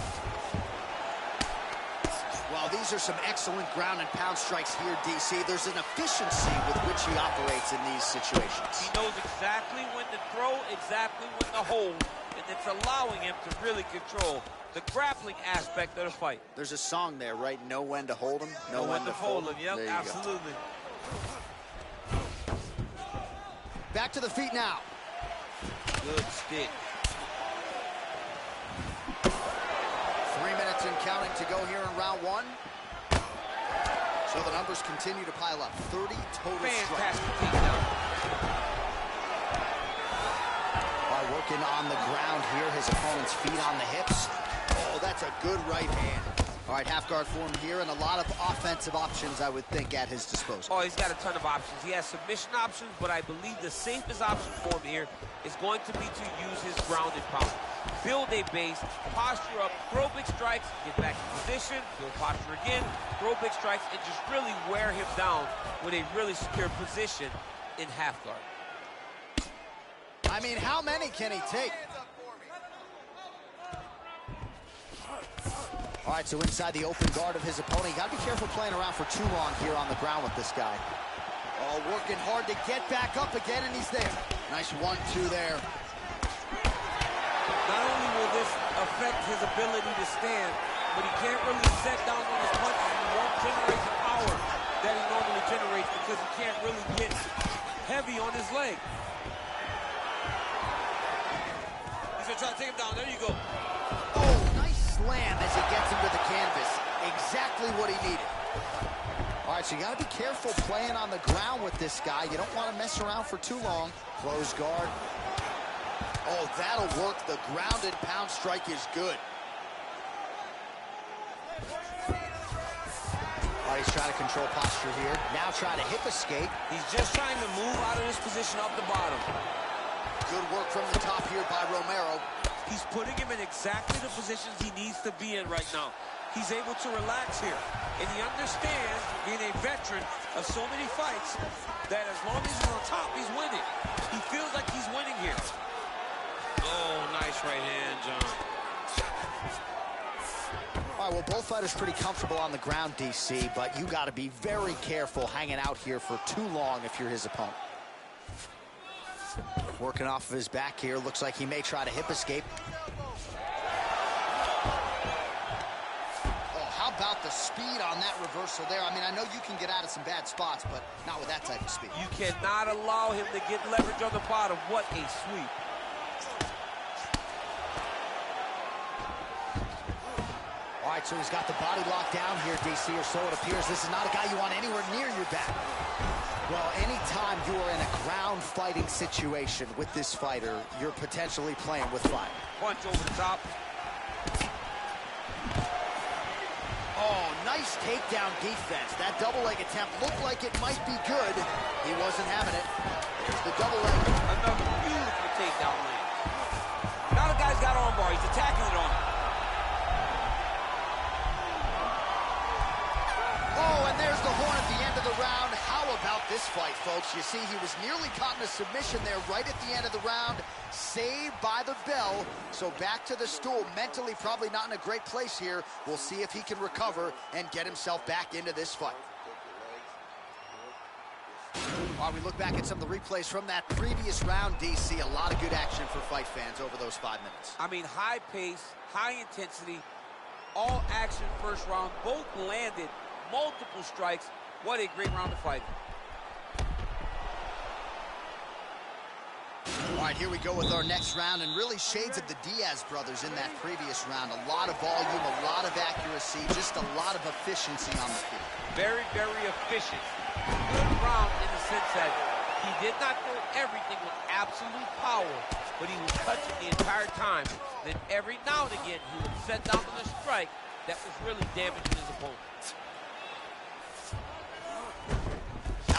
Well, these are some excellent ground and pound strikes here, DC. There's an efficiency with which he operates in these situations. He knows exactly when to throw, exactly when to hold, and it's allowing him to really control the grappling aspect of the fight. There's a song there, right? Know when to hold him, know when to fold him. Yep, absolutely. Back to the feet now. Good stick. 3 minutes and counting to go here in round one. So the numbers continue to pile up. 30 total Fantastic strikes. takedown. By working on the ground here, his opponent's feet on the hips. Oh, that's a good right hand. All right, half guard form here, and a lot of offensive options, I would think, at his disposal. Oh, he's got a ton of options. He has submission options, but I believe the safest option for him here is going to be to use his ground and pound. Build a base, posture up, throw big strikes, get back in position, build posture again, throw big strikes, and just really wear him down with a really secure position in half guard. I mean, how many can he take? All right, so inside the open guard of his opponent. You got to be careful playing around for too long here on the ground with this guy. Oh, working hard to get back up again, and he's there. Nice 1-2 there. Not only will this affect his ability to stand, but he can't really set down on his punches and won't generate the power that he normally generates because he can't really hit heavy on his leg. He's gonna try to take him down. There you go. Oh, nice slam as he gets him to the canvas. Exactly what he needed. All right, so you got to be careful playing on the ground with this guy. You don't want to mess around for too long. Close guard. Oh, that'll work. The ground and pound strike is good. All right, he's trying to control posture here. Now trying to hip escape. He's just trying to move out of this position up the bottom. Good work from the top here by Romero. He's putting him in exactly the positions he needs to be in right now. He's able to relax here. And he understands, being a veteran of so many fights, that as long as he's on top, he's winning. He feels like he's winning here. Oh, nice right hand, John. right, well, both fighters pretty comfortable on the ground, DC, but you got to be very careful hanging out here for too long if you're his opponent. Working off of his back here. Looks like he may try to hip escape. Oh, how about the speed on that reversal there? I mean, I know you can get out of some bad spots, but not with that type of speed. You cannot allow him to get leverage on the bottom. What a sweep. All right, so he's got the body locked down here, DC, or so it appears. This is not a guy you want anywhere near your back. Well, anytime you are in a ground fighting situation with this fighter, you're potentially playing with fire. Punch over the top. Oh, nice takedown defense. That double leg attempt looked like it might be good. He wasn't having it. There's the double leg. Another beautiful takedown land. Now the guy's got armbar. He's attacking it on him. Oh, and there's the horn at the end of the round. How about this fight, folks? You see, he was nearly caught in a submission there right at the end of the round. Saved by the bell. So back to the stool. Mentally probably not in a great place here. We'll see if he can recover and get himself back into this fight. While we look back at some of the replays from that previous round, DC, a lot of good action for fight fans over those 5 minutes. I mean, high pace, high intensity, all action first round. Both landed multiple strikes. What a great round of fighting. All right, here we go with our next round, and really shades of the Diaz brothers in that previous round. A lot of volume, a lot of accuracy, just a lot of efficiency on the field. Very, very efficient. Good round in the sense that he did not throw everything with absolute power, but he was touching the entire time. Then every now and again, he would set down on a strike that was really damaging his opponent.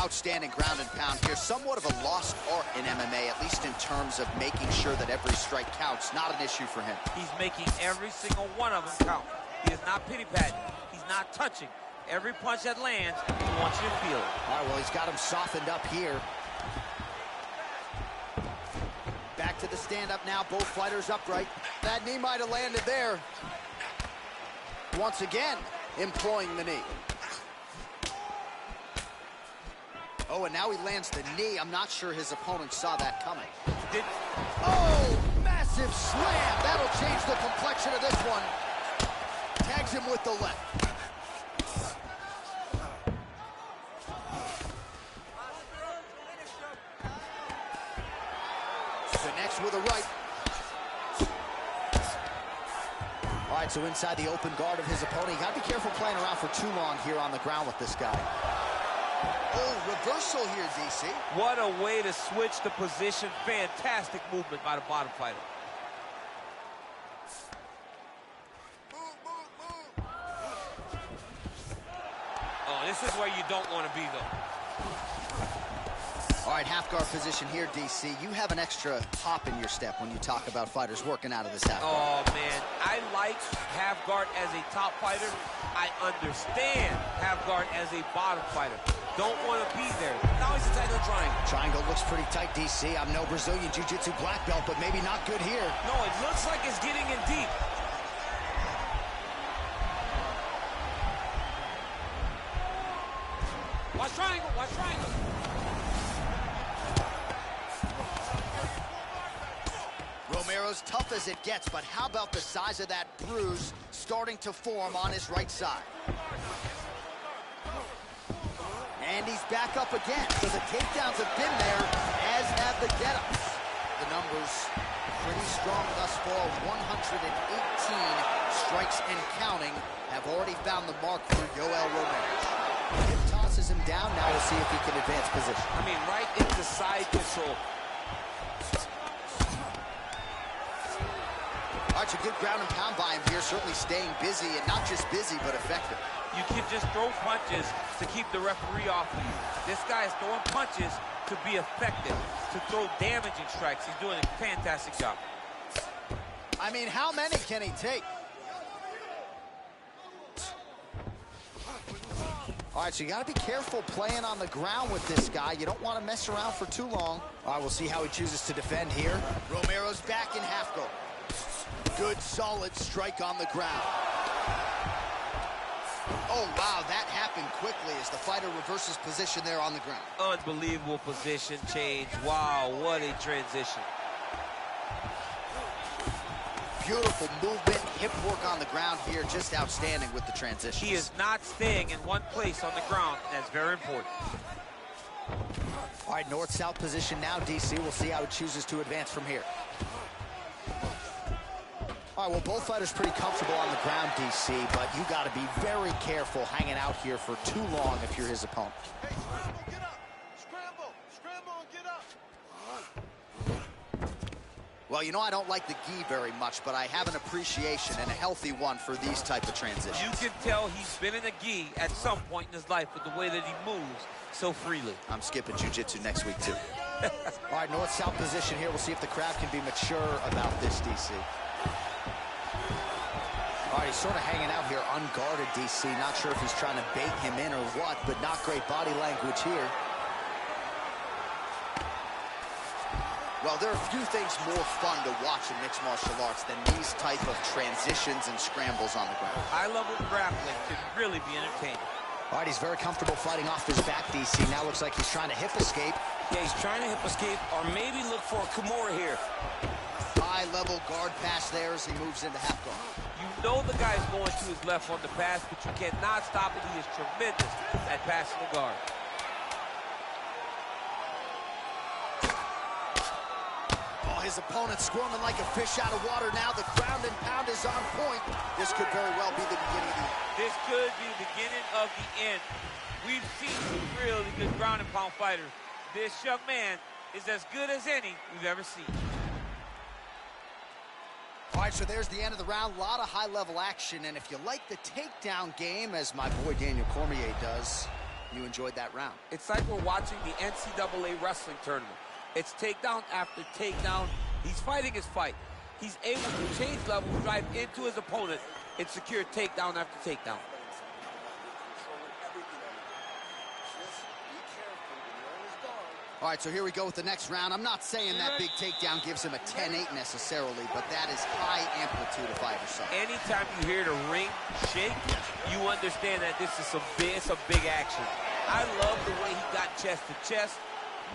Outstanding ground and pound here. Somewhat of a lost art in MMA, at least in terms of making sure that every strike counts. Not an issue for him. He's making every single one of them count. He is not pity-patting. He's not touching. Every punch that lands, he wants you to feel it. All right, well, he's got him softened up here. Back to the stand-up now. Both fighters upright. That knee might have landed there. Once again, employing the knee. Oh, and now he lands the knee. I'm not sure his opponent saw that coming. Oh, massive slam. That'll change the complexion of this one. Tags him with the left. Connects with a right. All right, so inside the open guard of his opponent. You got to be careful playing around for too long here on the ground with this guy. Oh, reversal here, DC. What a way to switch the position. Fantastic movement by the bottom fighter. Oh, this is where you don't want to be, though. All right, half guard position here, DC. You have an extra hop in your step when you talk about fighters working out of this half guard. Oh, man. I like half guard as a top fighter. I understand half guard as a bottom fighter. Don't want to be there. Now he's attacking the triangle. Triangle looks pretty tight, DC. I'm no Brazilian Jiu-Jitsu black belt, but maybe not good here. No, it looks like it's getting in deep. Watch triangle, watch triangle. Romero's tough as it gets, but how about the size of that bruise starting to form on his right side? And he's back up again. So the takedowns have been there, as have the get-ups. The numbers pretty strong thus far. 118 strikes and counting have already found the mark for Yoel Romero. Hip tosses him down. Now we'll see if he can advance position. I mean, right into side control. All right, a good ground and pound by him here. Certainly staying busy, and not just busy, but effective. You can just throw punches to keep the referee off of you. This guy is throwing punches to be effective, to throw damaging strikes. He's doing a fantastic job. I mean, how many can he take? All right, so you got to be careful playing on the ground with this guy. You don't want to mess around for too long. All right, we'll see how he chooses to defend here. Romero's back in half guard. Good, solid strike on the ground. Oh, wow, that happened quickly as the fighter reverses position there on the ground. Unbelievable position change. Wow, what a transition. Beautiful movement, hip work on the ground here, just outstanding with the transition. He is not staying in one place on the ground. That's very important. All right, north-south position now, DC. We'll see how he chooses to advance from here. All right, well, both fighters pretty comfortable on the ground, DC, but you got to be very careful hanging out here for too long if you're his opponent. Hey, scramble, get up. Scramble, scramble, and get up. Well, you know, I don't like the gi very much, but I have an appreciation and a healthy one for these type of transitions. You can tell he's been in a gi at some point in his life with the way that he moves so freely. I'm skipping jiu-jitsu next week, too. All right, north-south position here. We'll see if the crowd can be mature about this, DC. All right, he's sort of hanging out here, unguarded, DC. Not sure if he's trying to bait him in or what, but not great body language here. Well, there are a few things more fun to watch in mixed martial arts than these type of transitions and scrambles on the ground. High-level grappling can really be entertaining. All right, he's very comfortable fighting off his back, DC. Now looks like he's trying to hip escape. Yeah, he's trying to hip escape or maybe look for a Kimura here. High-level guard pass there as he moves into half guard. You know the guy's going to his left on the pass, but you cannot stop it. He is tremendous at passing the guard. His opponent squirming like a fish out of water now. The ground and pound is on point. This could very well be the beginning of the end. This could be the beginning of the end. We've seen some really good ground and pound fighters. This young man is as good as any we've ever seen. All right, so there's the end of the round. A lot of high-level action, and if you like the takedown game, as my boy Daniel Cormier does, you enjoyed that round. It's like we're watching the NCAA wrestling tournament. It's takedown after takedown. He's fighting his fight. He's able to change levels, drive into his opponent, and secure takedown after takedown. All right, so here we go with the next round. I'm not saying that big takedown gives him a 10-8 necessarily, but that is high amplitude if I ever saw it. Anytime you hear the ring shake, you understand that this is some big action. I love the way he got chest to chest,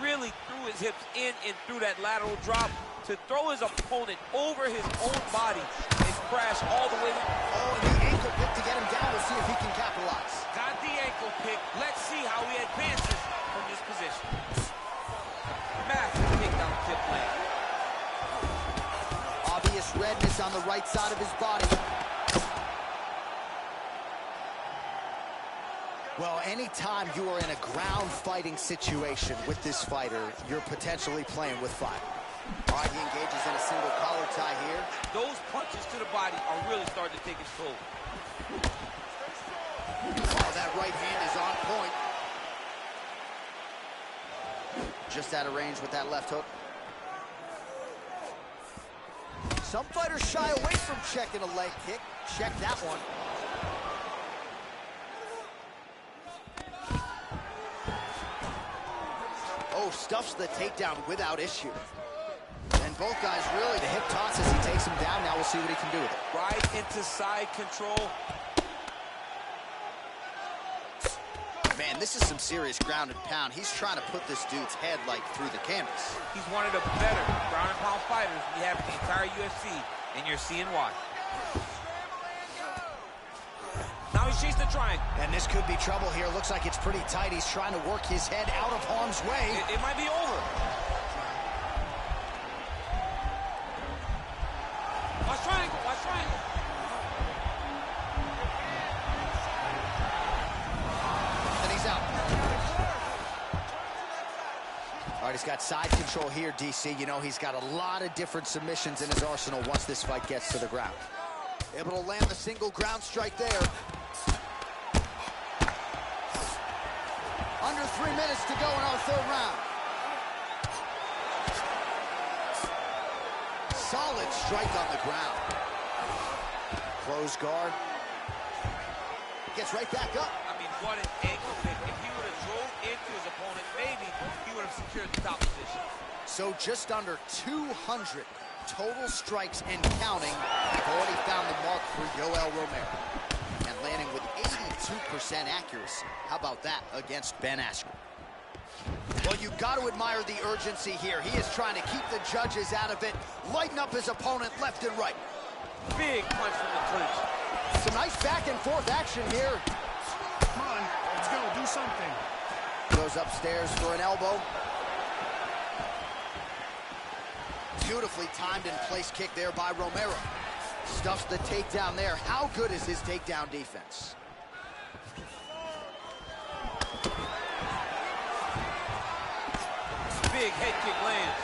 really threw his hips in and through that lateral drop to throw his opponent over his own body and crash all the way. Oh, and the ankle pick to get him down. We'll see if he can capitalize. Got the ankle pick. Let's see how he advances from this position. Massive takedown tip land. Obvious redness on the right side of his body. Well, anytime you are in a ground fighting situation with this fighter, you're potentially playing with fire. All right, he engages in a single collar tie here. Those punches to the body are really starting to take its toll. Oh, that right hand is on point. Just out of range with that left hook. Some fighters shy away from checking a leg kick. Check that one. Oh, stuffs the takedown without issue. And both guys really, the hip toss as he takes him down. Now we'll see what he can do with it. Right into side control. Man, this is some serious ground and pound. He's trying to put this dude's head, like, through the canvas. He's one of the better ground and pound fighters we have in the entire UFC, and you're seeing why. Now he's chasing the triangle. And this could be trouble here. Looks like it's pretty tight. He's trying to work his head out of harm's way. It might be over. Watch triangle, watch triangle. And he's out. All right, he's got side control here, DC. You know, he's got a lot of different submissions in his arsenal once this fight gets to the ground. Able to land the single ground strike there. Under 3 minutes to go in our third round. Solid strike on the ground. Close guard. Gets right back up. I mean, what an ankle pick. If he would have drove into his opponent, maybe he would have secured the top position. So just under 200 total strikes and counting. They've already found the mark for Yoel Romero. And landing with 82 accuracy. How about that against Ben Askren? Well, you've got to admire the urgency here. He is trying to keep the judges out of it, lighten up his opponent left and right. Big punch from the clinch. Some nice back and forth action here. Come on, let's go, do something. Goes upstairs for an elbow. Beautifully timed and place kick there by Romero. Stuffs the takedown there. How good is his takedown defense? Big head kick lands.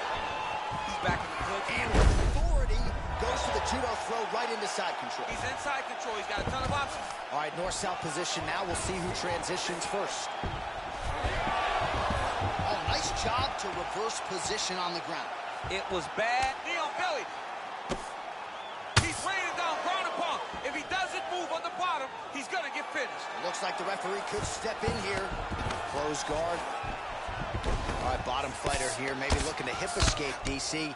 He's back in the clinch. And with authority, goes to the judo throw right into side control. He's inside control. He's got a ton of options. All right, north-south position now. We'll see who transitions first. Oh, nice job to reverse position on the ground. It was bad. Knee on belly. He's raining down ground and pound. If he doesn't move on the bottom, he's going to get finished. Looks like the referee could step in here. Close guard. All right, bottom fighter here, maybe looking to hip escape, DC.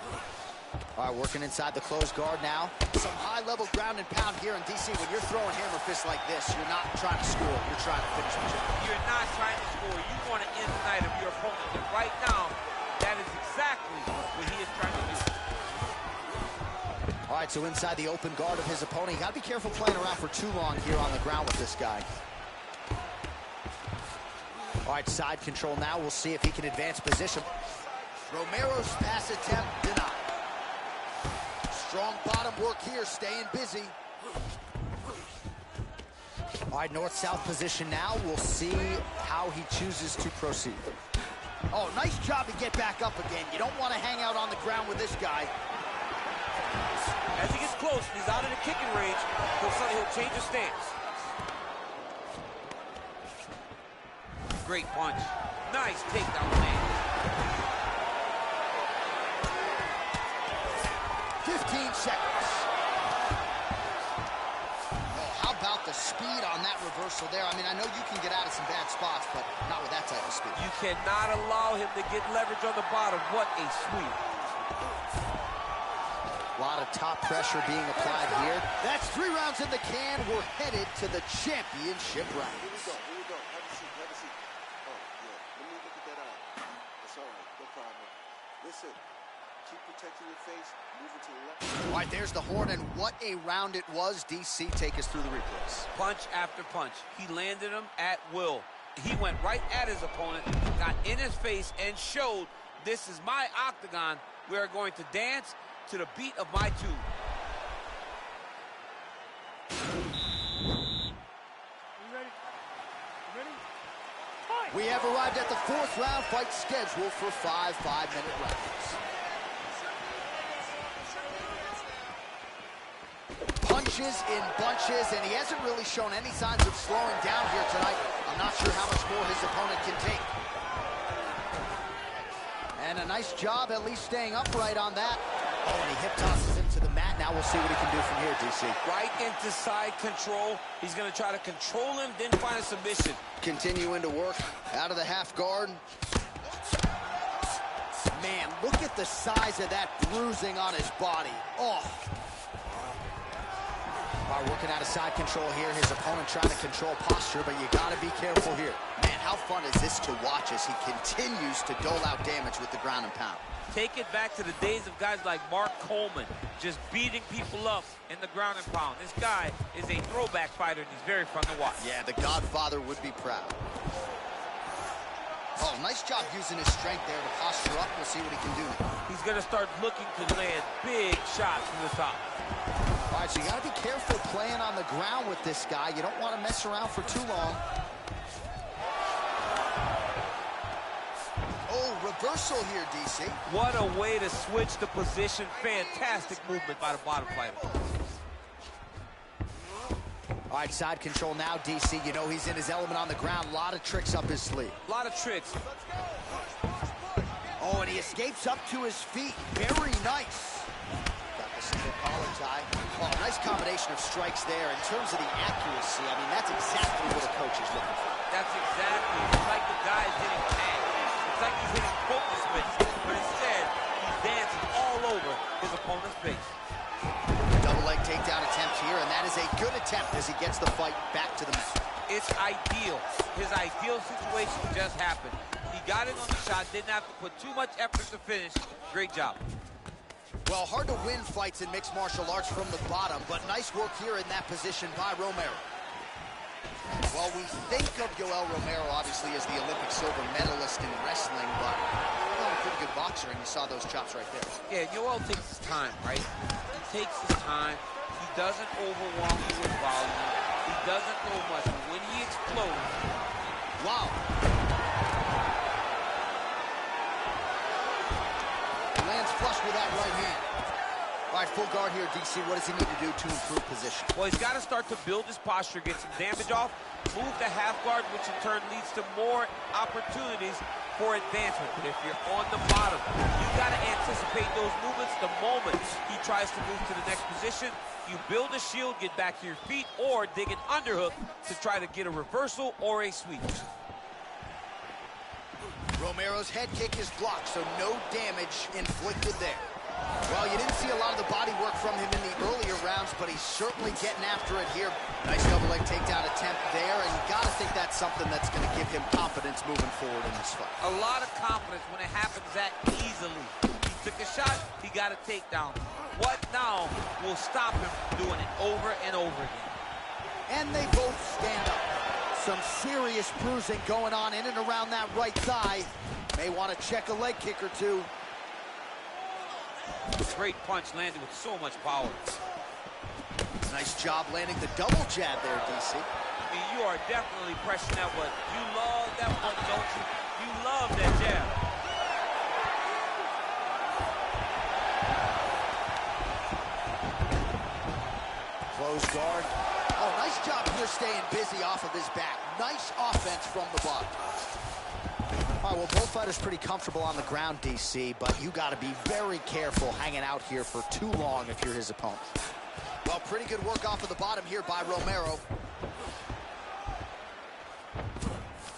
All right, working inside the closed guard now. Some high-level ground and pound here in DC. When you're throwing hammer fists like this, you're not trying to score. You're trying to finish the job. You're not trying to score. You want to end the night of your opponent. And right now, that is exactly what he is trying to do. All right, so inside the open guard of his opponent. You got to be careful playing around for too long here on the ground with this guy. All right, side control now. We'll see if he can advance position. Romero's pass attempt denied. Strong bottom work here, staying busy. All right, north-south position now. We'll see how he chooses to proceed. Oh, nice job to get back up again. You don't want to hang out on the ground with this guy. As he gets close, he's out of the kicking range. He'll change his stance. Great punch. Nice takedown land. 15 seconds. Oh, how about the speed on that reversal there? I mean, I know you can get out of some bad spots, but not with that type of speed. You cannot allow him to get leverage on the bottom. What a sweep. A lot of top pressure being applied here. That's 3 rounds in the can. We're headed to the championship round. Here we go. Have a seat, have a seat. Oh, yeah. Let me look at that eye. That's all right. No problem. Listen, keep protecting your face. Moving to the left. All right, there's the horn, and what a round it was. DC, take us through the replays. Punch after punch. He landed him at will. He went right at his opponent, got in his face, and showed this is my octagon. We are going to dance to the beat of my tune. We have arrived at the 4th round fight scheduled for 5 5-minute rounds. Punches in bunches, and he hasn't really shown any signs of slowing down here tonight. I'm not sure how much more his opponent can take. And a nice job at least staying upright on that. Oh, and he hip tosses him to the mat. Now we'll see what he can do from here, DC. Right into side control. He's going to try to control him, then find a submission. Continuing to work out of the half guard. Man, look at the size of that bruising on his body. Oh. All right, working out of side control here. His opponent trying to control posture, but you got to be careful here. Man, how fun is this to watch as he continues to dole out damage with the ground and pound. Take it back to the days of guys like Mark Coleman, just beating people up in the ground and pound. This guy is a throwback fighter, and he's very fun to watch. Yeah, the Godfather would be proud. Oh, nice job using his strength there to posture up. We'll see what he can do now. He's going to start looking to land big shots from the top. All right, so you got to be careful playing on the ground with this guy. You don't want to mess around for too long. Oh, reversal here, DC. What a way to switch the position. Fantastic movement by the bottom fighter. All right, side control now, DC. You know he's in his element on the ground. A lot of tricks up his sleeve. A lot of tricks. Oh, and he escapes up to his feet. Very nice. Got the single collar tie. Oh, nice combination of strikes there. In terms of the accuracy, I mean, that's exactly what a coach is looking for. That's exactly. It's like the guy's hitting tag. It's like he's hitting focus mitts, but instead, he's dancing all over his opponent's face. Double leg takedown attempt here, and that is a good attempt as he gets the fight back to the mat. It's ideal. His ideal situation just happened. He got in on the shot, didn't have to put too much effort to finish. Great job. Well, hard to win fights in mixed martial arts from the bottom, but nice work here in that position by Romero. Well, we think of Yoel Romero, obviously, as the Olympic silver medalist in wrestling, but he's a pretty good boxer, and you saw those chops right there. Yeah, Yoel takes his time, right? He takes his time. He doesn't overwhelm you with volume. He doesn't throw much, but when he explodes... Wow. Lands flush with that right hand. All right, full guard here, DC. What does he need to do to improve position? Well, he's got to start to build his posture, get some damage off, move the half guard, which in turn leads to more opportunities for advancement. But if you're on the bottom, you got to anticipate those movements the moment he tries to move to the next position. You build a shield, get back to your feet, or dig an underhook to try to get a reversal or a sweep. Romero's head kick is blocked, so no damage inflicted there. Well, you didn't see a lot of the body work from him in the earlier rounds, but he's certainly getting after it here. Nice double leg takedown attempt there, and you got to think that's something that's going to give him confidence moving forward in this fight. A lot of confidence when it happens that easily. He took a shot, he got a takedown. What now will stop him from doing it over and over again? And they both stand up. Some serious bruising going on in and around that right thigh. May want to check a leg kick or two. Great punch landed with so much power. Nice job landing the double jab there, DC. I mean, you are definitely pressing that one. You love that one, don't you? You love that jab. Close guard. Oh, nice job here staying busy off of his back. Nice offense from the bottom. All right, well, both fighters pretty comfortable on the ground, DC, but you got to be very careful hanging out here for too long if you're his opponent. Well, pretty good work off of the bottom here by Romero.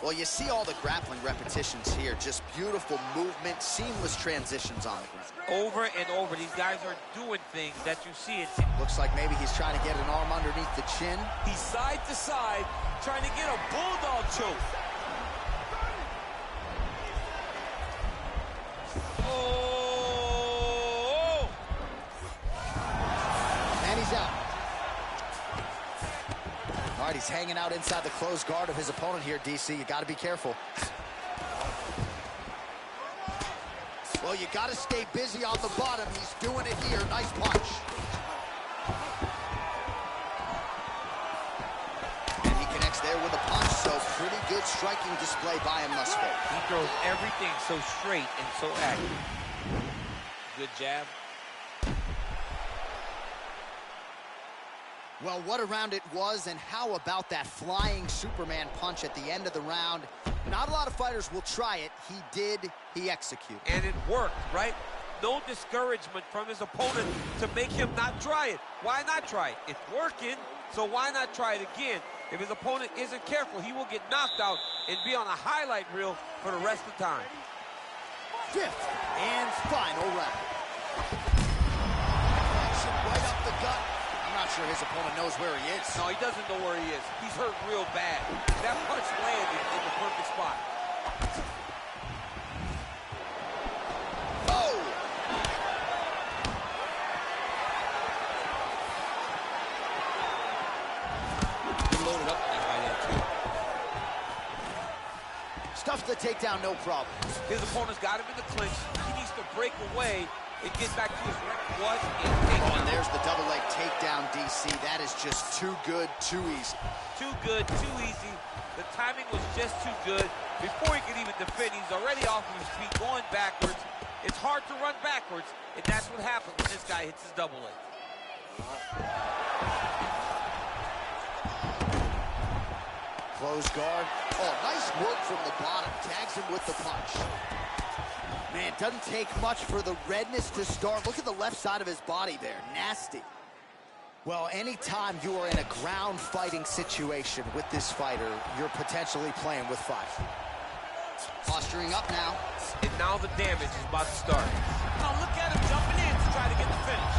Well, you see all the grappling repetitions here. Just beautiful movement, seamless transitions on the ground. Over and over, these guys are doing things that you see it. Looks like maybe he's trying to get an arm underneath the chin. He's side to side, trying to get a bulldog choke. Oh! And he's out. All right, he's hanging out inside the closed guard of his opponent here, DC. You got to be careful. Well, you got to stay busy on the bottom. He's doing it here. Nice punch. And he connects there with a punch, so pretty good striking display by him thus far. He throws everything so straight and so accurate. Good jab. Well, what a round it was, and how about that flying Superman punch at the end of the round? Not a lot of fighters will try it. He did. He executed. And it worked, right? No discouragement from his opponent to make him not try it. Why not try it? It's working, so why not try it again? If his opponent isn't careful, he will get knocked out and be on a highlight reel for the rest of the time. Fifth and final round. Action right up the gut. I'm not sure his opponent knows where he is. No, he doesn't know where he is. He's hurt real bad. That punch landed in the perfect spot. Oh! He loaded up that right hand, too. Stuffs the takedown, no problem. His opponent's got him in the clinch. He needs to break away and get back to his what and takedown. Oh, and there's the double leg takedown, DC. That is just too good, too easy. Too good, too easy. The timing was just too good. Before he could even defend, he's already off of his feet, going backwards. It's hard to run backwards, and that's what happens when this guy hits his double leg. Close guard. Oh, nice work from the bottom. Tags him with the punch. Man, doesn't take much for the redness to start. Look at the left side of his body there. Nasty. Well, anytime you are in a ground fighting situation with this fighter, you're potentially playing with fire. Posturing up now. And now the damage is about to start. Now look at him jumping in to try to get the finish.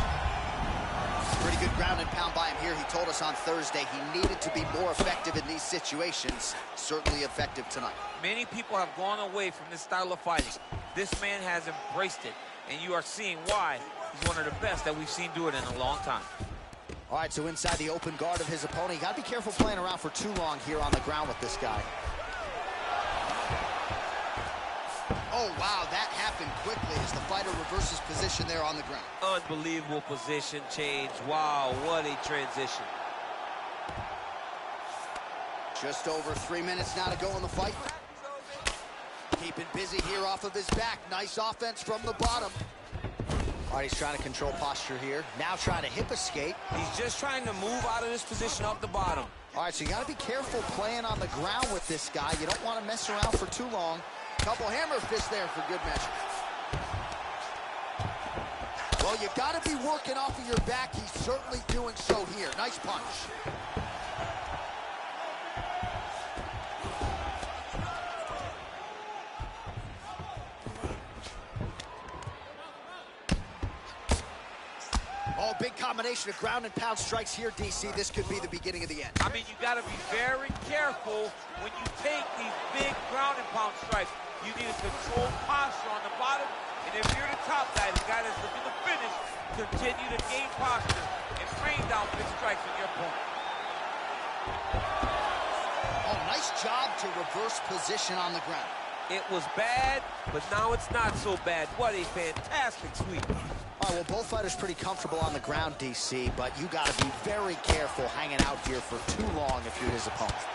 Pretty good ground and pound by him here. He told us on Thursday he needed to be more effective in these situations. Certainly effective tonight. Many people have gone away from this style of fighting. This man has embraced it, and you are seeing why he's one of the best that we've seen do it in a long time. All right, so inside the open guard of his opponent, you got to be careful playing around for too long here on the ground with this guy. Oh, wow, that happened quickly as the fighter reverses position there on the ground. Unbelievable position change. Wow, what a transition. Just over 3 minutes now to go in the fight. Keeping busy here off of his back. Nice offense from the bottom. All right, he's trying to control posture here. Now trying to hip escape. He's just trying to move out of this position off the bottom. All right, so you got to be careful playing on the ground with this guy. You don't want to mess around for too long. Couple hammer fists there for good measure. Well, you got to be working off of your back. He's certainly doing so here. Nice punch. Oh, big combination of ground and pound strikes here, DC. This could be the beginning of the end. I mean, you got to be very careful when you take these big ground and pound strikes. You need a controlled posture on the bottom, and if you're the top guy, the guy that's looking to finish, continue to gain posture and rain down big strikes on your opponent. Oh, nice job to reverse position on the ground. It was bad, but now it's not so bad. What a fantastic sweep. All right, well, both fighters pretty comfortable on the ground, DC, but you got to be very careful hanging out here for too long if you're his opponent.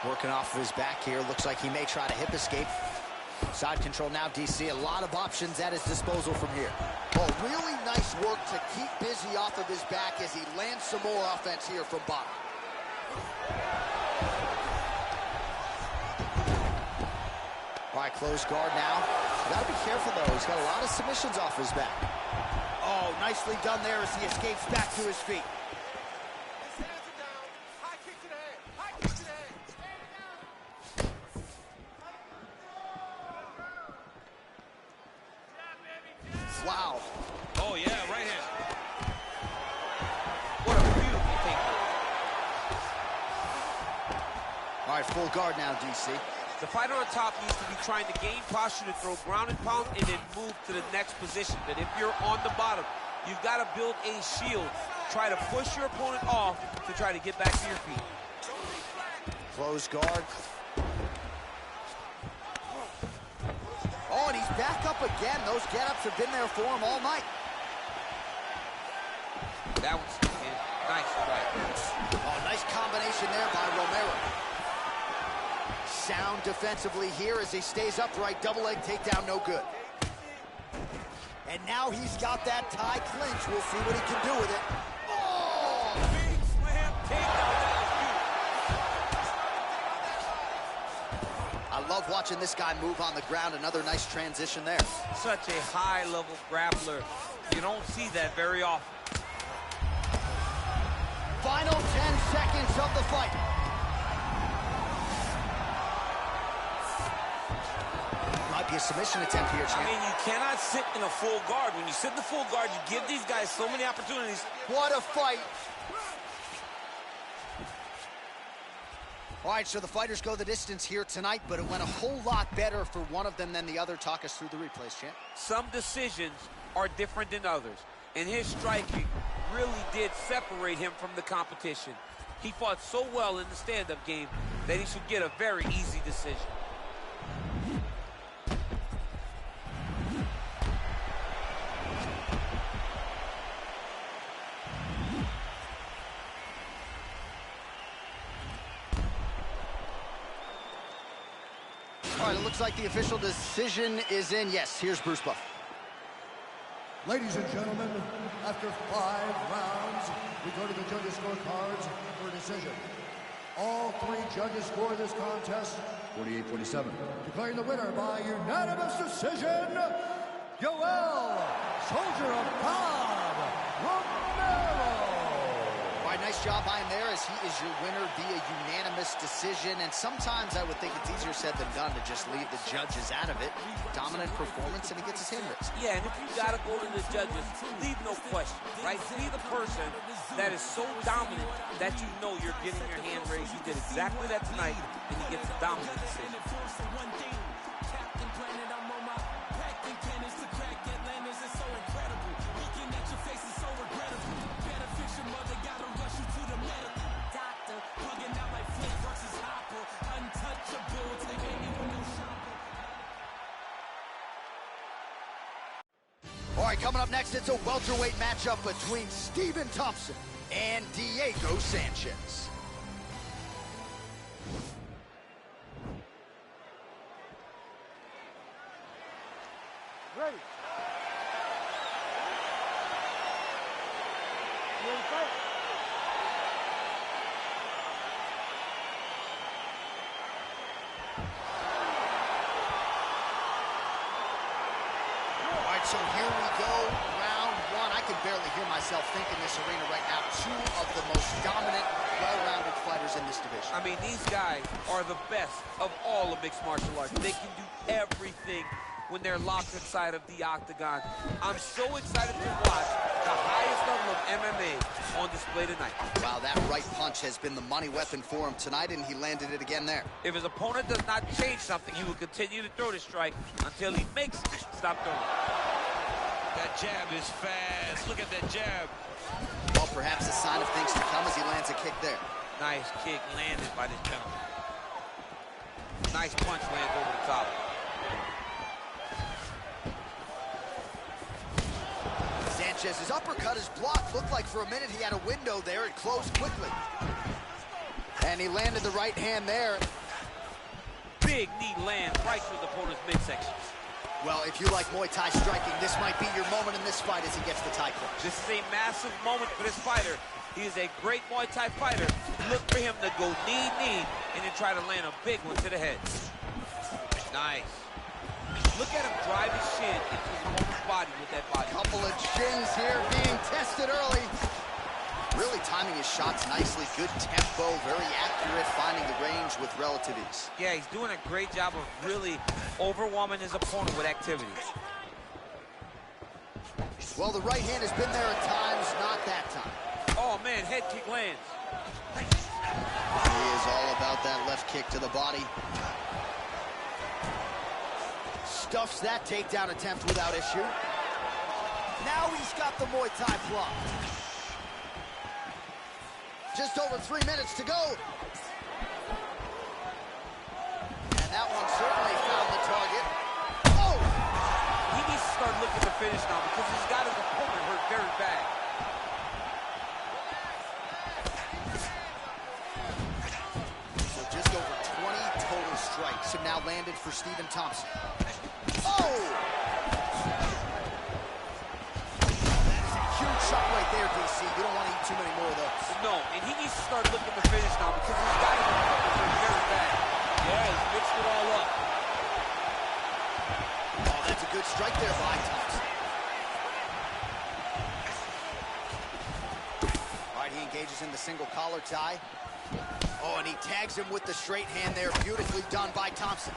Working off of his back here. Looks like he may try to hip escape. Side control now, DC. A lot of options at his disposal from here. Oh, really nice work to keep busy off of his back as he lands some more offense here from bottom. All right, close guard now. Got to be careful, though. He's got a lot of submissions off his back. Oh, nicely done there as he escapes back to his feet. Wow. Oh, yeah, right hand. What a beautiful takedown. All right, full guard now, DC. The fighter on top needs to be trying to gain posture to throw ground and pound and then move to the next position. But if you're on the bottom, you've got to build a shield. Try to push your opponent off to try to get back to your feet. Close guard. Oh, and he's back up again. Those get-ups have been there for him all night. That was nice strike. Oh, nice combination there by Romero. Sound defensively here as he stays upright. Double leg takedown, no good. And now he's got that tie clinch. We'll see what he can do with it. Oh! Big slam takedown. I love watching this guy move on the ground. Another nice transition there. Such a high-level grappler. You don't see that very often. Final 10 seconds of the fight. Might be a submission attempt here, champ. I mean, you cannot sit in a full guard. When you sit in the full guard, you give these guys so many opportunities. What a fight. All right, so the fighters go the distance here tonight, but it went a whole lot better for one of them than the other. Talk us through the replays, champ. Some decisions are different than others, and his striking really did separate him from the competition. He fought so well in the stand-up game that he should get a very easy decision. All right, it looks like the official decision is in. Yes, here's Bruce Buffer. Ladies and gentlemen, after 5 rounds, we go to the judges' scorecards for a decision. All 3 judges score this contest 48-47. Declaring the winner by unanimous decision, Yoel, Soldier of God, Romero. All right, nice job by him there as he is your winner via unanimous decision. And sometimes I would think it's easier said than done to just leave the judges out of it. Dominant performance, and he gets his hand raised. Yeah, and if you got to go to the judges, leave no question, right? Be the person that is so dominant that you know you're getting your hand raised. You did exactly that tonight, and he gets a dominant decision. All right, coming up next, it's a welterweight matchup between Stephen Thompson and Diego Sanchez. Ready. You ready to fight? So here we go, round one. I can barely hear myself think in this arena right now. Two of the most dominant, well-rounded fighters in this division. I mean, these guys are the best of all of mixed martial arts. They can do everything when they're locked inside of the octagon. I'm so excited to watch the highest level of MMA on display tonight. Wow, that right punch has been the money weapon for him tonight, and he landed it again there. If his opponent does not change something, he will continue to throw the strike until he makes it stop throwing. That jab is fast. Look at that jab. Well, perhaps a sign of things to come as he lands a kick there. Nice kick landed by this gentleman. Nice punch lands over the top. Sanchez's uppercut is blocked. Looked like for a minute he had a window there. It closed quickly. And he landed the right hand there. Big knee lands right through the opponent's midsection. Well, if you like Muay Thai striking, this might be your moment in this fight as he gets the Thai clinch. This is a massive moment for this fighter. He is a great Muay Thai fighter. Look for him to go knee, and then try to land a big one to the head. Nice. Look at him drive his shin into his opponent's body with that body. Couple of shins here being tested early. Really timing his shots nicely. Good tempo, very accurate, finding the range with relative ease. Yeah, he's doing a great job of really overwhelming his opponent with activity. Well, the right hand has been there at times, not that time. Oh, man, head kick lands. He is all about that left kick to the body. Stuffs that takedown attempt without issue. Now he's got the Muay Thai blocked. Just over 3 minutes to go. And that one certainly found the target. Oh! He needs to start looking to finish now because he's got his opponent hurt very bad. So just over 20 total strikes have now landed for Stephen Thompson. Oh! Shot right there, DC. You don't want to eat too many more of those. No, and he needs to start looking to finish now because he's got his opponent very bad. Yeah, he's mixed it all up. Oh, that's a good strike there by Thompson. All right, he engages in the single collar tie. Oh, and he tags him with the straight hand there. Beautifully done by Thompson.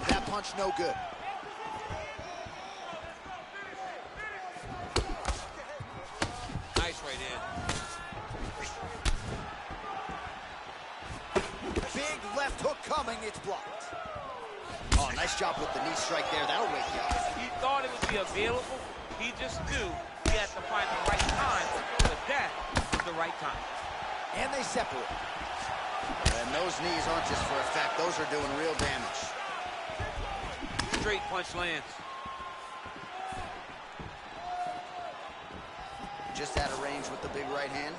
That punch no good. Nice right in. Big left hook coming, it's blocked. Oh, nice job with the knee strike there. That'll wake you up. He thought it would be available. He just knew he had to find the right time to throw the death at the right time. And they separate. And those knees aren't just for effect. Those are doing real damage. Straight punch lands. Just out of range with the big right hand.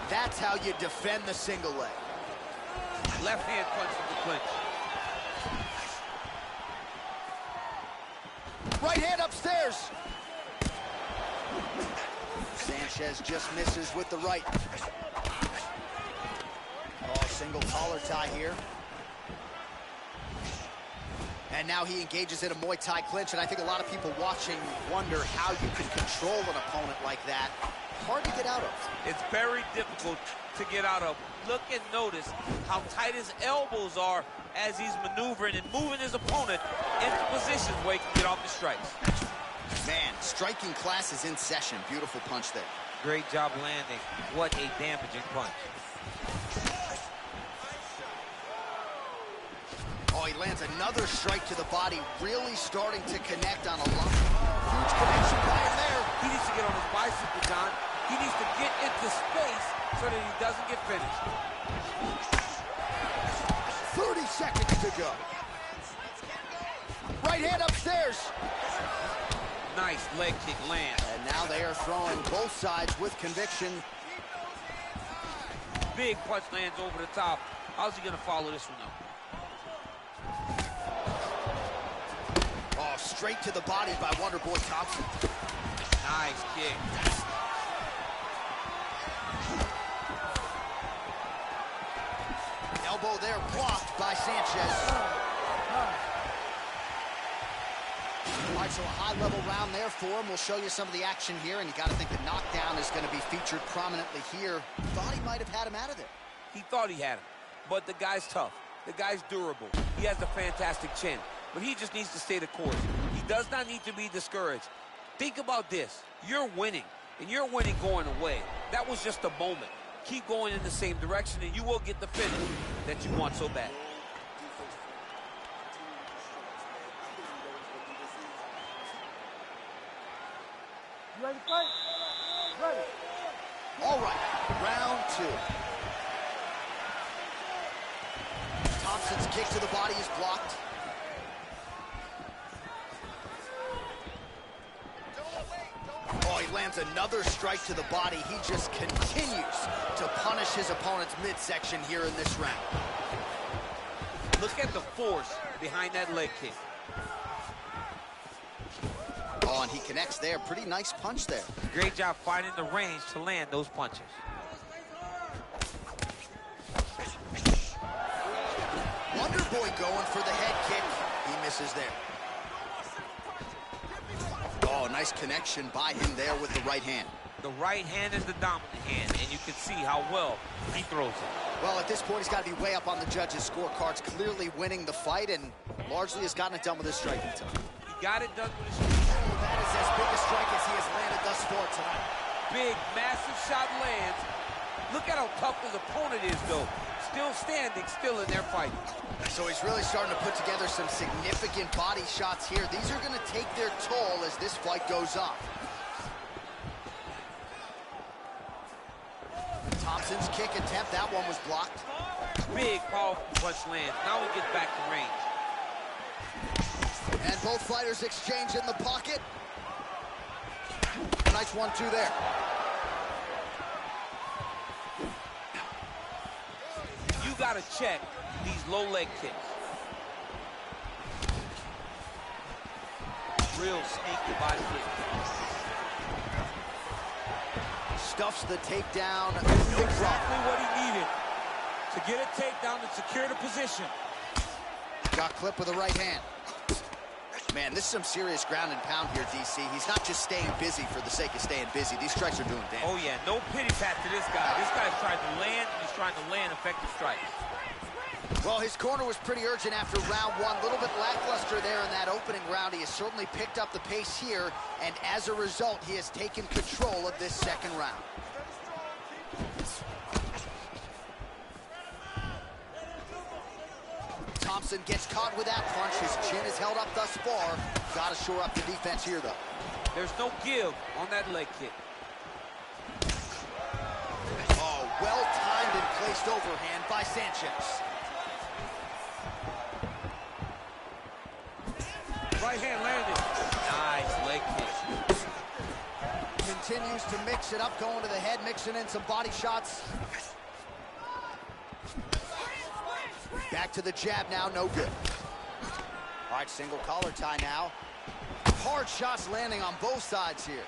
That's how you defend the single leg. Left hand punch with the clinch. Right hand upstairs. Sanchez just misses with the right. Oh, single collar tie here. And now he engages in a Muay Thai clinch, and I think a lot of people watching wonder how you can control an opponent like that. Hard to get out of. It's very difficult to get out of. Look and notice how tight his elbows are as he's maneuvering and moving his opponent into positions where he can get off the strikes. Man, striking class is in session. Beautiful punch there. Great job landing. What a damaging punch. Oh, he lands another strike to the body, really starting to connect on a lot. Huge connection by him there. He needs to get on his bicycle, John. He needs to get into space so that he doesn't get finished. 30 seconds to go. Right hand upstairs. Nice leg kick land. And now they are throwing both sides with conviction. Big punch lands over the top. How's he going to follow this one up? Oh, straight to the body by Wonderboy Thompson. Nice kick. Elbow there blocked by Sanchez. All right, so a high-level round there for him. We'll show you some of the action here, and you got to think the knockdown is going to be featured prominently here. Thought he might have had him out of there. He thought he had him, but the guy's tough. The guy's durable. He has a fantastic chin, but he just needs to stay the course. He does not need to be discouraged. Think about this. You're winning, and you're winning going away. That was just a moment. Keep going in the same direction, and you will get the finish that you want so bad. You ready to fight? Ready. All right, round two. Thompson's kick to the body is blocked. Oh, he lands another strike to the body. He just continues to punish his opponent's midsection here in this round. Look at the force behind that leg kick. Oh, and he connects there. Pretty nice punch there. Great job finding the range to land those punches. Wonderboy going for the head kick. He misses there. Oh, nice connection by him there with the right hand. The right hand is the dominant hand, and you can see how well he throws it. Well, at this point, he's got to be way up on the judges' scorecards, clearly winning the fight, and largely has gotten it done with his striking time. He got it done with his That is as big a strike as he has landed thus far tonight. big, massive shot lands. Look at how tough his opponent is, though. Still standing, still in there fighting. So he's really starting to put together some significant body shots here. These are going to take their toll as this fight goes on. Thompson's kick attempt, that one was blocked. Big, powerful punch lands. Now he gets back to range. And both fighters exchange in the pocket. Nice 1-2 there. You got to check these low leg kicks. Real sneaky body kick. Stuffs the takedown. Exactly what he needed to get a takedown and secure the position. Got clipped with the right hand. Man, this is some serious ground and pound here, DC. He's not just staying busy for the sake of staying busy. These strikes are doing damage. Oh, yeah, no pity pat to this guy. This guy's trying to land, and he's trying to land effective strikes. Well, his corner was pretty urgent after round one. A little bit lackluster there in that opening round. He has certainly picked up the pace here, and as a result, he has taken control of this second round. Thompson gets caught with that punch. His chin is held up thus far. Got to shore up the defense here, though. There's no give on that leg kick. Oh, well-timed and placed overhand by Sanchez. Right hand landed. Nice leg kick. Continues to mix it up, going to the head, mixing in some body shots. Back to the jab now, no good. All right, single collar tie now. Hard shots landing on both sides here.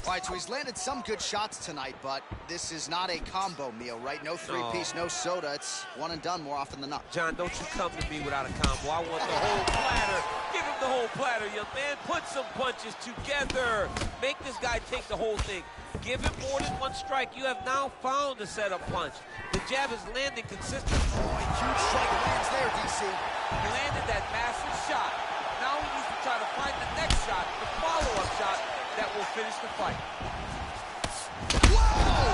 All right, so he's landed some good shots tonight, but this is not a combo meal, right? No three-piece, no soda. It's one and done more often than not. John, don't you come to me without a combo. I want the whole platter. Give him the whole platter, young man. Put some punches together. Make this guy take the whole thing. Give him more than one strike. You have now found the setup punch. The jab is landing consistently. Oh, a huge strike lands there, DC. He landed that massive shot. Now he needs to try to find the next shot, the follow-up shot that will finish the fight. Whoa!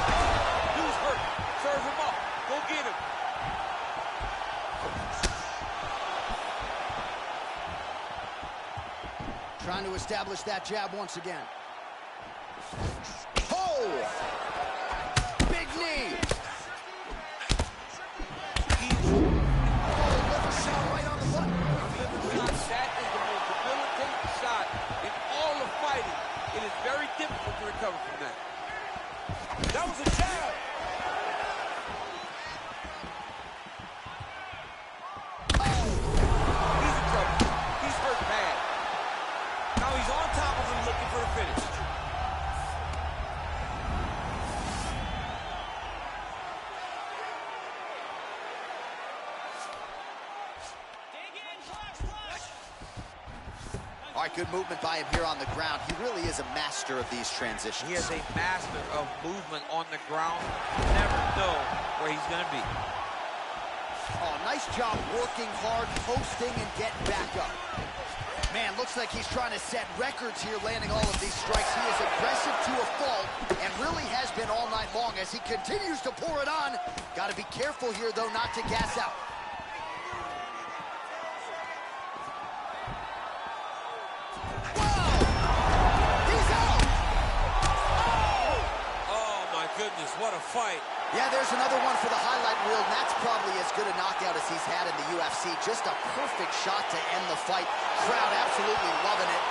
Dude's hurt. Serve him up. Go get him. Trying to establish that jab once again. Oh! Big knee! Shot right on the button. That is the most debilitating shot in all of fighting. It is very difficult to recover from that. That was a jab. Oh! He's in trouble. He's hurt bad. Now he's on top of him looking for the finish. All right, good movement by him here on the ground. He really is a master of these transitions. He is a master of movement on the ground. You never know where he's going to be. Oh, nice job working hard, posting, and getting back up. Man, looks like he's trying to set records here, landing all of these strikes. He is aggressive to a fault, and really has been all night long as he continues to pour it on. Got to be careful here, though, not to gas out. Goodness, what a fight. Yeah, there's another one for the highlight reel, and that's probably as good a knockout as he's had in the UFC. Just a perfect shot to end the fight. Crowd absolutely loving it.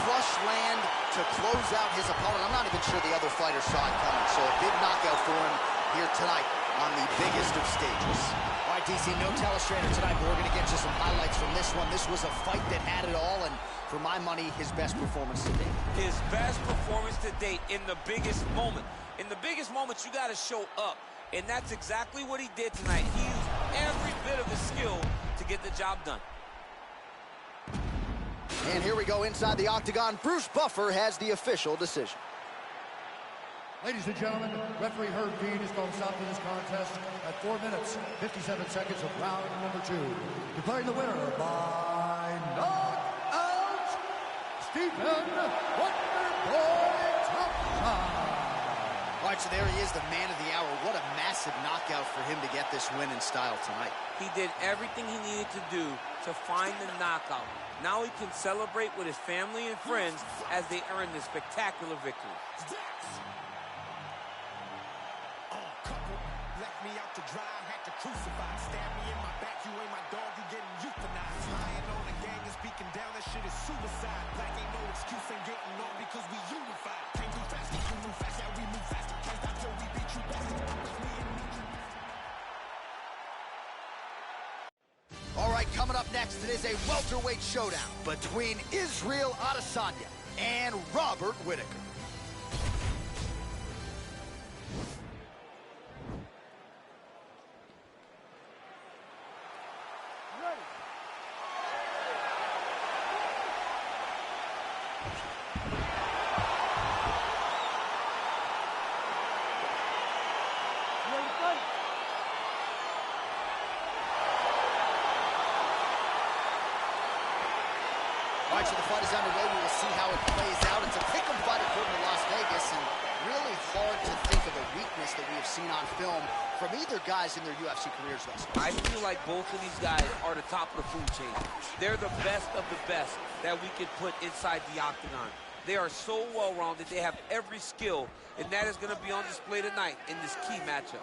Flush land to close out his opponent. I'm not even sure the other fighter saw it coming, so a big knockout for him here tonight on the biggest of stages. All right, DC, no telestrator tonight, but we're going to get you some highlights from this one. This was a fight that had it all, and for my money, his best performance to date. His best performance to date in the biggest moment. In the biggest moments, you got to show up. And that's exactly what he did tonight. He used every bit of his skill to get the job done. And here we go inside the octagon. Bruce Buffer has the official decision. Ladies and gentlemen, referee Herb Dean is going to stop to this contest at 4 minutes, 57 seconds of round number 2. Declaring the winner by knockout, Stephen Wonderboy Thompson. All right, so there he is, the man of the hour. What a massive knockout for him to get this win in style tonight. He did everything he needed to do to find the knockout. Now he can celebrate with his family and friends as they earn this spectacular victory. Left me out to dry, had to crucify. Stab me in my back, you ain't my dog, you getting euthanized. Lying on the gang and speaking down, that shit is suicide. Black ain't no excuse, ain't getting on because we unified. Can't move fast, you move fast, yeah, we move faster. Can't stop till we beat you back. All right, coming up next, it is a welterweight showdown between Israel Adesanya and Robert Whittaker. All right, so the fight is underway. We will see how it plays out. It's a pick'em fight according to Las Vegas, and really hard to think of a weakness that we have seen on film from either guys in their UFC careers thus far. I feel like both of these guys are the top of the food chain. They're the best of the best that we can put inside the octagon. They are so well-rounded. They have every skill, and that is going to be on display tonight in this key matchup.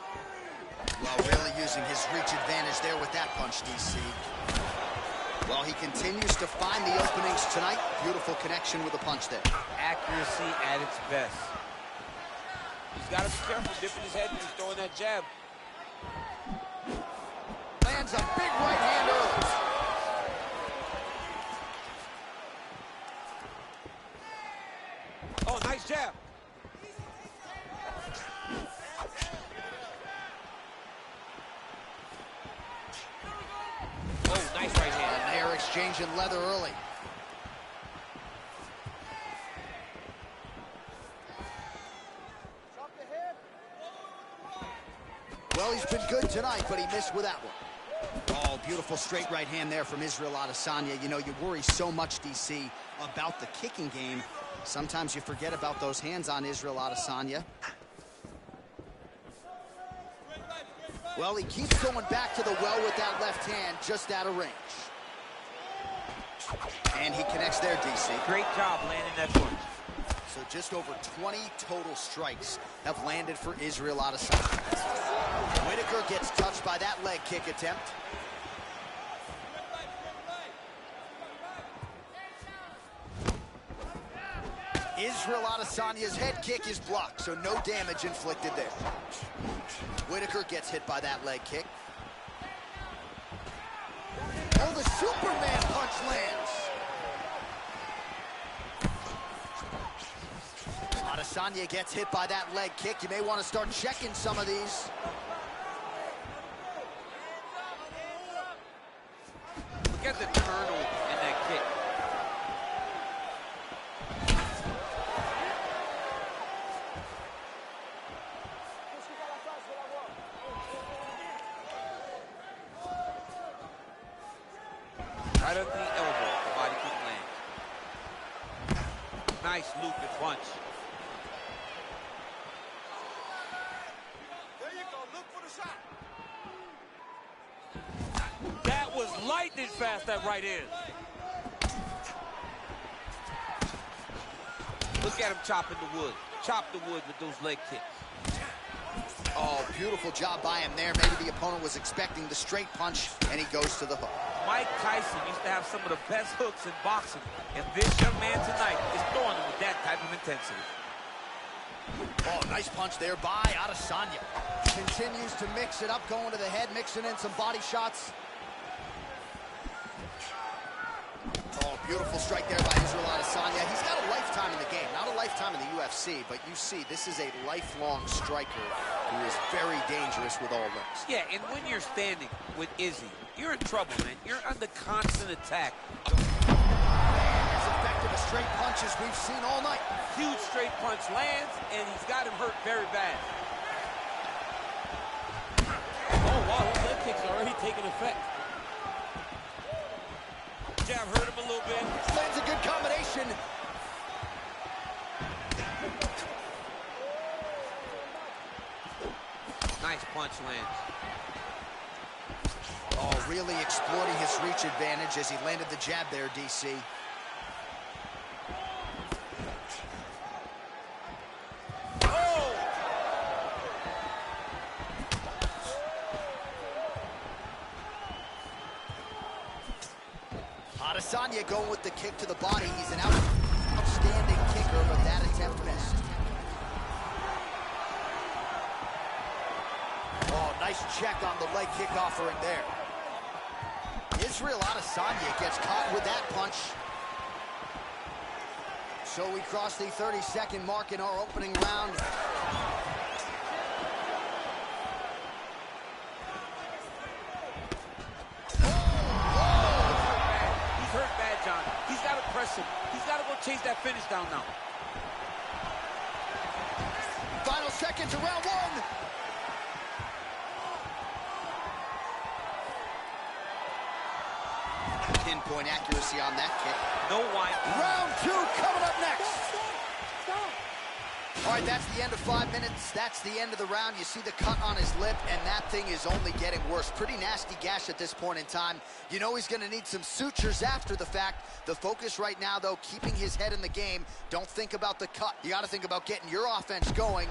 Well, really using his reach advantage there with that punch, DC. Well, he continues to find the openings tonight. Beautiful connection with the punch there. Accuracy at its best. He's got to be careful dipping his head when he's throwing that jab. Lands a big right hand early. Oh, nice jab. exchanging leather early. Well, he's been good tonight, but he missed with that one. Oh, beautiful straight right hand there from Israel Adesanya. You know, you worry so much, DC, about the kicking game. Sometimes you forget about those hands on Israel Adesanya. Well, he keeps going back to the well with that left hand, just out of range. And he connects there, DC. Great job landing that punch. So just over 20 total strikes have landed for Israel Adesanya. Whitaker gets touched by that leg kick attempt. Israel Adesanya's head kick is blocked, so no damage inflicted there. Whitaker gets hit by that leg kick. Oh, the Superman punch lands. Adesanya gets hit by that leg kick. You may want to start checking some of these. Look at the turtle in that kick. Right under the elbow, the body kick lands. Nice looping punch. There you go. Look for the shot. That was lightning fast, that right hand. Look at him chopping the wood. Chop the wood with those leg kicks. Oh, beautiful job by him there. Maybe the opponent was expecting the straight punch, and he goes to the hook. Mike Tyson used to have some of the best hooks in boxing, and this young man tonight is throwing them with that type of intensity. Oh, nice punch there by Adesanya. Continues to mix it up, going to the head, mixing in some body shots. Oh, beautiful strike there by Israel Adesanya. He's got a lifetime in the game, not a lifetime in the UFC, but you see, this is a lifelong striker who is very dangerous with all limbs. Yeah, and when you're standing with Izzy, you're in trouble, man. You're under constant attack. As effective a straight punch as we've seen all night. Huge straight punch lands, and he's got him hurt very bad. Oh, wow, his leg kicks are already taking effect. Jab hurt him a little bit. Lands a good combination. Nice punch lands. Oh, really exploiting his reach advantage as he landed the jab there, DC. Oh! Adesanya going with the kick to the body. He's an outstanding kicker, but that attempt missed. Oh, nice check on the leg kick offering there. Israel Adesanya gets caught with that punch. So we cross the 30-second mark in our opening round. He's hurt bad, John. He's got to press him. He's got to go chase that finish down now. Final seconds of round one. Pinpoint accuracy on that kick. No whine. Round two coming up next. All right, that's the end of 5 minutes. That's the end of the round. You see the cut on his lip, and that thing is only getting worse. Pretty nasty gash at this point in time. You know he's going to need some sutures after the fact. The focus right now, though, keeping his head in the game. Don't think about the cut. You got to think about getting your offense going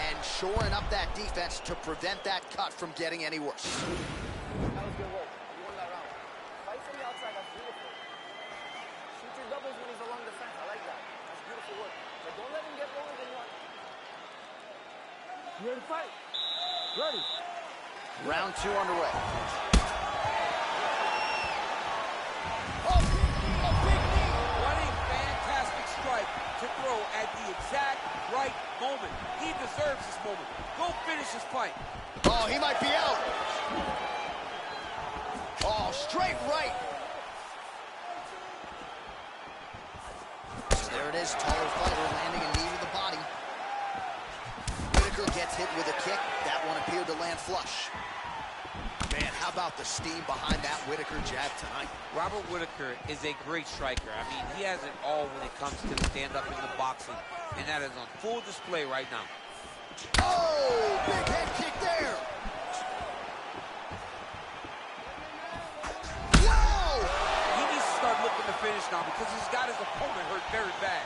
and shoring up that defense to prevent that cut from getting any worse. That was good work. You won that round. Fight from the outside, that's beautiful. Shoot your doubles when he's along the fence. I like that. That's beautiful work. But don't let him get lower than you want. You ready to fight? Ready. Round two underway. Oh, a big knee. What a fantastic strike to throw at the exact right moment. He deserves this moment. Go finish his fight. Oh, he might be out. Oh, straight right. There it is, taller fighter landing a knee to the body. Whitaker gets hit with a kick. That one appeared to land flush. Man, how about the steam behind that Whitaker jab tonight? Robert Whitaker is a great striker. I mean, he has it all when it comes to the stand-up in the boxing, and that is on full display right now. Oh, big head kick there. Whoa! He needs to start looking to finish now because he's got his opponent hurt very bad.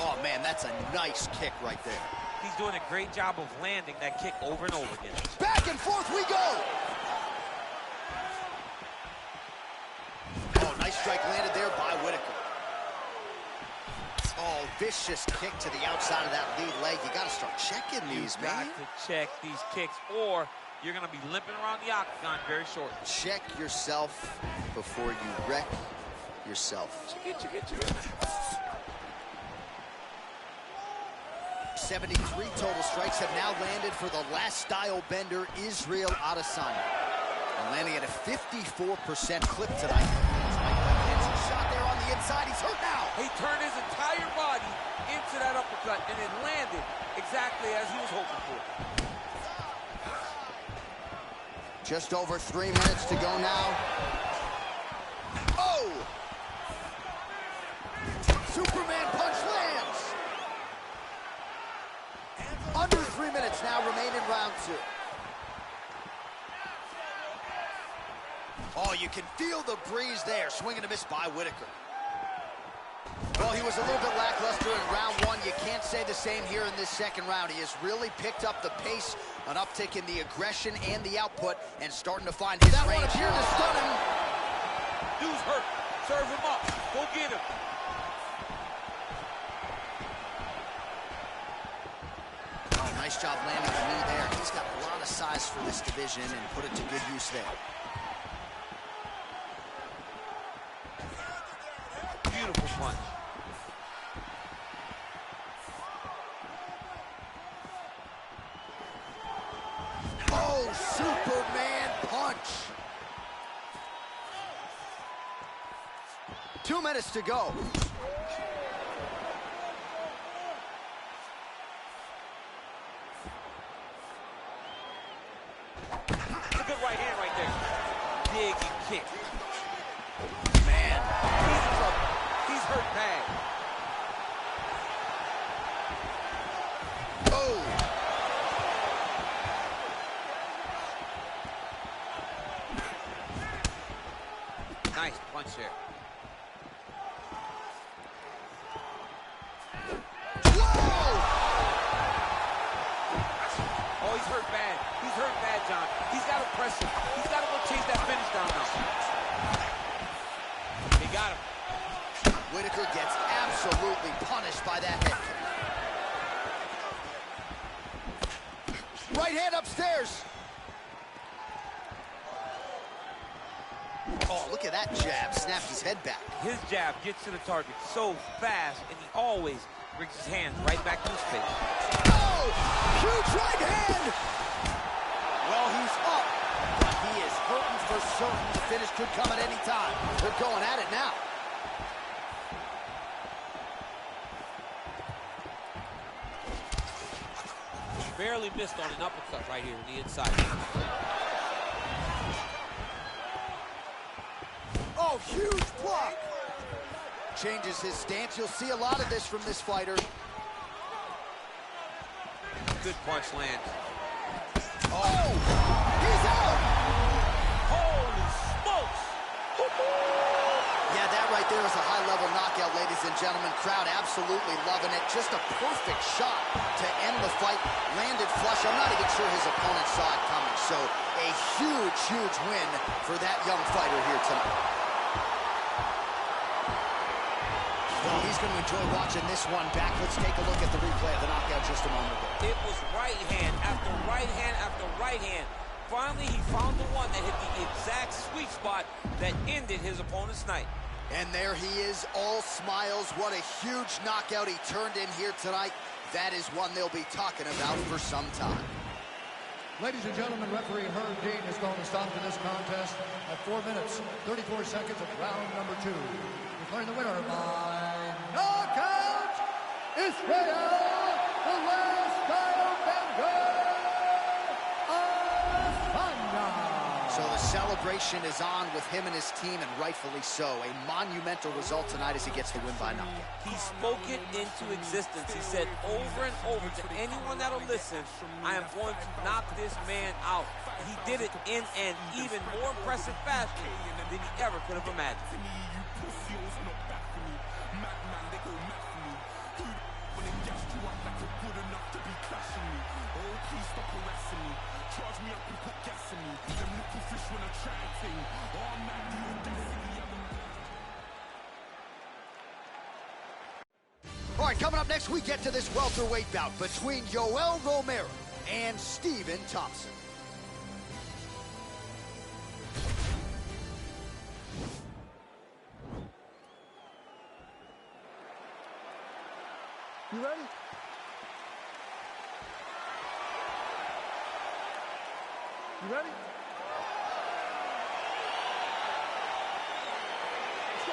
Oh, man, that's a nice kick right there. He's doing a great job of landing that kick over and over again. Back and forth we go. Oh, nice strike landed there by Whitaker. Oh, vicious kick to the outside of that lead leg. You got to start checking these, man. You got to check these kicks, or you're going to be limping around the octagon very shortly. Check yourself before you wreck yourself. Check it. 73 total strikes have now landed for the last style bender, Israel Adesanya. And landing at a 54% clip tonight. Shot there on the inside. He's hurt now. He turned his entire body into that uppercut, and it landed exactly as he was hoping for. Just over 3 minutes to go now. Oh! Superman punch lands. Under 3 minutes now remain in round 2. Oh, you can feel the breeze there. Swing and a miss by Whitaker. Well, he was a little bit lackluster in round 1. You can't say the same here in this second round. He has really picked up the pace, an uptick in the aggression and the output, and starting to find his range here to stun him. Dude's hurt. Serve him up. Go get him. Oh, nice job landing the knee there. He's got a lot of size for this division and put it to good use there. Beautiful punch. Oh, Superman punch. 2 minutes to go. A good right hand right there. Big kick. Man. He's in trouble. He's hurt bad. Oh. Nice punch there. Oh, he's hurt bad. He's hurt bad, John. He's got to press him. He's got to go chase that finish down now. He got him. Whitaker gets absolutely punished by that head kick. Right hand upstairs. Oh, look at that jab. Snaps his head back. His jab gets to the target so fast, and he always brings his hands right back to his face. Oh, huge right hand. Well, he's up, but he is hurting for certain. The finish could come at any time. They're going at it now. Barely missed on an uppercut right here on the inside. Oh, huge block. Changes his stance. You'll see a lot of this from this fighter. Good punch lands. Oh, he's out. Holy smokes. Yeah, that right there is a high-level knockout, ladies and gentlemen. Crowd absolutely loving it. Just a perfect shot to end the fight. Landed flush. I'm not even sure his opponent saw it coming. So a huge, huge win for that young fighter here tonight. Well, he's going to enjoy watching this one back. Let's take a look at the replay of the knockout just a moment ago. It was right hand after right hand after right hand. Finally, he found the one that hit the exact sweet spot that ended his opponent's night. And there he is, all smiles. What a huge knockout he turned in here tonight. That is one they'll be talking about for some time. Ladies and gentlemen, referee Herb Dean is going to stop to this contest at 4 minutes, 34 seconds of round number 2. Declaring the winner by knockout, Israel, the last Bender. So the celebration is on with him and his team, and rightfully so. A monumental result tonight as he gets the win by knockout. He spoke it into existence. He said over and over to anyone that'll listen, I am going to knock this man out. He did it in an even more impressive fashion than he ever could have imagined. All right, coming up next, we get to this welterweight bout between Yoel Romero and Stephen Thompson. You ready? You ready?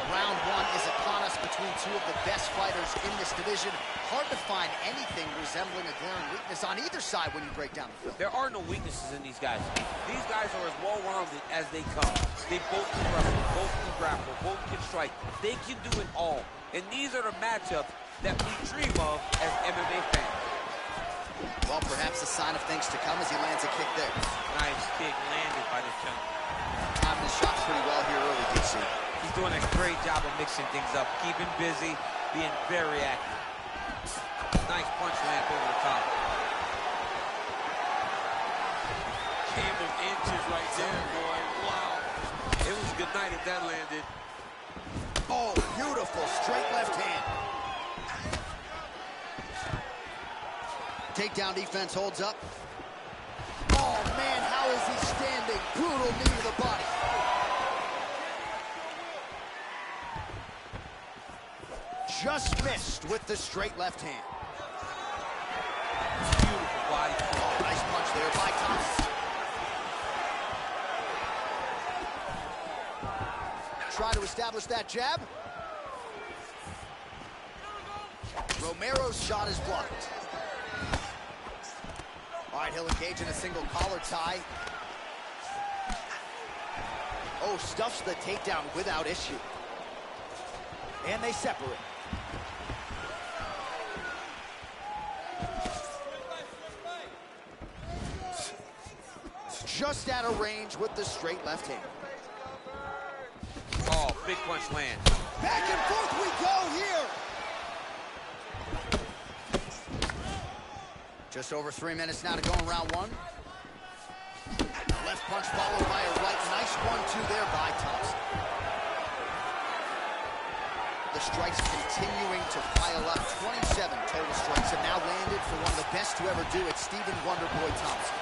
Round 1 is upon us between two of the best fighters in this division. Hard to find anything resembling a glaring weakness on either side when you break down the film. There are no weaknesses in these guys. These guys are as well-rounded as they come. They both can wrestle, both can grapple, both can strike. They can do it all. And these are the matchups that we dream of as MMA fans. Well, perhaps a sign of things to come as he lands a kick there. Nice kick landed by this gentleman. Timing his shots pretty well here early, DC. He's doing a great job of mixing things up, keeping busy, being very active. Nice punch land over the top. Came of inches right there, boy. Wow. It was a good night if that landed. Oh, beautiful straight left hand. Takedown defense holds up. Oh, man, how is he standing? Brutal knee to the body. Just missed with the straight left hand. Beautiful body. Oh, nice punch there by Thompson. Try to establish that jab. Romero's shot is blocked. All right, he'll engage in a single collar tie. Oh, stuffs the takedown without issue. And they separate. Just out of range with the straight left hand. Oh, big punch land. Back and forth we go here. Just over 3 minutes now to go in round 1. Left punch followed by a right. Nice 1-2 there by Thompson. The strikes continuing to pile up. 27 total strikes have now landed for one of the best to ever do it, Stephen Wonderboy Thompson.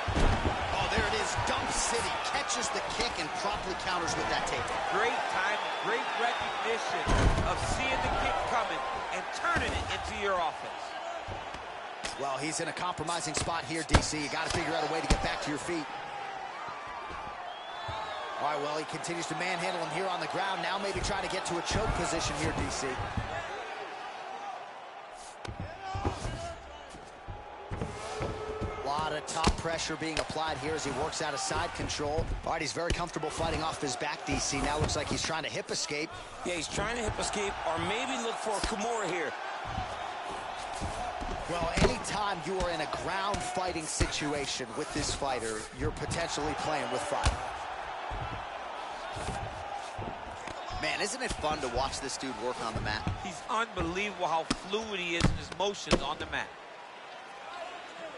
Oh, there it is. Dump City catches the kick and promptly counters with that takedown. Great time, great recognition of seeing the kick coming and turning it into your offense. Well, he's in a compromising spot here, DC. You got to figure out a way to get back to your feet. All right, well, he continues to manhandle him here on the ground. Now maybe trying to get to a choke position here, DC. A lot of top pressure being applied here as he works out of side control. All right, he's very comfortable fighting off his back, DC. Now looks like he's trying to hip escape. Yeah, he's trying to hip escape or maybe look for a Kimura here. Well, anytime you are in a ground fighting situation with this fighter, you're potentially playing with fire. Man, isn't it fun to watch this dude work on the mat? He's unbelievable how fluid he is in his motions on the mat.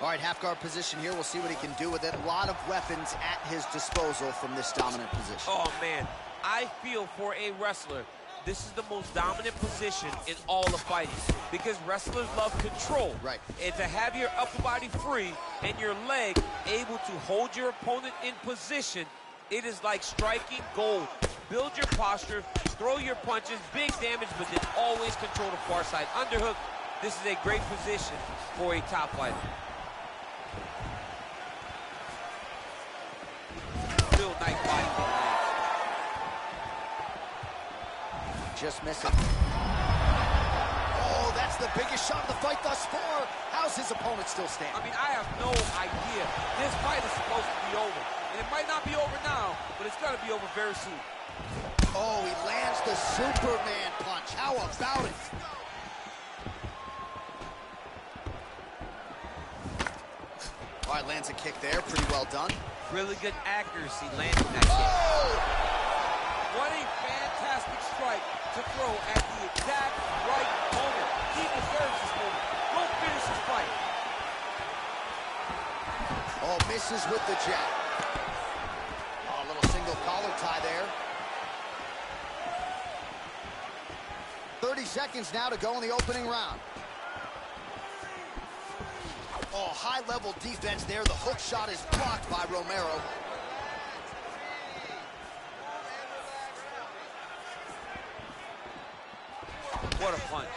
All right, half guard position here. We'll see what he can do with it. A lot of weapons at his disposal from this dominant position. Oh, man. I feel for a wrestler, this is the most dominant position in all of fighting because wrestlers love control. Right. And to have your upper body free and your leg able to hold your opponent in position, it is like striking gold. Build your posture, throw your punches, big damage, but then always control the far side. Underhook, this is a great position for a top fighter. real nice body kick lands. Just missing. Oh, that's the biggest shot of the fight thus far. How's his opponent still standing? I mean, I have no idea. This fight is supposed to be over. And it might not be over now, but it's going to be over very soon. Oh, he lands the Superman punch. How about it? All right, lands a kick there. Pretty well done. Really good accuracy landing that kick. Oh! What a fantastic strike to throw at the exact right moment. He deserves this moment. Go finish his fight. Oh, misses with the jab. Oh, a little single collar tie there. 30 seconds now to go in the opening round. Oh, high-level defense there. The hook shot is blocked by Romero. What a punch.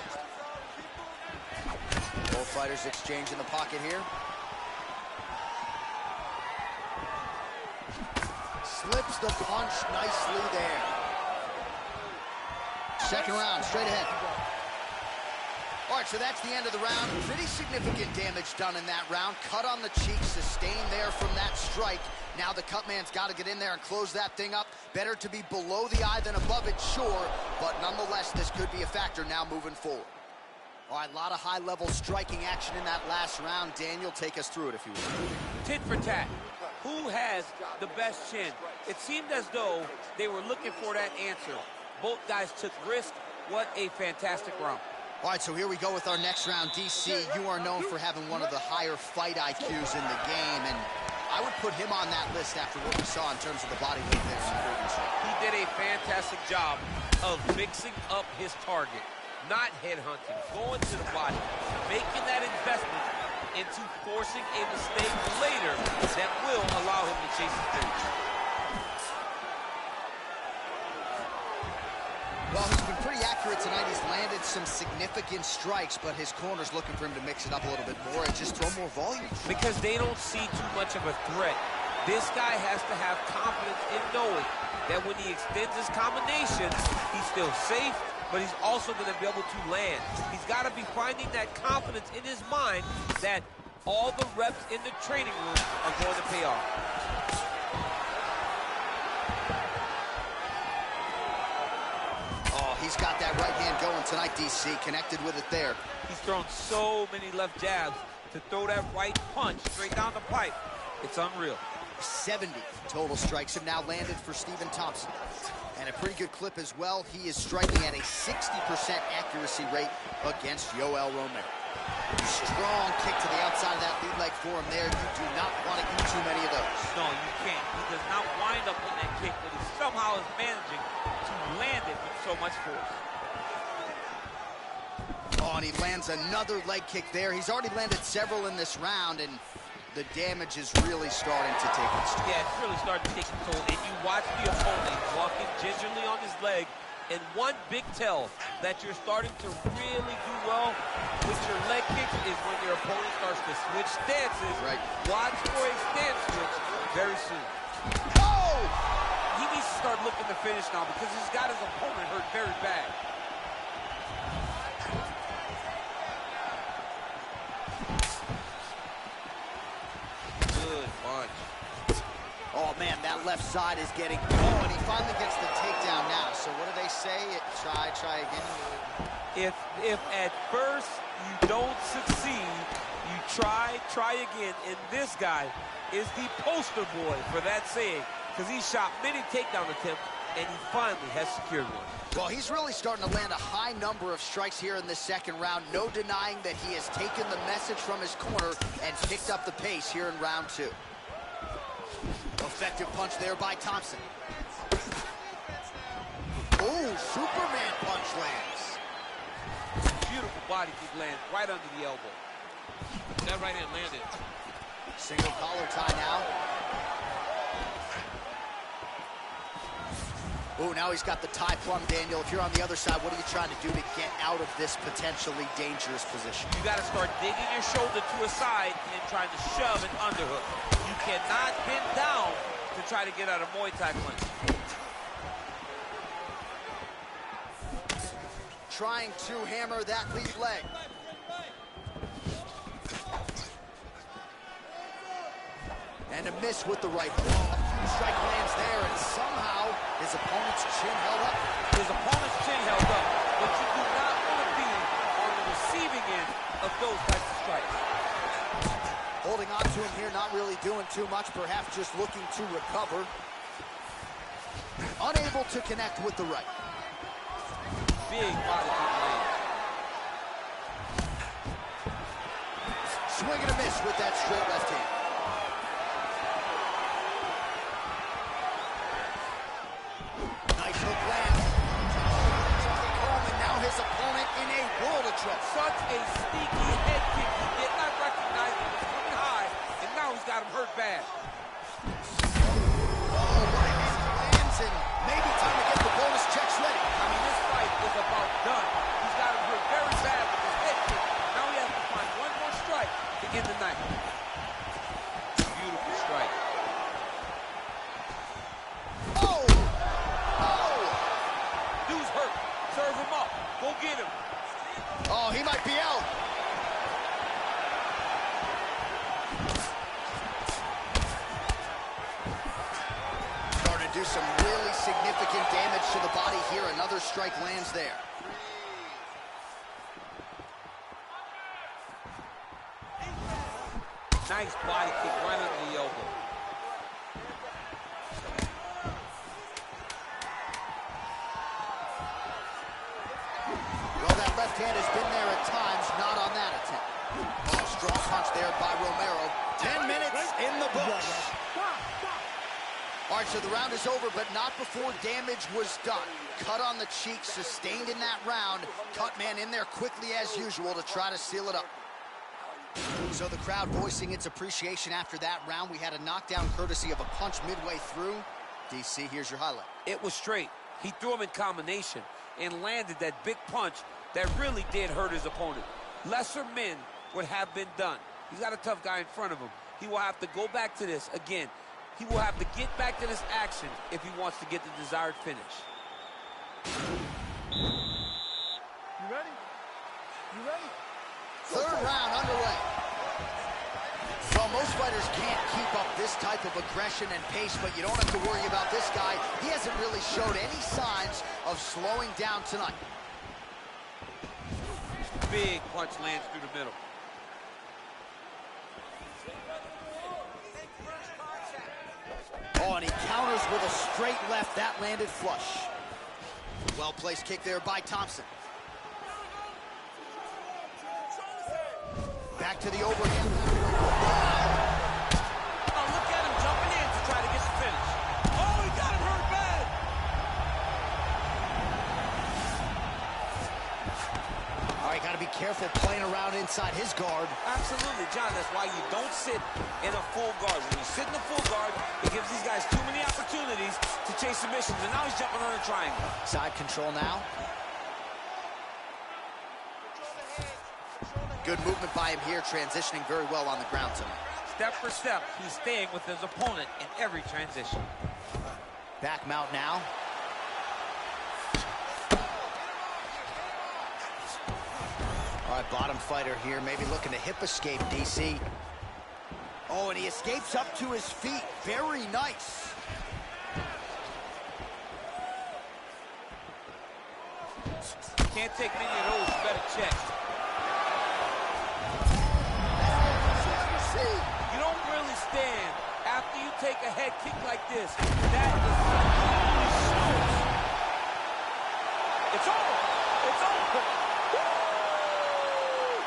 Both fighters exchange in the pocket here. Slips the punch nicely there. Second round, straight ahead. All right, so that's the end of the round. Pretty significant damage done in that round. Cut on the cheek, sustained there from that strike. Now the cut man's got to get in there and close that thing up. Better to be below the eye than above it, sure. But nonetheless, this could be a factor now moving forward. All right, a lot of high-level striking action in that last round. Daniel, take us through it if you will. Tit for tat. Who has the best chin? It seemed as though they were looking for that answer. Both guys took risk. What a fantastic round. All right, so here we go with our next round. DC, you are known for having one of the higher fight IQs in the game, and I would put him on that list after what we saw in terms of the body weight there in the previous round. He did a fantastic job of mixing up his target, not headhunting, going to the body, making that investment into forcing a mistake later that will allow him to chase his finish. Well, he's been pretty accurate tonight. He's landed some significant strikes, but his corner's looking for him to mix it up a little bit more and just throw more volume. Because they don't see too much of a threat. This guy has to have confidence in knowing that when he extends his combinations, he's still safe, but he's also going to be able to land. He's got to be finding that confidence in his mind that all the reps in the training room are going to pay off. He's got that right hand going tonight, DC. Connected with it there. He's thrown so many left jabs to throw that right punch straight down the pipe. It's unreal. 70 total strikes have now landed for Stephen Thompson. And a pretty good clip as well. He is striking at a 60% accuracy rate against Yoel Romero. Strong kick to the outside of that lead leg for him there. You do not want to eat too many of those. No, you can't. He does not wind up on that kick, but he somehow is managing to land it with so much force. Oh, and he lands another leg kick there. He's already landed several in this round, and the damage is really starting to take its toll. Yeah, it's really starting to take its toll. And you watch the opponent walking gingerly on his leg, and one big tell that you're starting to really do well with your leg kicks is when your opponent starts to switch stances. Right. Watch for a stance switch very soon. Oh! He needs to start looking to finish now because he's got his opponent hurt very bad. Good punch. Oh, man, that left side is getting... Oh, and he finally gets the takedown now. So what do they say? Try again. If at first you don't succeed, you try again. And this guy is the poster boy for that saying, because he shot many takedown attempts, and he finally has secured one. Well, he's really starting to land a high number of strikes here in this second round. No denying that he has taken the message from his corner and picked up the pace here in round two. Effective punch there by Thompson. Oh, Superman punch lands. Beautiful body kick lands right under the elbow. That right hand landed. Single collar tie now. Oh, now he's got the tie plum, Daniel. If you're on the other side, what are you trying to do to get out of this potentially dangerous position? You got to start digging your shoulder to a side and trying to shove an underhook. You cannot bend down to to try to get out a Muay Thai punch. Trying to hammer that lead leg. And a miss with the right hook. A few strike lands there, and somehow his opponent's chin held up. His opponent's chin held up, but you do not want to be on the receiving end of those types of strikes. Holding on to him here, not really doing too much, perhaps just looking to recover. Unable to connect with the right. Big body kick land. Swing and a miss with that straight left hand. Nice hook land. Taking home, and now his opponent in a world of trouble. Such a sneaky head kick. He did not recognize it was coming high, and now he's got him hurt bad. Oh, right hand lands, and maybe time to get the bonus checks ready. I mean, this fight is about done. He's got him hurt very bad with his head kick. Now he has to find one more strike to end the night. Beautiful strike. Oh! Oh! Dude's hurt. Serve him up. Go get him. Oh, he might be out. Starting to do some really significant damage to the body here. Another strike lands there. Nice body kick right under the elbow. Well, that left hand has been there at times, not on that attempt. Oh, strong punch there by Romero. 10 minutes in the books. All right, so the round is over, but not before damage was done. Cut on the cheek, sustained in that round. Cut man in there quickly as usual to try to seal it up. So the crowd voicing its appreciation after that round. We had a knockdown courtesy of a punch midway through. DC, here's your highlight. It was straight. He threw him in combination and landed that big punch that really did hurt his opponent. Lesser men would have been done. He's got a tough guy in front of him. He will have to go back to this again. He will have to get back to this action if he wants to get the desired finish. You ready? You ready? Third round underway. Well, most fighters can't keep up this type of aggression and pace, but you don't have to worry about this guy. He hasn't really showed any signs of slowing down tonight. Big punch lands through the middle. Oh, and he counters with a straight left. That landed flush. Well-placed kick there by Thompson. Back to the overhand. Oh, look at him jumping in to try to get the finish. Oh, he got him hurt bad. All right, got to be careful playing around inside his guard. Absolutely, John. That's why you don't sit in a full guard. When you sit in a full guard, it gives these guys too many opportunities to chase submissions. And now he's jumping on a triangle. Side control now. Good movement by him here, transitioning very well on the ground tonight. Step for step, he's staying with his opponent in every transition. Back mount now. All right, bottom fighter here, maybe looking to hip escape, DC. Oh, and he escapes up to his feet. Very nice. Can't take many of those, you better check. You don't really stand after you take a head kick like this. That is it's over. It's over.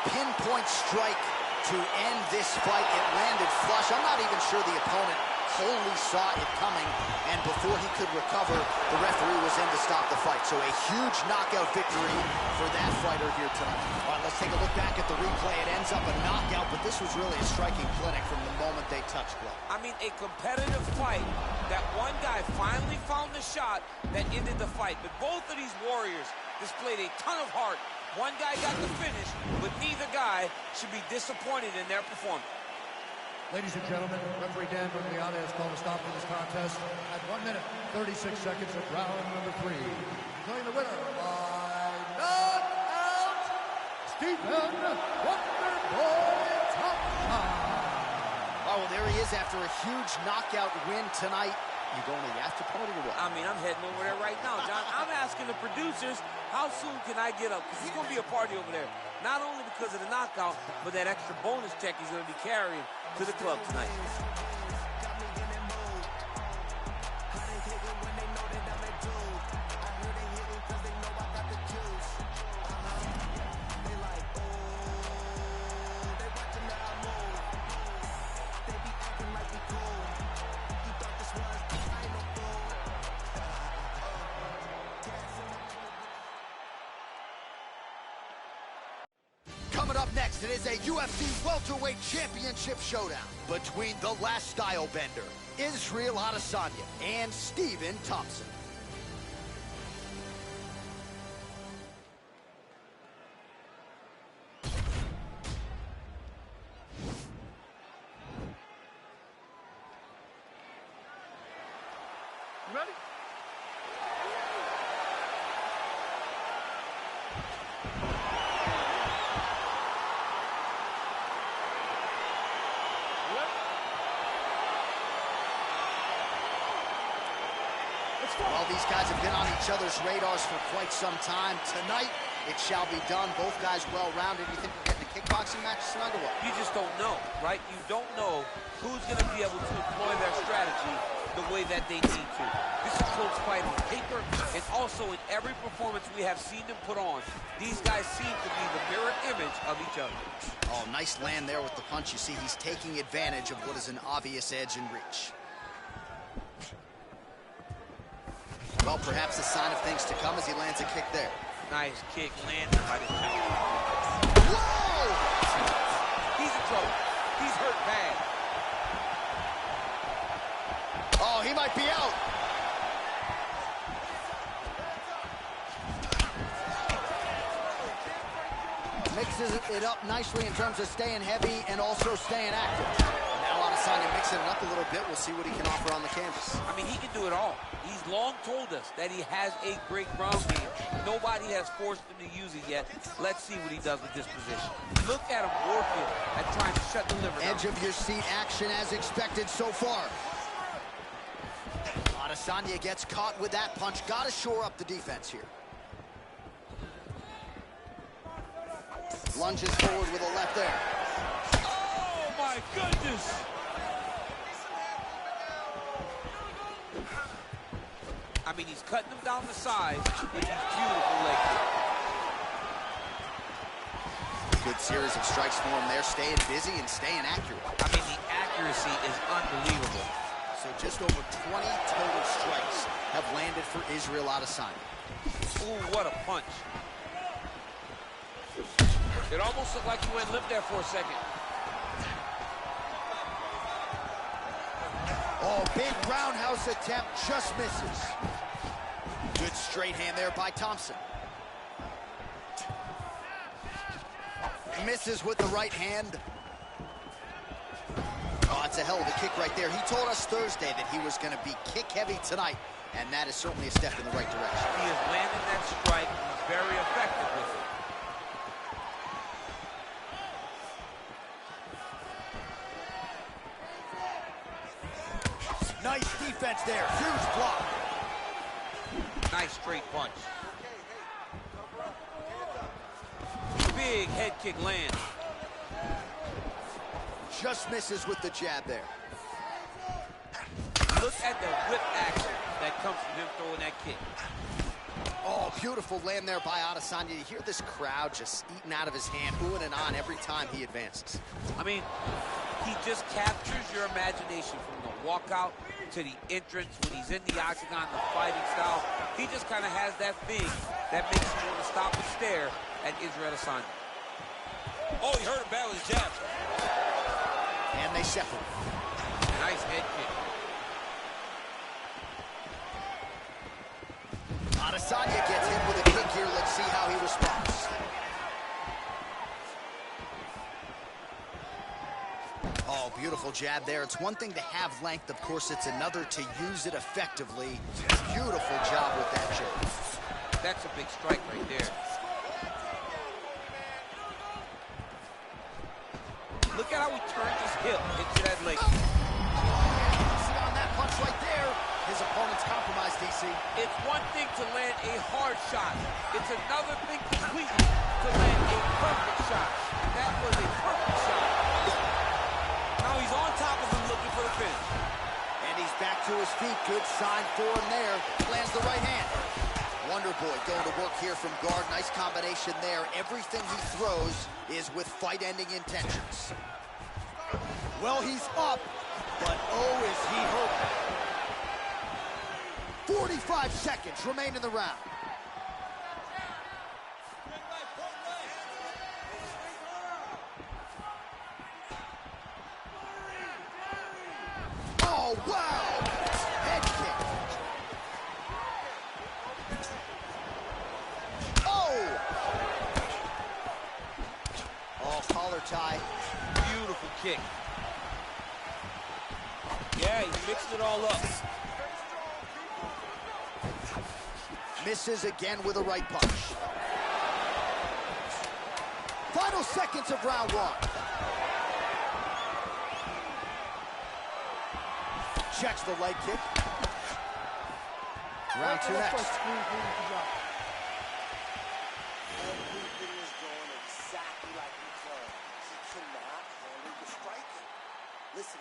Pinpoint strike to end this fight. It landed flush. I'm not even sure the opponent wholly saw it coming, and before he could recover, the referee was in to stop the fight. So a huge knockout victory for that fighter here tonight. All right, let's take a look back at the replay. It ends up a knockout, but this was really a striking clinic from the moment they touched glove. I mean, a competitive fight that one guy finally found the shot that ended the fight. But both of these warriors displayed a ton of heart. One guy got the finish, but neither guy should be disappointed in their performance. Ladies and gentlemen, referee Dan Bergliana has called a stop to this contest at 1 minute, 36 seconds of round number 3. Declaring the winner by knockout, Stephen Wonderboy Thompson. Oh, well, there he is after a huge knockout win tonight. You going to the after party or what? I mean, I'm heading over there right now, John. I'm asking the producers, how soon can I get up? Because it's going to be a party over there. Not only because of the knockout, but that extra bonus check he's going to be carrying to the club tonight. Coming up next, it is a UFC welterweight championship showdown between the last style bender, Israel Adesanya, and Stephen Thompson. You ready? Well, these guys have been on each other's radars for quite some time. Tonight, it shall be done. Both guys well-rounded. You think we're getting a kickboxing match tonight or what? You just don't know, right? You don't know who's going to be able to employ their strategy the way that they need to. This is a close fight on paper, and also in every performance we have seen them put on, these guys seem to be the mirror image of each other. Oh, nice land there with the punch. You see, he's taking advantage of what is an obvious edge and reach. Well, perhaps a sign of things to come as he lands a kick there. Nice kick landed by the judge. Whoa! He's in trouble. He's hurt bad. Oh, he might be out. Mixes it up nicely in terms of staying heavy and also staying active. Now Adesanya mixing it up a little bit. We'll see what he can offer on the canvas. I mean, he can do it all. He's long told us that he has a great ground game. Nobody has forced him to use it yet. Let's see what he does with this position. Look at him working at trying to shut the liver down. Edge of your seat action as expected so far. Adesanya gets caught with that punch. Got to shore up the defense here. Lunges forward with a left there. Oh, my goodness. I mean, he's cutting them down the sides with these beautiful leg kicks. Good series of strikes for him there, staying busy and staying accurate. I mean, the accuracy is unbelievable. So just over 20 total strikes have landed for Israel Adesanya. Ooh, what a punch. It almost looked like he went limp there for a second. Oh, big roundhouse attempt, just misses. Good straight hand there by Thompson. Misses with the right hand. Oh, that's a hell of a kick right there. He told us Thursday that he was going to be kick-heavy tonight, and that is certainly a step in the right direction. He is landing that strike. He's very effective with it. Nice defense there. Huge block. Nice straight punch. Big head kick lands. Just misses with the jab there. Look at the whip action that comes from him throwing that kick. Oh, beautiful land there by Adesanya. You hear this crowd just eating out of his hand, oohing and on every time he advances. I mean, he just captures your imagination from the walkout to the entrance when he's in the octagon, the fighting style. He just kind of has that thing that makes you want to stop and stare at Israel Adesanya. Oh, he hurt him bad with his jab. And they separate. Nice head kick. Adesanya gets hit with a kick here. Let's see how he responds. Oh, Oh, beautiful jab there. It's one thing to have length. Of course, it's another to use it effectively. Beautiful job with that jab. That's a big strike right there. Look at how he turned his hip into that leg. See on that punch right there, his opponent's compromised, DC. It's one thing to land a hard shot. It's another thing completely to land a perfect shot. And that was a perfect shot. Now he's on top of him looking for the finish. And he's back to his feet. Good sign for him there. Lands the right hand. Wonderboy going to work here from guard. Nice combination there. Everything he throws is with fight-ending intentions. Well, he's up, but oh, is he hurt. 45 seconds remain in the round. Oh, wow! Head kick. Oh, collar tie. Beautiful kick. Yeah, he mixed it all up. Misses again with a right punch. Final seconds of round one. Checks the leg kick. Round two next. Everything is going exactly like he planned. He cannot handle the striking. Listen,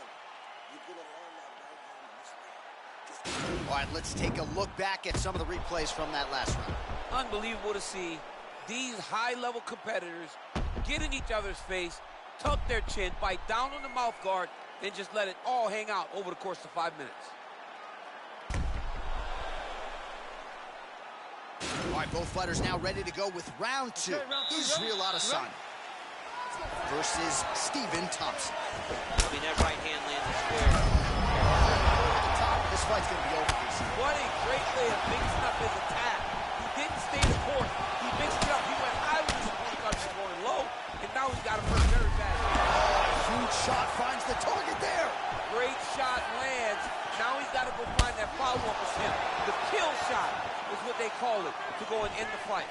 you're going to learn that right hand in this round. All right, let's take a look back at some of the replays from that last round. Unbelievable to see these high-level competitors get in each other's face, tuck their chin, bite down on the mouth guard, and just let it all hang out over the course of 5 minutes. All right, both fighters now ready to go with round two. Israel Adesanya versus Stephen Thompson. I mean, that right hand landed square. This fight's going to be over, DC. What a great way of mixing up his attack. He didn't stay the court. He mixed it up. He went high with his opponent, got him going low, and now he's got him hurt very bad. Huge shot finds the target there. Great shot lands. Now he's got to go find that follow-up attempt. The kill shot is what they call it, to go and end the fight.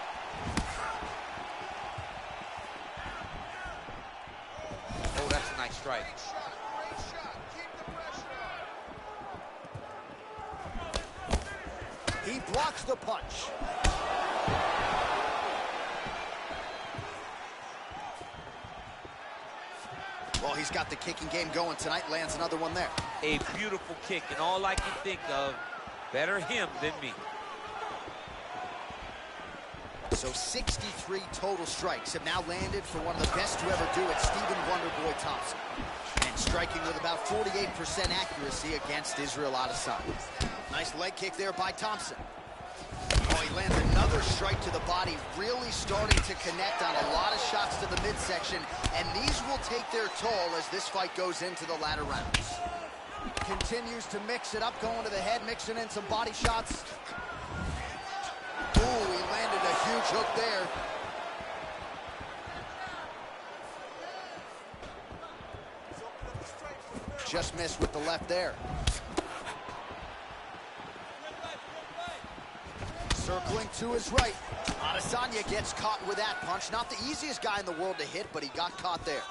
Oh, that's a nice strike. He blocks the punch. Well, he's got the kicking game going tonight. Lands another one there. A beautiful kick, and all I can think of, better him than me. So 63 total strikes have now landed for one of the best to ever do it, Stephen Wonderboy Thompson. And striking with about 48% accuracy against Israel Adesanya. Nice leg kick there by Thompson. Oh, he lands another strike to the body, really starting to connect on a lot of shots to the midsection, and these will take their toll as this fight goes into the latter rounds. Continues to mix it up, going to the head, mixing in some body shots. Ooh, he landed a huge hook there. Just missed with the left there. Circling to his right. Adesanya gets caught with that punch. Not the easiest guy in the world to hit, but he got caught there.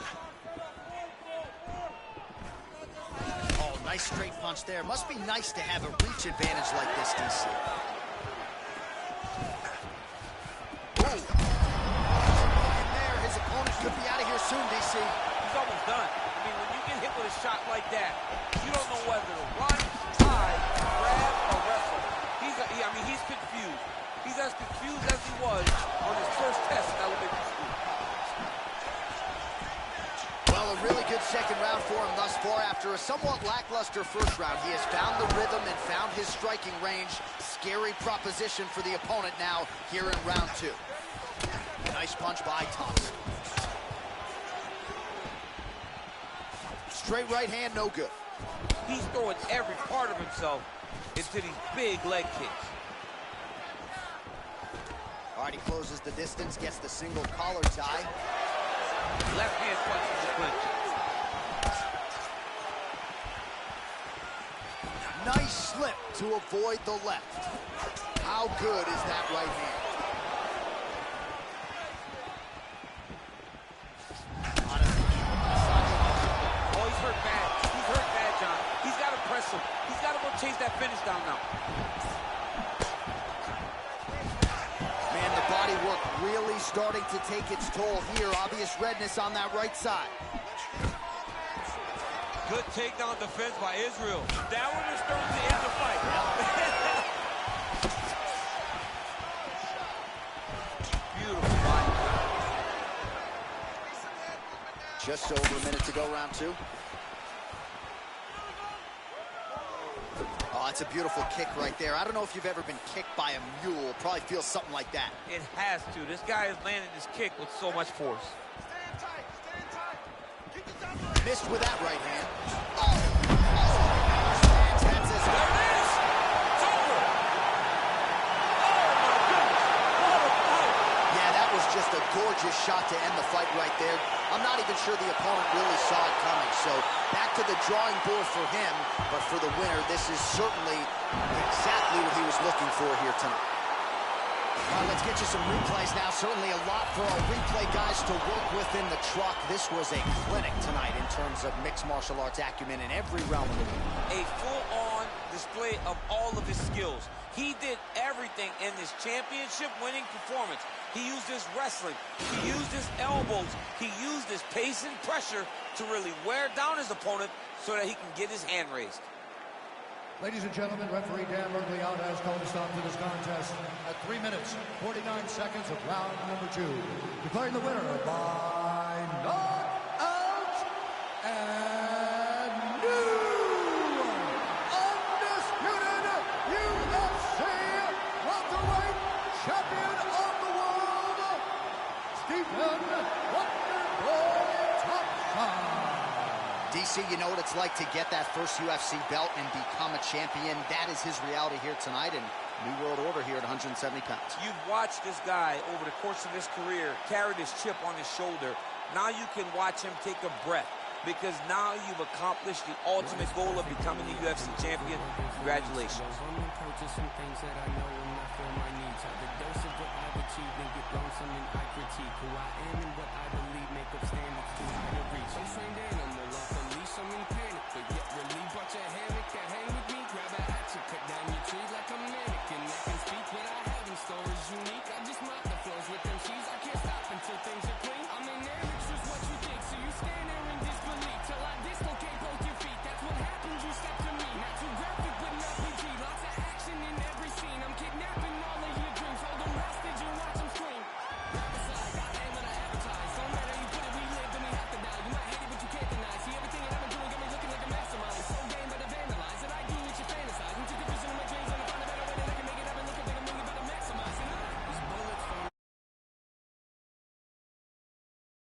Oh, nice straight punch there. Must be nice to have a reach advantage like this, DC. Ooh. In there, his opponent could be out of here soon, DC. He's almost done. I mean, when you get hit with a shot like that, you don't know whether to run, tie, grab, or wrestle. He's confused. He's as confused as he was on his first test in elementary school. Well, a really good second round for him thus far. After a somewhat lackluster first round, he has found the rhythm and found his striking range. Scary proposition for the opponent now here in round two. Nice punch by Thompson. Straight right hand, no good. He's throwing every part of himself into these big leg kicks. All right, he closes the distance, gets the single collar tie. Left hand punch in the clinch. to avoid the left. How good is that right hand? Oh, he's hurt bad. He's hurt bad, John. He's got to press him. He's got to go chase that finish down now. Man, the body work really starting to take its toll here. Obvious redness on that right side. Good takedown defense by Israel. That one is starting to end the fight. Beautiful body. Just over a minute to go, round two. Oh, that's a beautiful kick right there. I don't know if you've ever been kicked by a mule. Probably feels something like that. It has to. This guy is landing this kick with so much force. Missed with that right hand. Oh! There it is! It's over! Oh, my goodness! What a fight! Yeah, that was just a gorgeous shot to end the fight right there. I'm not even sure the opponent really saw it coming. So back to the drawing board for him. But for the winner, this is certainly exactly what he was looking for here tonight. All right, let's get you some replays now. Certainly a lot for our replay guys to work with in the truck. This was a clinic tonight in terms of mixed martial arts acumen in every realm of the game. A full-on display of all of his skills. He did everything in this championship-winning performance. He used his wrestling. He used his elbows. He used his pace and pressure to really wear down his opponent so that he can get his hand raised. Ladies and gentlemen, referee Dan Merkley has called a stop to this contest at 3 minutes, 49 seconds of round number 2. Declaring the winner by knockout and new undisputed UFC welterweight champion of the world, Stephen Wonderboy Thompson. DC, you know what it's like to get that first UFC belt and become a champion. That is his reality here tonight, and new world order here at 170 pounds. You've watched this guy over the course of his career carry this chip on his shoulder. Now you can watch him take a breath, because now you've accomplished the ultimate goal of becoming the UFC champion. Congratulations. I'm in purchase some things that I know and not for my needs. The dose of what I've achieved and get lonesome and I critique who I am and what I believe.